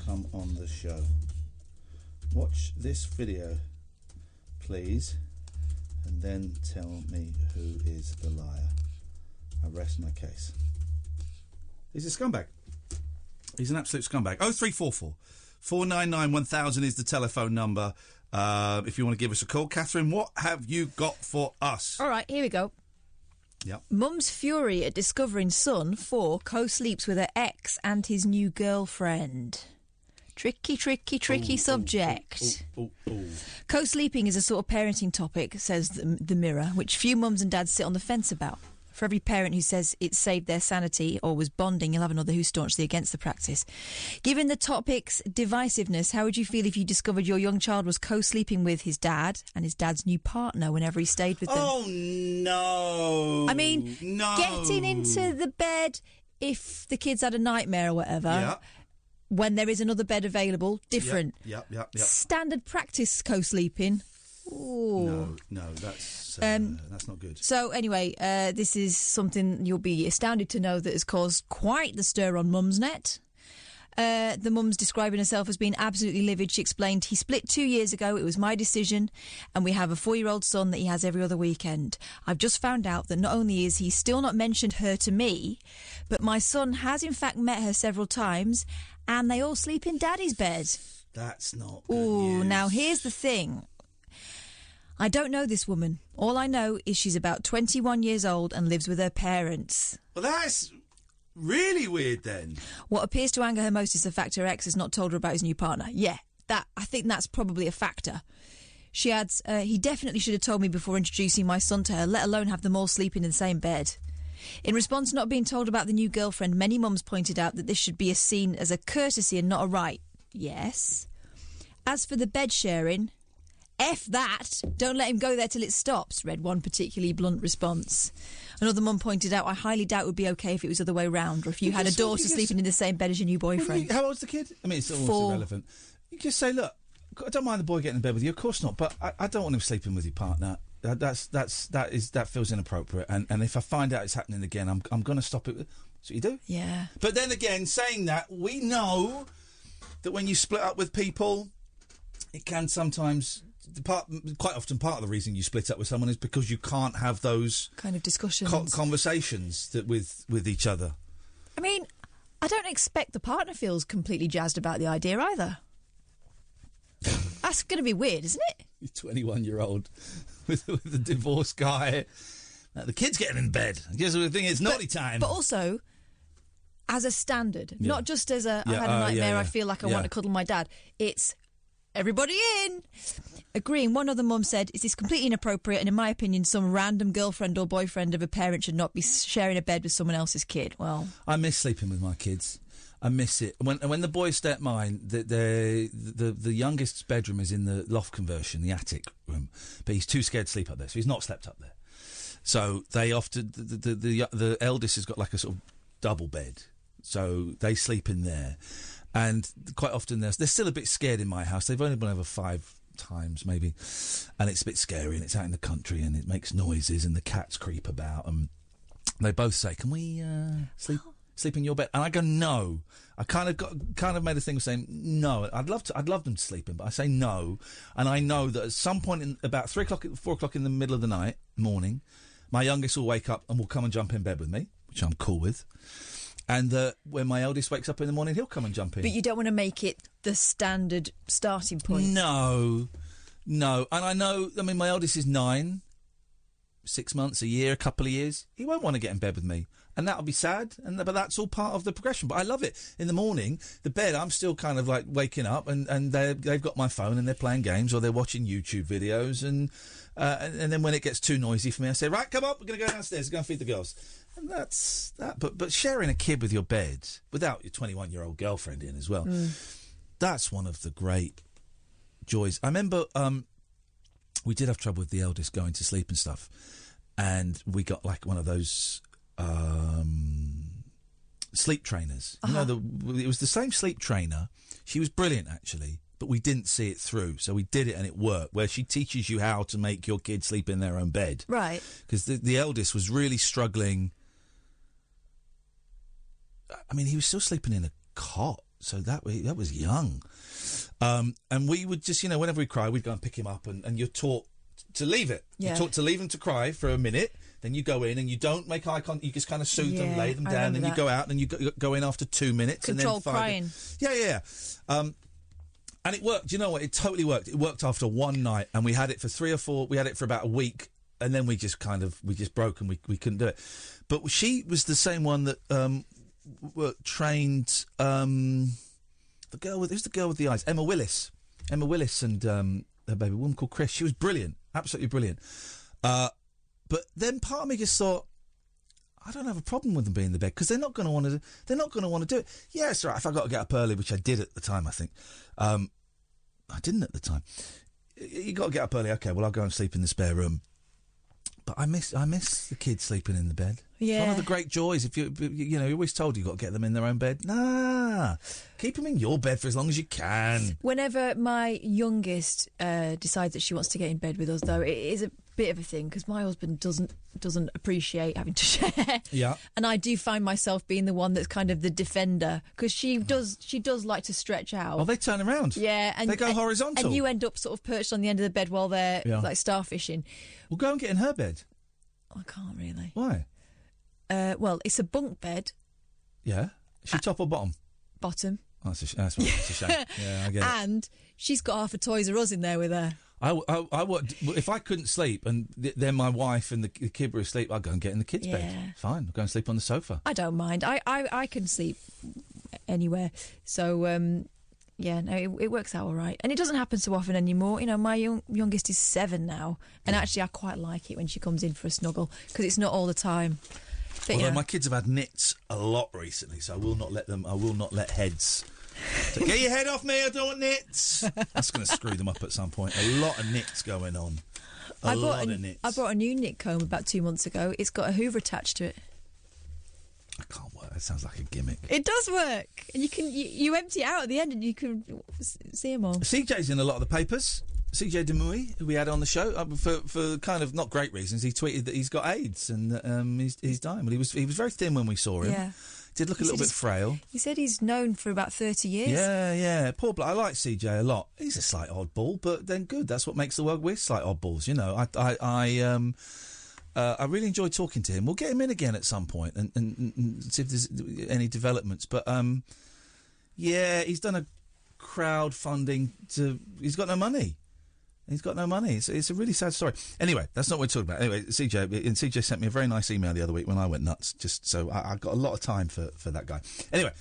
come on the show. Watch this video, please, and then tell me who is the liar. I rest my case. He's a scumbag. He's an absolute scumbag. 0344 499 1000 is the telephone number. If you want to give us a call. Katherine, what have you got for us? All right, here we go. Yep. Mum's fury at discovering son 4 co-sleeps with her ex and his new girlfriend. Tricky subject. Co-sleeping is a sort of parenting topic, says the Mirror, which few mums and dads sit on the fence about. For every parent who says it saved their sanity or was bonding, you'll have another who's staunchly against the practice. Given the topic's divisiveness, how would you feel if you discovered your young child was co-sleeping with his dad and his dad's new partner whenever he stayed with them? Oh, no. I mean, getting into the bed if the kid's had a nightmare or whatever, when there is another bed available, different. Yep. Standard practice co-sleeping. Ooh. No, that's not good. So anyway, this is something you'll be astounded to know that has caused quite the stir on Mumsnet. The mum's describing herself as being absolutely livid. She explained, he split 2 years ago. It was my decision. And we have a 4-year-old son that he has every other weekend. I've just found out that not only is he still not mentioned her to me, but my son has in fact met her several times and they all sleep in Daddy's bed. That's not good Ooh, news. Now here's the thing. I don't know this woman. All I know is she's about 21 years old and lives with her parents. Well, that's really weird then. What appears to anger her most is the fact her ex has not told her about his new partner. Yeah, I think that's probably a factor. She adds, he definitely should have told me before introducing my son to her, let alone have them all sleeping in the same bed. In response to not being told about the new girlfriend, many mums pointed out that this should be seen as a courtesy and not a right. Yes. As for the bed sharing, F that! Don't let him go there till it stops, read one particularly blunt response. Another mum pointed out, I highly doubt it would be okay if it was the other way round, or if you had a daughter sleeping in the same bed as your new boyfriend. How old's the kid? I mean, it's almost 4. irrelevant. You just say, look, I don't mind the boy getting in bed with you, of course not, but I don't want him sleeping with your partner. That feels inappropriate, and if I find out it's happening again, I'm going to stop it. That's what you do. Yeah. But then again, saying that, we know that when you split up with people, it can sometimes... quite often part of the reason you split up with someone is because you can't have those kind of discussions, conversations with each other. I mean, I don't expect the partner feels completely jazzed about the idea either. That's going to be weird, isn't it? You're 21-year-old with a divorced guy. The kid's getting in bed. I guess the thing is naughty time. But also, as a standard, not just as I had a nightmare, I feel like I want to cuddle my dad. It's everybody in. Agreeing, one other mum said, is this completely inappropriate, and in my opinion, some random girlfriend or boyfriend of a parent should not be sharing a bed with someone else's kid. Well, I miss sleeping with my kids. I miss it. When the boys stay at mine, the youngest's bedroom is in the loft conversion, the attic room, but he's too scared to sleep up there, so he's not slept up there. So they often, the eldest has got like a sort of double bed, so they sleep in there. And quite often they're still a bit scared in my house. They've only been over 5 times maybe, and it's a bit scary, and it's out in the country, and it makes noises, and the cats creep about, and they both say, "Can we sleep in your bed?" And I go, "No." I kind of made a thing of saying no. I'd love them to sleep in, but I say no, and I know that at some point in about 4 o'clock in the middle of the morning, my youngest will wake up and will come and jump in bed with me, which I'm cool with. And when my eldest wakes up in the morning, he'll come and jump in. But you don't want to make it the standard starting point. No. And I know, I mean, my eldest is 9, 6 months, a year, a couple of years. He won't want to get in bed with me. And that'll be sad, but that's all part of the progression. But I love it. In the morning, the bed, I'm still kind of like waking up, and they've got my phone and they're playing games or they're watching YouTube videos. And then when it gets too noisy for me, I say, right, come on, we're going to go downstairs and go and feed the girls. And that's that. But sharing a kid with your bed, without your 21-year-old girlfriend in as well, that's one of the great joys. I remember we did have trouble with the eldest going to sleep and stuff, and we got like one of those sleep trainers. You know, it was the same sleep trainer. She was brilliant, actually, but we didn't see it through. So we did it and it worked, where she teaches you how to make your kids sleep in their own bed. Right. Because the eldest was really struggling. I mean, he was still sleeping in a cot, so that was young. And we would just, whenever we cry, we'd go and pick him up, and you're taught to leave it. Yeah. You're taught to leave him to cry for a minute, then you go in and you don't make eye contact, you just kind of soothe them, lay them down, then you go out and you go in after 2 minutes. Control and then crying. Yeah. And it worked. You know what? It totally worked. It worked after one night, and we had it for we had it for about a week, and then we just broke and we couldn't do it. But she was the same one that trained the girl with the eyes, Emma Willis and her baby, a woman called Chris. She was brilliant, absolutely brilliant. But then part of me just thought, I don't have a problem with them being in the bed because they're not going to want to. They're not going to want to do it. Yeah, it's all right if I got to get up early, which I did at the time. I think I didn't at the time. You got to get up early. Okay, well I'll go and sleep in the spare room. But I miss the kids sleeping in the bed. Yeah. It's one of the great joys. If you're always told you've got to get them in their own bed. Nah, keep them in your bed for as long as you can. Whenever my youngest decides that she wants to get in bed with us, though, it is a bit of a thing because my husband doesn't appreciate having to share. Yeah. And I do find myself being the one that's kind of the defender because she does like to stretch out. Oh, they turn around. Yeah, and they go horizontal. And you end up sort of perched on the end of the bed while they're like starfishing. Well, go and get in her bed. I can't really. Why? Well, it's a bunk bed. Yeah. Is she top or bottom? Bottom. Oh, that's a shame. Yeah, I get it. And she's got half a Toys R Us in there with her. I would, if I couldn't sleep and then my wife and the kid were asleep, I'd go and get in the kids' bed. Fine, I'll go and sleep on the sofa. I don't mind. I can sleep anywhere. So, it works out all right. And it doesn't happen so often anymore. My youngest is 7 now. And actually, I quite like it when she comes in for a snuggle because it's not all the time. But, although my kids have had nits a lot recently, so I will not let heads... So, get your head off me, I don't want nits. That's going to screw them up at some point. A lot of nits going on. A lot of nits. I bought a new knit comb about 2 months ago. It's got a hoover attached to it. I can't work. That sounds like a gimmick. It does work. And you empty it out at the end and you can see them all. CJ's in a lot of the papers. CJ Demouy, who we had on the show, for kind of not great reasons, he tweeted that he's got AIDS and he's dying. Well, he was very thin when we saw him. Yeah. Did look a little bit frail. He said he's known for about 30 years. Yeah. Poor bloke. I like CJ a lot. He's a slight oddball, but then good. That's what makes the world. We're slight oddballs, I really enjoyed talking to him. We'll get him in again at some point and see if there's any developments. But he's done a crowdfunding he's got no money. It's a really sad story. Anyway, that's not what we're talking about. Anyway, CJ sent me a very nice email the other week when I went nuts. Just so I got a lot of time for that guy. Anyway,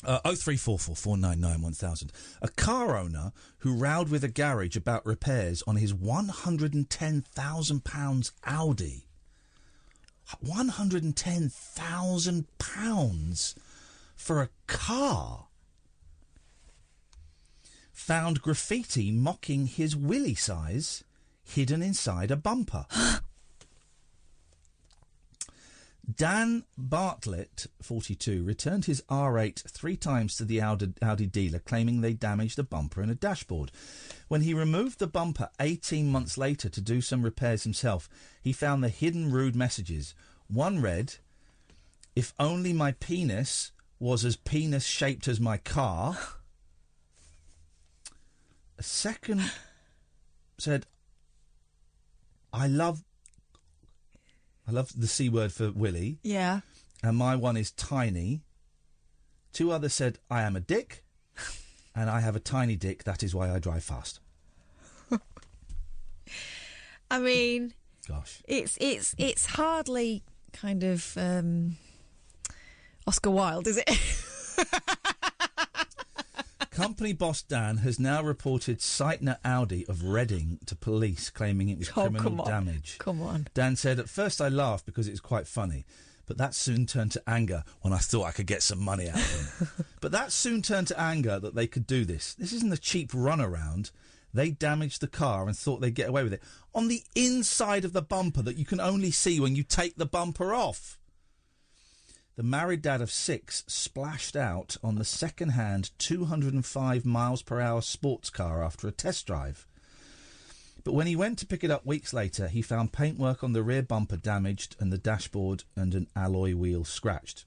0344 499 1000. A car owner who rowed with a garage about repairs on his £110,000 Audi. £110,000 for a car. Found graffiti mocking his willy size hidden inside a bumper. Dan Bartlett, 42, returned his R8 3 times to the Audi dealer, claiming they damaged a bumper and a dashboard. When he removed the bumper 18 months later to do some repairs himself, he found the hidden rude messages. One read, "If only my penis was as penis-shaped as my car." A second said, I love the C word for Willie. Yeah. And my one is tiny. 2 others said, I am a dick. And I have a tiny dick. That is why I drive fast. I mean... Gosh. It's hardly kind of Oscar Wilde, is it? Company boss Dan has now reported Sightner Audi of Reading to police, claiming it was criminal damage. Come on. Dan said, at first I laughed because it was quite funny, but that soon turned to anger when I thought I could get some money out of them. But that soon turned to anger that they could do this. This isn't a cheap runaround. They damaged the car and thought they'd get away with it. On the inside of the bumper that you can only see when you take the bumper off. The married dad of 6 splashed out on the second-hand 205 miles per hour sports car after a test drive. But when he went to pick it up weeks later, he found paintwork on the rear bumper damaged and the dashboard and an alloy wheel scratched.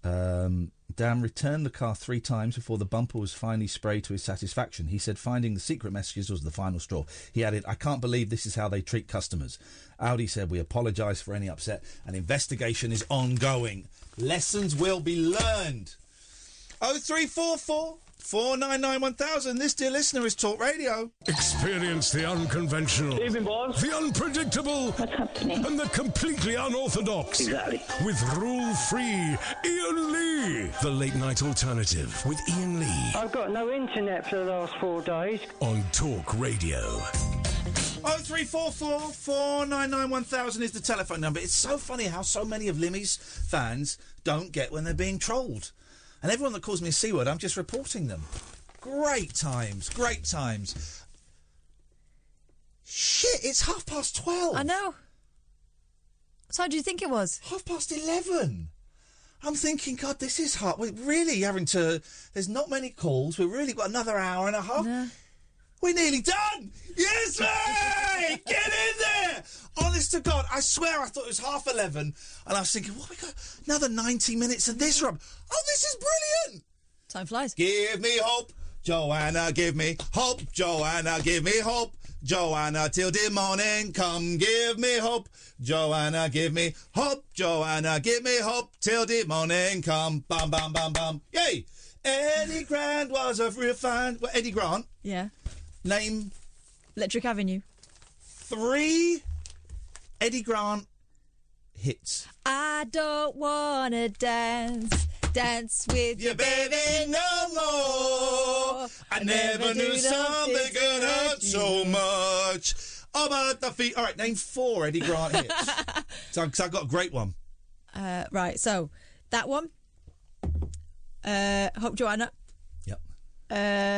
Dan returned the car 3 times before the bumper was finally sprayed to his satisfaction. He said finding the secret messages was the final straw. He added, "I can't believe this is how they treat customers." Audi said, "We apologise for any upset. An investigation is ongoing. Lessons will be learned." 0344 499 1000. This, dear listener, is Talk Radio. Experience the unconventional. Evening, boss. The unpredictable. What's happening? And the completely unorthodox. Exactly. With rule-free Iain Lee. The Late Night Alternative with Iain Lee. I've got no internet for the last 4 days. On Talk Radio. 0344 499 1000 is the telephone number. It's so funny how so many of Limmy's fans don't get when they're being trolled. And everyone that calls me a C-word, I'm just reporting them. Great times, great times. Shit, it's 12:30. I know. So how do you think it was? 11:30. I'm thinking, God, this is hard. We're really having to... There's not many calls. We've really got another hour and a half. No. We're nearly done! Yes, mate! Get in there! Honest to God, I swear I thought it was 11:30, and I was thinking, what, we got another 90 minutes of this, Rob? Oh, this is brilliant! Time flies. Give me hope, Joanna, give me hope, Joanna, give me hope, Joanna, till the morning come, give me hope, Joanna, give me hope, Joanna, give me hope, till the morning come, bam, bam, bam, bam, yay! Eddie Grant was a refined... Well, Eddie Grant. Yeah. Name... Electric Avenue. 3 Eddie Grant hits. I don't wanna dance with your baby no more. I never knew something could hurt so much. Oh, about the feet. All right, name 4 Eddie Grant hits. Because I've got a great one. Right, so that one. Hope Joanna. Yep.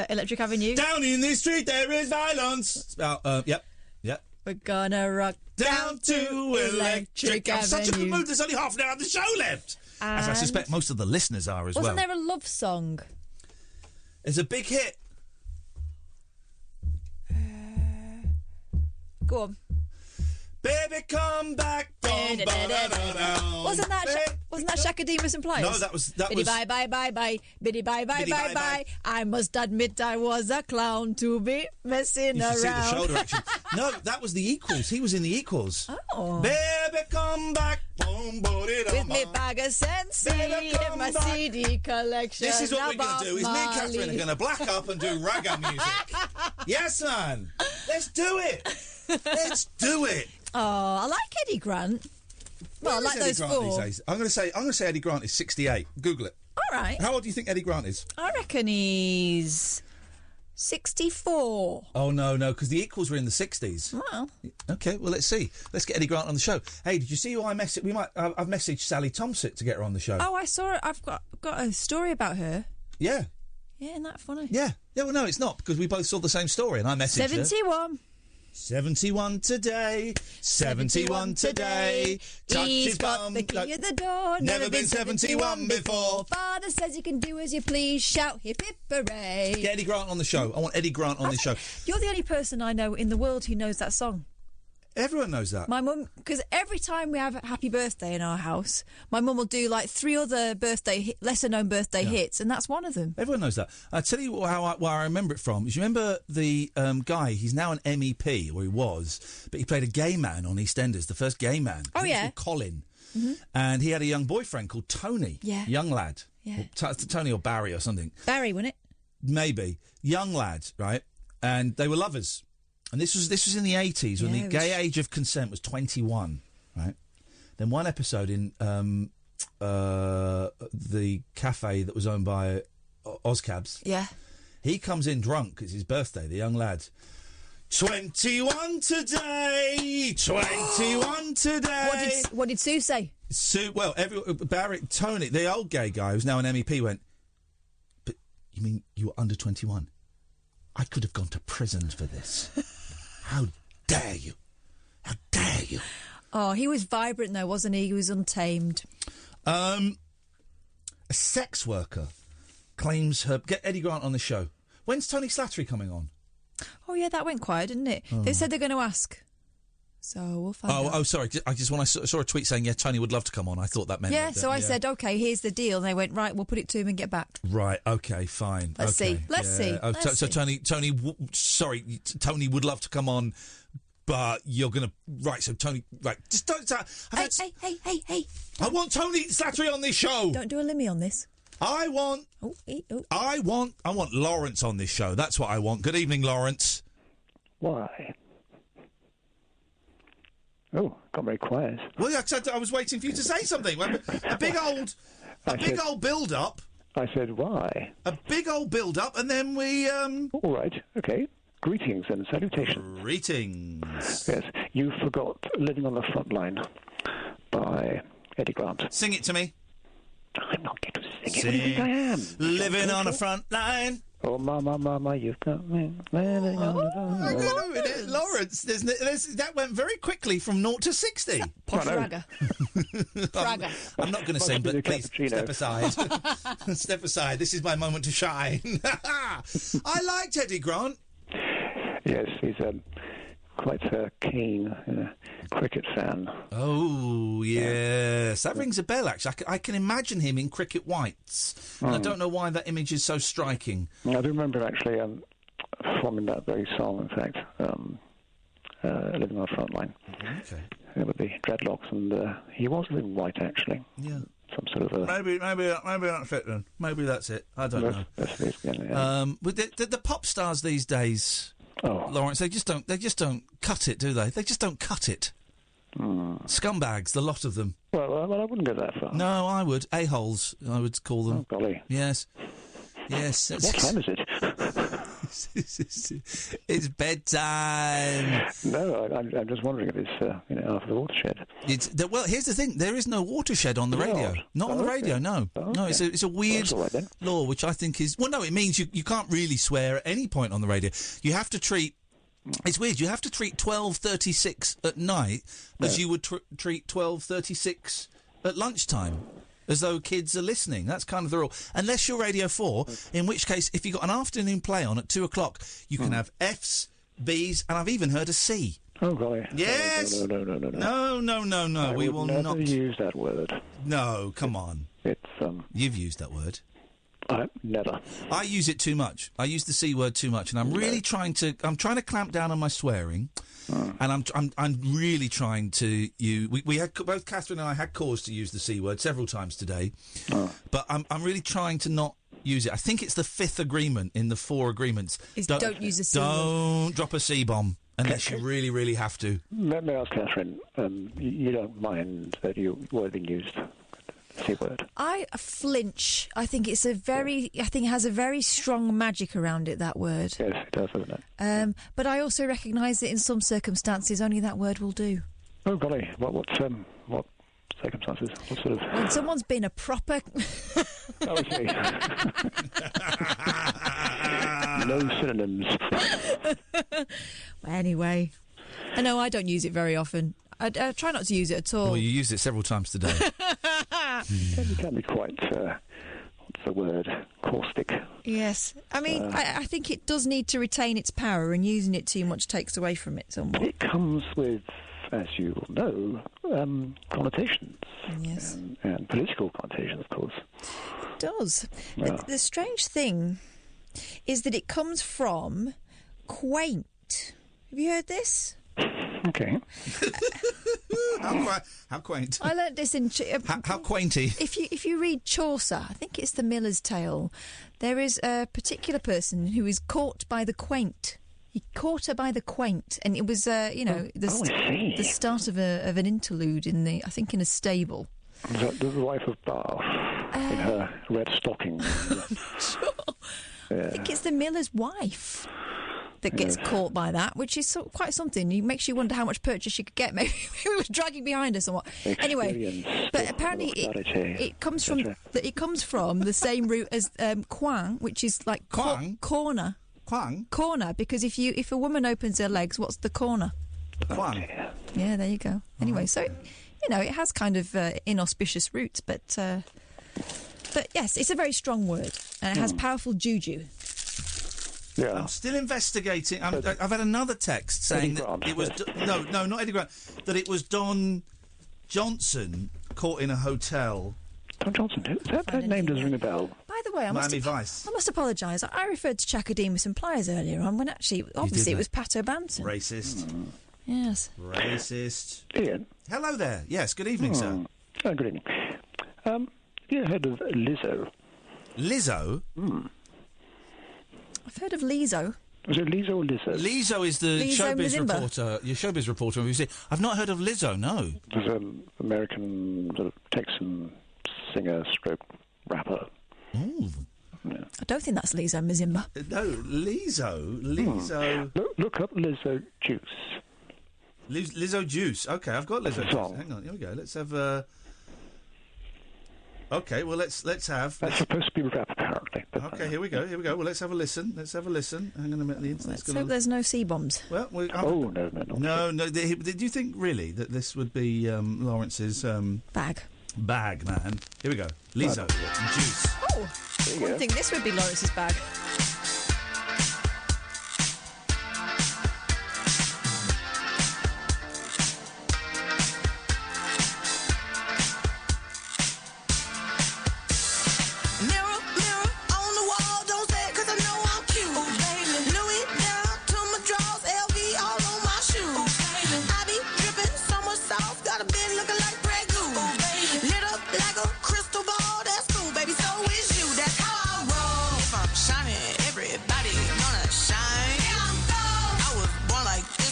Electric Avenue. Down in the street there is violence. Yep. We're gonna rock down to Electric Avenue. I'm such a good mood. There's only half an hour of the show left. As I suspect most of the listeners are as well. Wasn't there a love song? It's a big hit. Go on. Baby, come back. Wasn't that Shakademus and Pliers? No, that was. Biddy bye bye bye bye. Biddy bye bye bye bye. I must admit I was a clown to be messing you around. You see the shoulder action. No, that was the Equals. He was in the Equals. Oh. Baby, come back. With me bag of Sensi and my CD collection. This is what we're going to do. Is me and Katherine are going to black up and do ragga music. Yes, man. Let's do it. Let's do it. Oh, I like Eddie Grant. Well, I like those 4. I'm going to say Eddie Grant is 68. Google it. All right. How old do you think Eddie Grant is? I reckon he's 64. Oh no, because the Equals were in the 60s. Well. Okay, well let's see. Let's get Eddie Grant on the show. Hey, did you see who I messaged? I've messaged Sally Thompson to get her on the show. Oh, I saw it. I've got a story about her. Yeah. Yeah, isn't that funny? Yeah. Yeah. Well, no, it's not because we both saw the same story, and I messaged 71. her. 71 today, 71 today. Touch his bum. The key at the door. Never been 71 before. Father says you can do as you please. Shout hip hip hooray. Get Eddie Grant on the show. I want Eddie Grant on this show. You're the only person I know in the world who knows that song. Everyone knows that. My mum, because every time we have a happy birthday in our house, my mum will do like 3 other lesser-known birthday hits, and that's one of them. Everyone knows that. I'll tell you where I remember it from. Is you remember the guy, he's now an MEP, or he was, but he played a gay man on EastEnders, the first gay man. Oh, yeah. Colin. Mm-hmm. And he had a young boyfriend called Tony. Yeah. Young lad. Yeah. Tony or Barry or something. Barry, wasn't it? Maybe. Young lad, right? And they were lovers. And this was in the 80s when the gay age of consent was 21, right? Then one episode in the cafe that was owned by Ozcabs. Yeah. He comes in drunk. It's his birthday, the young lad. 21 today! 21 today! What did Sue say? Tony, the old gay guy who's now an MEP, went, but you mean you were under 21? I could have gone to prison for this. How dare you? How dare you? Oh, he was vibrant though, wasn't he? He was untamed. A sex worker claims her... Get Eddie Grant on the show. When's Tony Slattery coming on? Oh, yeah, that went quiet, didn't it? Oh. They said they're going to ask. So we'll find out. Oh, sorry. I just when I saw a tweet saying, yeah, Tony would love to come on, I thought that meant... Yeah, so I said, OK, here's the deal. And they went, right, we'll put it to him and get back. Right, OK, fine. Let's see. Let's see. Oh, so Tony would love to come on, but you're going to... Right, so Tony... Right, just don't... Hey. I want Tony Slattery on this show. Don't do a Limmy on this. I want Lawrence on this show. That's what I want. Good evening, Lawrence. Why? Oh, got very quiet. Well, I was waiting for you to say something. A big old build-up. I said, why? A big old build-up, and then we... All right, OK. Greetings and salutations. Greetings. Yes, you forgot Living on the Front Line by Eddie Grant. Sing it to me. I'm not going to sing it. What do you think I am? Living on the front line. Oh, mama, you've got me living on the front line. Lawrence, that went very quickly from 0 to 60. Praga. I'm not going to sing, but please step aside. Step aside. This is my moment to shine. I liked Eddie Grant. Yes, he's quite a keen cricket fan. Oh, yes. That rings a bell, actually. I can imagine him in cricket whites. And I don't know why that image is so striking. I do remember, actually, performing that very song, in fact, Living on the Front Line. Okay. With the dreadlocks, and he was in white, actually. Yeah. Some sort of maybe that's it then. Maybe that's it. I don't know. That's it again, yeah. With the pop stars these days... Oh. Lawrence, they just don't cut it, do they? They just don't cut it. Scumbags, the lot of them. Well, I wouldn't go that far. No, I would. A-holes, I would call them. Oh, golly. Yes. What time is it? It's bedtime. No, I'm just wondering if it's after the watershed. Well, here's the thing: there is no watershed on the radio. Not on the radio. No, no. It's a weird law, which I think is no. It means you can't really swear at any point on the radio. You have to treat. It's weird. You have to treat 12:36 at night as you would treat 12:36 at lunchtime. As though kids are listening. That's kind of the rule. Unless you're Radio 4, in which case, if you've got an afternoon play on at 2 o'clock, you can have Fs, Bs, and I've even heard a C. Oh, golly. Yes! No. We will not use that word. No, come on. It's, You've used that word. Never. I use it too much. I use the C word too much, and I'm really trying to clamp down on my swearing. And I'm really trying to use. We had both Katherine and I had cause to use the C word several times today, but I'm really trying to not use it. I think it's the 5th agreement in the 4 agreements. Don't use a C word. Don't drop a C bomb unless you really, really have to. Let me ask Katherine. You don't mind that your word being used? C word. I flinch. I think it's I think it has a very strong magic around it, that word. Yes, it does, doesn't it? But I also recognise that in some circumstances only that word will do. Oh golly, what circumstances? What sort of? When someone's been a proper. Oh, I see. No synonyms. Well, anyway, I know I don't use it very often. I try not to use it at all. Well, you used it several times today. You can be quite, what's the word, caustic. Yes. I mean, I think it does need to retain its power, and using it too much takes away from it somewhat. It comes with, as you will know, connotations. Yes. And political connotations, of course. It does. Yeah. The strange thing is that it comes from quaint. Have you heard this? Okay. How quaint. I learnt this in... how quainty. If you read Chaucer, I think it's the Miller's Tale, there is a particular person who is caught by the quaint. He caught her by the quaint, and it was, the start of an interlude in a stable. Is that the wife of Bath in her red stocking? Sure. Yeah. I think it's the miller's wife that gets caught by that, which is quite something. It makes you wonder how much purchase she could get. Maybe we were dragging behind her somewhat. Anyway, but apparently it comes from the same root as quang, which is like corner. Quang? Corner, because if a woman opens her legs, what's the corner? Quang. Yeah, there you go. Anyway, so it has kind of inauspicious roots, but yes, it's a very strong word, and it has powerful juju. Yeah. I'm still investigating. I've had another text saying that it was... No, not Eddie Grant. That it was Don Johnson caught in a hotel. Don Johnson? That name doesn't ring a bell. By the way, I Miami Vice. must apologise. I referred to Chakademus and Pliers earlier on, when actually, obviously, it was Pato Banton. Racist. Yes. Racist. Ian. Hello there. Yes, good evening, sir. Oh, good evening. Have you heard of Lizzo? Lizzo? I've heard of Lizzo. Was it Lizzo or Lizzo? Lizzo is the Lizzo showbiz Mazimba. reporter. Your showbiz reporter. I've not heard of Lizzo. No. There's an American sort of Texan singer, stroke rapper. Ooh. Yeah. I don't think that's Lizzo Mazimba. No, Lizzo. Look up Lizzo Juice. Lizzo Juice. Okay, I've got Lizzo Juice. Hang on, here we go. Let's have. Okay, well let's have. That's supposed to be rap, apparently. Okay, here we go. Well, let's have a listen. Hang on a minute. The internet's Let's hope there's no C-bombs. Well, no. Did you think really that this would be Lawrence's bag, man? Here we go. Lizzo Juice. Oh, I wouldn't think this would be Lawrence's bag.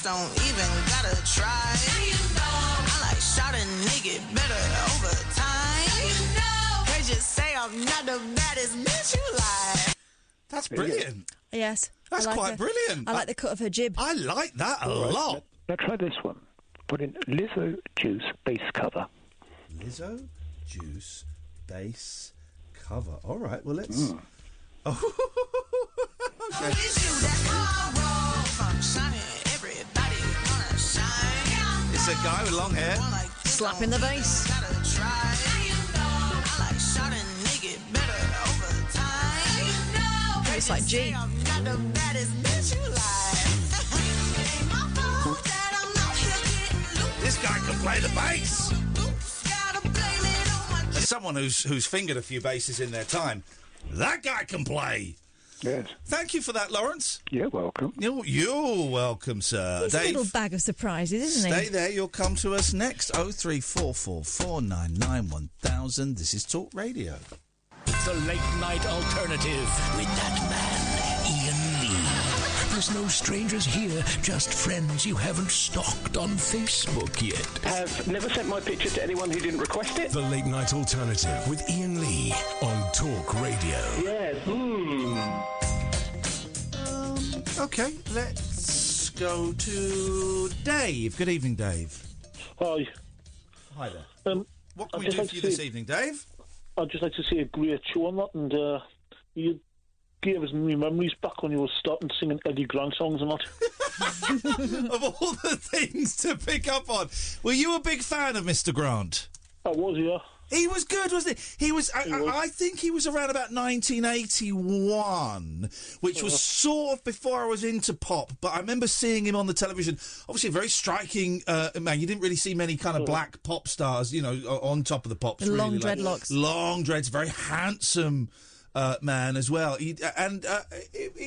Don't even gotta try. I like shot a nigga better over time. They just say I'm not the baddest bitch you like. That's brilliant. Yes. That's quite brilliant. I like the cut of her jib. I like that a lot. Now try this one. Put in Lizzo Juice bass cover. Lizzo Juice bass cover. All right, well, let's... Oh. Okay. It's a guy with long hair. Slapping the bass. It's like G. This guy can play the bass. As someone who's fingered a few basses in their time, that guy can play. Yes. Thank you for that, Lawrence. You're welcome. You're welcome, sir. He's a little bag of surprises, isn't he? Stay there. You'll come to us next. 0344 499 1000. This is Talk Radio. The late night alternative with that man, Iain Lee. There's no strangers here, just friends you haven't stalked on Facebook yet. Have never sent my picture to anyone who didn't request it. The Late Night Alternative with Iain Lee on Talk Radio. Yes. Okay, let's go to Dave. Good evening, Dave. Hi. Hi there. What can we do for you this evening, Dave? I'd just like to say a great show on that, and you gave us new memories back when you were starting singing Eddie Grant songs and that. Of all the things to pick up on, were you a big fan of Mr. Grant? I was, yeah. He was good, wasn't he? He was. I think he was around about 1981, which was sort of before I was into pop. But I remember seeing him on the television. Obviously, a very striking man. You didn't really see many kind of black pop stars, on top of the pops. Long really, dreadlocks, long dreads. Very handsome man as well. He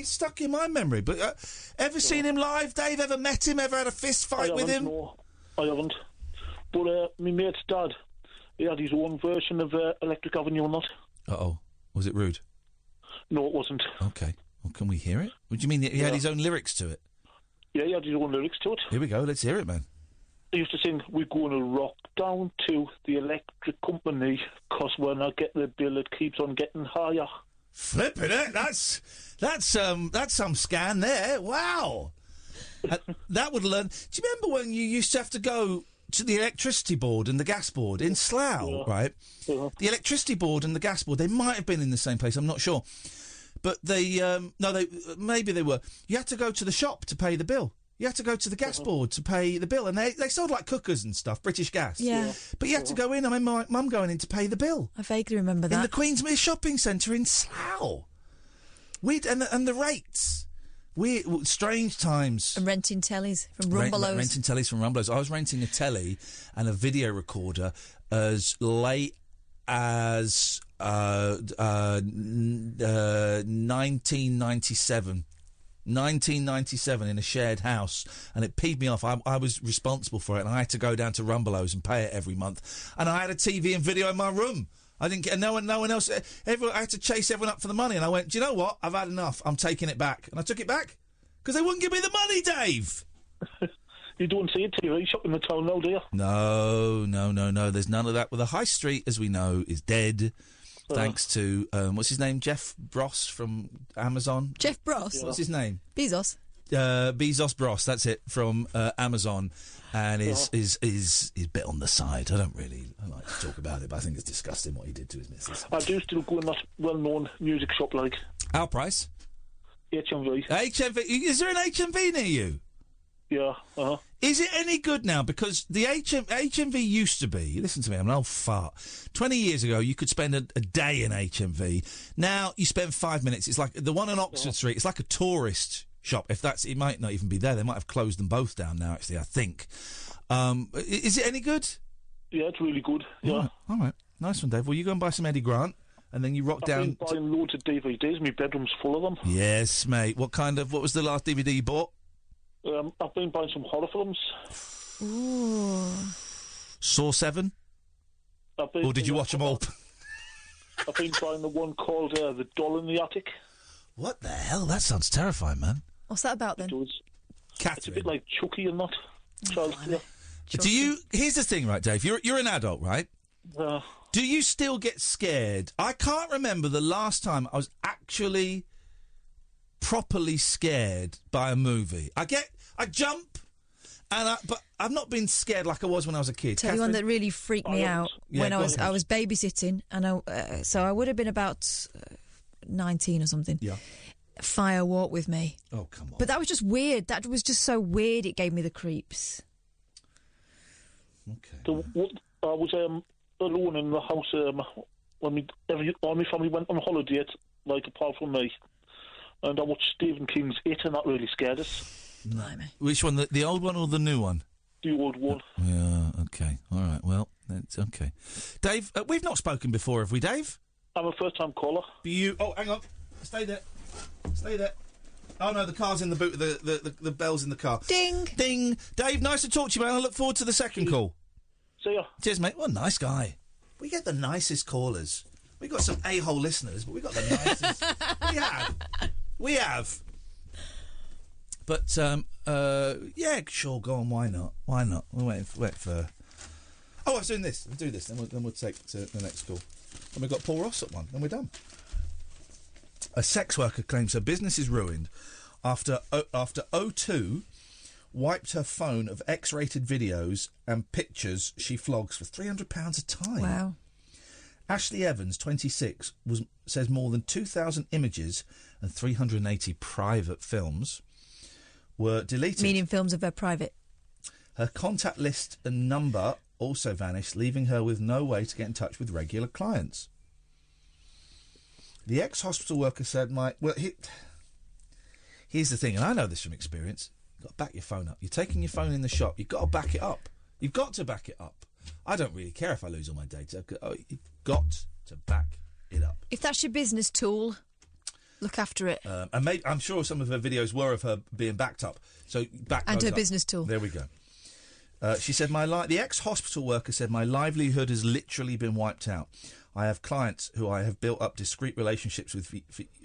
stuck in my memory. But ever seen him live, Dave? Ever met him? Ever had a fist fight with him? No, I haven't. But my mate's dad, he had his own version of Electric Avenue or not. Uh-oh. Was it rude? No, it wasn't. Okay. Well, can we hear it? What do you mean he had his own lyrics to it? Yeah, he had his own lyrics to it. Here we go. Let's hear it, man. He used to sing, "We're going to rock down to the electric company, 'cause when I get the bill, it keeps on getting higher." Flipping it. That's some scan there. Wow. That would learn. Do you remember when you used to have to go to the electricity board and the gas board in Slough, right? Yeah. The electricity board and the gas board, they might have been in the same place, I'm not sure. But maybe they were. You had to go to the shop to pay the bill. You had to go to the gas board to pay the bill, and they sold like cookers and stuff, British Gas. Yeah. But you had to go in. I remember my mum going in to pay the bill. I vaguely remember that. In the Queensmere Shopping Centre in Slough. And the rates. Strange times. And renting tellies from Rumbelows. Renting tellies from Rumbelows. I was renting a telly and a video recorder as late as 1997. 1997 in a shared house, and it peed me off. I was responsible for it, and I had to go down to Rumbelows and pay it every month. And I had a TV and video in my room. I didn't get no one else. I had to chase everyone up for the money, and I went, do you know what? I've had enough. I'm taking it back, and I took it back because they wouldn't give me the money, Dave. You don't see a TV shop in the town now, do you? No. There's none of that. Well, the high street, as we know, is dead. Thanks to, what's his name? Jeff Bros from Amazon. Jeff Bros? What's his name? Bezos. Bezos Bros, that's it, from Amazon. And is a bit on the side. I like to talk about it, but I think it's disgusting what he did to his missus. I do still go in that well-known music shop like... Our price? HMV. HMV. Is there an HMV near you? Yeah, Is it any good now? Because the HMV used to be, listen to me, I'm an old fart. 20 years ago, you could spend a day in HMV. Now, you spend 5 minutes. It's like the one on Oxford Street. It's like a tourist shop. It might not even be there. They might have closed them both down now, actually, I think. Is it any good? Yeah, it's really good. Yeah. All right. Nice one, Dave. Well, you go and buy some Eddie Grant, and then you rock down... I've been buying loads of DVDs. My bedroom's full of them. Yes, mate. What was the last DVD you bought? I've been buying some horror films. Ooh. Saw 7? Or did you watch them all? I've been buying the one called The Doll in the Attic. What the hell? That sounds terrifying, man. What's that about, then? Katherine. It's a bit like Chucky and that. Here's the thing, right, Dave? You're an adult, right? Do you still get scared? I can't remember the last time I was actually properly scared by a movie. I jump, but I've not been scared like I was when I was a kid. Tell you one that really freaked me out when I was babysitting, and so I would have been about 19 or something. Yeah. Fire Walk With Me. Oh, come on. But that was just weird. That was just so weird. It gave me the creeps. Okay. I was alone in the house when all my family went on holiday, like apart from me. And I watched Stephen King's It, and that really scared us. Blimey. Which one, the old one or the new one? The old one. Yeah, okay. All right, well, that's okay. Dave, we've not spoken before, have we, Dave? I'm a first-time caller. Oh, hang on. Stay there. Oh, no, the car's in the boot. The bell's in the car. Ding. Ding. Dave, nice to talk to you, man. I look forward to the second call. See ya. Cheers, mate. What a nice guy. We get the nicest callers. We've got some a-hole listeners, but we've got the nicest... We have. But, yeah, sure, go on, why not? We'll wait for... Oh, I was doing this. We'll do this, then we'll take to the next call. And we've got Paul Ross at one, then we're done. A sex worker claims her business is ruined after O2 wiped her phone of X-rated videos and pictures she flogs for £300 a time. Wow. Ashley Evans, 26, says more than 2,000 images and 380 private films were deleted. Meaning films of her private. Her contact list and number also vanished, leaving her with no way to get in touch with regular clients. The ex-hospital worker said, here's the thing, and I know this from experience, you've got to back your phone up. You're taking your phone in the shop, you've got to back it up. You've got to back it up. I don't really care if I lose all my data. You've got to back it up. If that's your business tool, look after it. And I'm sure some of her videos were of her being backed up. So back and those her up. Business tool. There we go. She said, the ex-hospital worker said, my livelihood has literally been wiped out. I have clients who I have built up discreet relationships with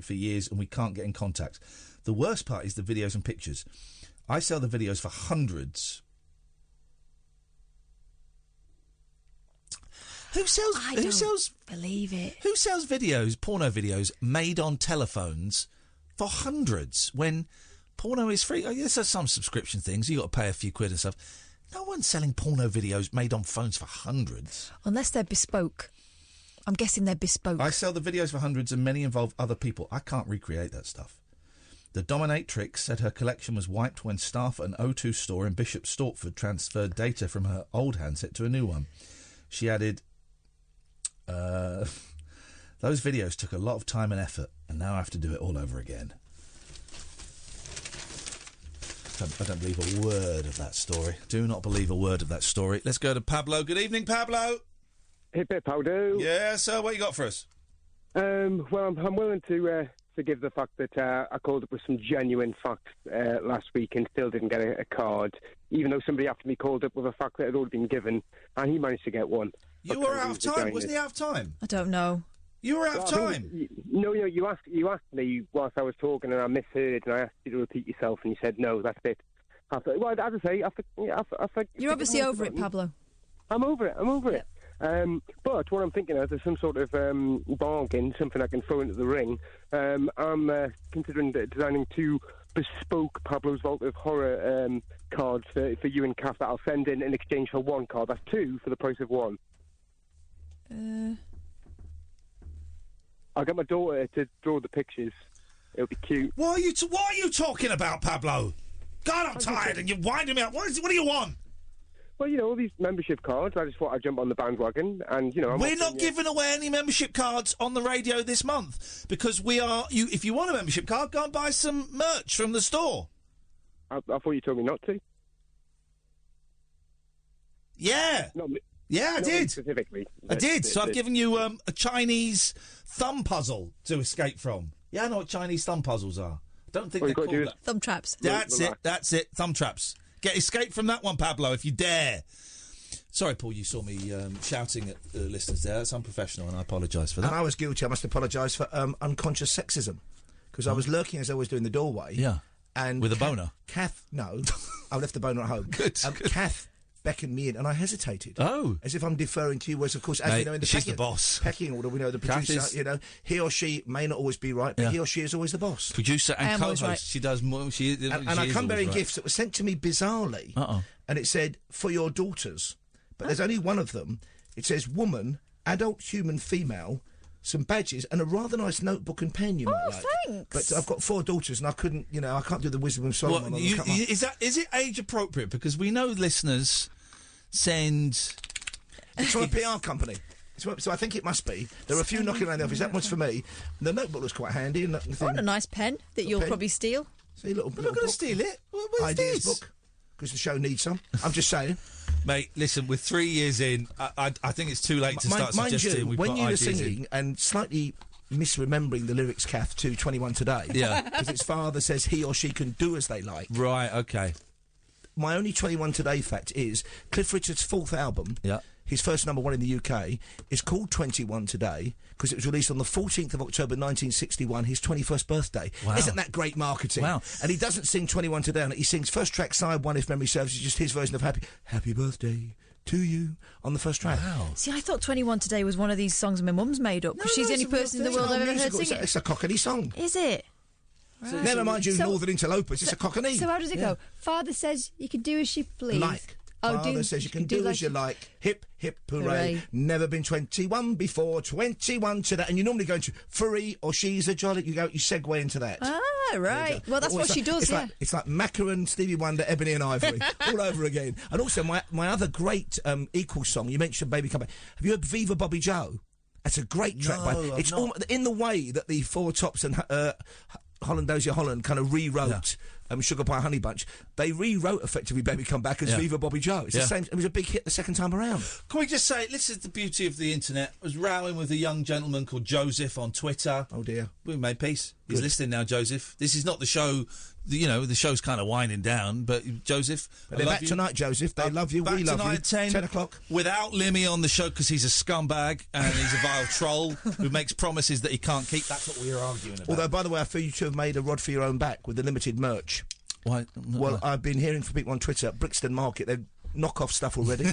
for years, and we can't get in contact. The worst part is the videos and pictures. I sell the videos for hundreds. Who sells believe it. Who sells porno videos made on telephones for hundreds when porno is free? There's some subscription things. You got to pay a few quid and stuff. No one's selling porno videos made on phones for hundreds. Unless they're bespoke. I'm guessing they're bespoke. I sell the videos for hundreds and many involve other people. I can't recreate that stuff. The dominatrix said her collection was wiped when staff at an O2 store in Bishop Stortford transferred data from her old handset to a new one. She added, those videos took a lot of time and effort, and now I have to do it all over again. I don't believe a word of that story. Do not believe a word of that story. Let's go to Pablo. Good evening, Pablo. Hip hip, how do? Yeah, sir, what you got for us? Well, I'm willing to forgive the fact that I called up with some genuine facts last week and still didn't get a card, even though somebody after me called up with a fact that had already been given, and he managed to get one. You were out of time. Wasn't he out of time? I don't know. You were out of time. No, you asked me whilst I was talking, and I misheard, and I asked you to repeat yourself, and you said no. That's it. Well, as I say, you're obviously over it, Pablo. I'm over it. But what I'm thinking is there's some sort of bargain, something I can throw into the ring. I'm considering designing 2 bespoke Pablo's Vault of Horror cards for you and Kath that I'll send in exchange for 1 card. That's 2 for the price of 1. I'll get my daughter to draw the pictures. It'll be cute. What are you talking about, Pablo? God, I'm tired, and you're winding me up. What do you want? Well, all these membership cards, I just thought I'd jump on the bandwagon, and, We're not giving away any membership cards on the radio this month, because we are... If you want a membership card, go and buy some merch from the store. I thought you told me not to. Yeah. Yeah, I did. Specifically. I did. So I've given you a Chinese thumb puzzle to escape from. Yeah, I know what Chinese thumb puzzles are. I don't think they're called that. Thumb traps. That's it. Thumb traps. Escape from that one, Pablo, if you dare. Sorry, Paul, you saw me shouting at the listeners there. That's unprofessional, and I apologise for that. And I was guilty. I must apologise for unconscious sexism, because I was lurking as I was doing the doorway. Yeah. And with a boner? No. I left the boner at home. Good. Kath beckoned me in, and I hesitated. Oh. As if I'm deferring to you, whereas, of course, as Mate, we know in the she's the boss. pecking order, we know the producer, he or she may not always be right, but he or she is always the boss. Producer and co-host. Right. She does more. And I come bearing gifts that were sent to me bizarrely. And it said, for your daughters. But there's only one of them. It says, woman, adult, human, female, some badges, and a rather nice notebook and pen you might like. Thanks. But I've got 4 daughters, and I couldn't, I can't do the Wisdom of Solomon. Is it age appropriate? Because we know listeners send... It's from a PR company. So I think it must be. There are a few knocking around the office. That one's for me. The notebook looks quite handy. And a nice pen that you'll probably steal. See, little I'm not going to steal it. What Ideas book. Because the show needs some. I'm just saying. Mate, listen, we're 3 years in. I think it's too late to start suggesting we've got ideas in. When you were singing and slightly misremembering the lyrics, Kath, to 21 Today. Yeah. Because its father says he or she can do as they like. Right, OK. My only 21 Today fact is Cliff Richard's 4th album, his first number 1 in the UK, is called 21 Today because it was released on the 14th of October 1961, his 21st birthday. Wow. Isn't that great marketing? Wow. And he doesn't sing 21 Today on it. He sings first track, side 1, if memory serves, is just his version of Happy Birthday to You on the first track. Wow. See, I thought 21 Today was one of these songs my mum's made up because she's the only person in the world I've ever heard sing it. It's a Cockney song. Is it? Right. Never mind you Northern Interlopers, it's a Cockney. So how does it go? Father says you can do as you please. Father says you can do as you like. Hip, hip, hooray. Never been 21 before, 21 today. And you normally go into free or she's a jolly. You segue into that. Ah, right. Well, that's what she does, It's like Macaron, Stevie Wonder, Ebony and Ivory, all over again. And also, my other great equal song, you mentioned Baby Come Back. Have you heard Viva Bobby Joe? That's a great track. It's in the way that the Four Tops and Hollandosia Holland kind of rewrote Sugar Pie Honey Bunch. They rewrote effectively Baby Come Back as Viva Bobby Joe. It's the same. It was a big hit the second time around. Can we just say, this is the beauty of the internet. I was rowing with a young gentleman called Joseph on Twitter. Oh dear. We made peace. He's listening now, Joseph. This is not the show. The show's kind of winding down, but Joseph, they're back tonight, Joseph. They love you. We love you. At 10 o'clock. Without Limmy on the show because he's a scumbag and he's a vile troll who makes promises that he can't keep. That's what we were arguing about. Although, by the way, I feel you two have made a rod for your own back with the limited merch. Why? Well, I've been hearing from people on Twitter, Brixton Market, they've knock-off stuff already. They've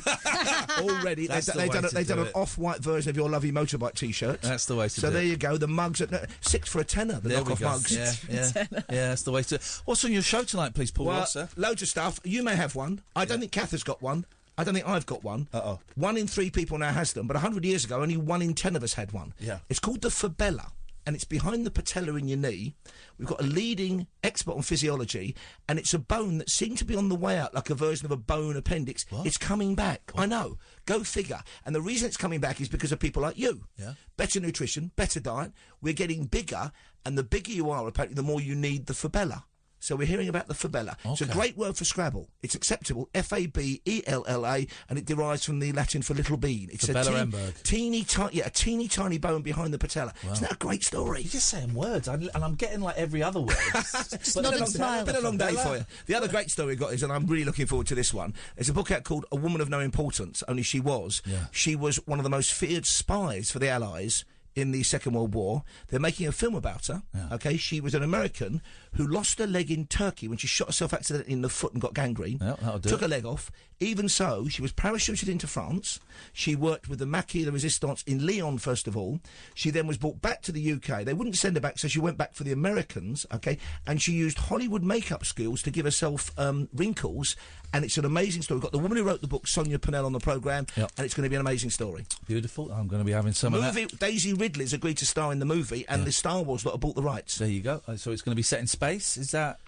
done an off-white version of your lovely motorbike T-shirt. That's the way to do it. So there you go. The mugs at £6 for a tenner. The knock-off mugs. Yeah, that's the way to. What's on your show tonight, please, Paul? Well, loads of stuff. You may have one. I don't think Kath has got one. I don't think I've got one. 1 in 3 people now has them, but 100 years ago, only 1 in 10 of us had one. Yeah. It's called the Fabella. and it's behind the patella in your knee. We've got a leading expert on physiology, and it's a bone that seemed to be on the way out, like a version of a bone appendix. What? It's coming back. I know. Go figure. And the reason it's coming back is because of people like you. Yeah. Better nutrition, better diet. We're getting bigger, and the bigger you are, apparently, the more you need the fabella. So we're hearing about the fabella. Okay. It's a great word for Scrabble. It's acceptable, F-A-B-E-L-L-A, and it derives from the Latin for little bean. It's a teeny tiny bone behind the patella. Wow. Isn't that a great story? You're just saying words, and I'm getting like every other word. It's been a long day for you. The other great story we got is, and I'm really looking forward to this one, there's a book out called A Woman of No Importance, only she was. Yeah. She was one of the most feared spies for the Allies in the Second World War. They're making a film about her. Yeah. Okay, she was an American who lost her leg in Turkey when she shot herself accidentally in the foot and got gangrene. Yeah, that'll do. Took her leg off. Even so, she was parachuted into France. She worked with the Maquis de Resistance in Lyon, first of all. She then was brought back to the UK. They wouldn't send her back, so she went back for the Americans, okay? And she used Hollywood makeup skills to give herself wrinkles, and it's an amazing story. We've got the woman who wrote the book, Sonia Purnell, on the programme, and it's going to be an amazing story. Beautiful. I'm going to be having some of that. Daisy Ridley's agreed to star in the movie, and the Star Wars lot have bought the rights. There you go. So it's going to be set in space? Is that...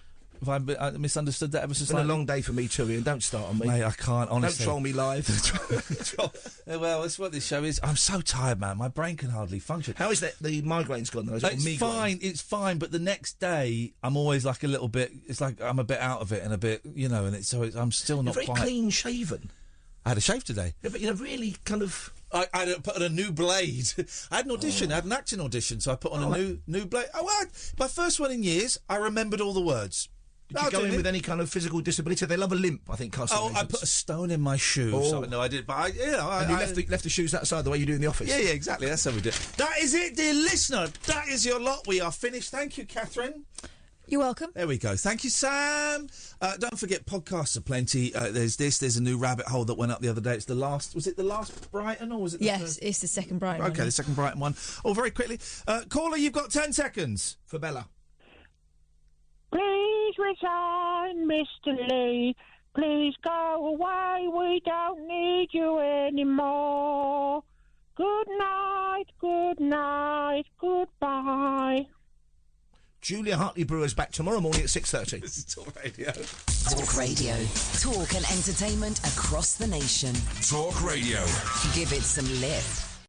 Have I misunderstood that ever so slightly? It's been a long day for me too, Ian. Don't start on me. Mate, I can't, honestly. Don't troll me live. Well, that's what this show is. I'm so tired, man. My brain can hardly function. How is that? The migraine's gone, though? It's fine, but the next day, I'm always like a little bit... It's like I'm a bit out of it and a bit, you know, and I'm still not You're quite... very clean-shaven. I had a shave today. Yeah, but you're really kind of... I put on a new blade. I had an audition. I had an acting audition, so I put on a new blade. My first one in years, I remembered all the words. Did you go in with any kind of physical disability? They love a limp, I think, casting agents. I put a stone in my shoe. Oh. So, no, I did, but And you left the shoes outside the way you do in the office? Yeah, exactly. That's how we do it. That is it, dear listener. That is your lot. We are finished. Thank you, Katherine. You're welcome. There we go. Thank you, Sam. Don't forget, podcasts are plenty. There's a new rabbit hole that went up the other day. It's the last... Was it the last Brighton, or was it the Yes, it's the second Brighton one. Okay, the second Brighton one. Oh, very quickly. Caller, you've got 10 seconds. For Bella. Please resign, Mr. Lee. Please go away. We don't need you anymore. Good night, goodbye. Julia Hartley-Brewer's back tomorrow morning at 6:30. This is Talk Radio. Talk Radio. Talk and entertainment across the nation. Talk Radio. Give it some lip.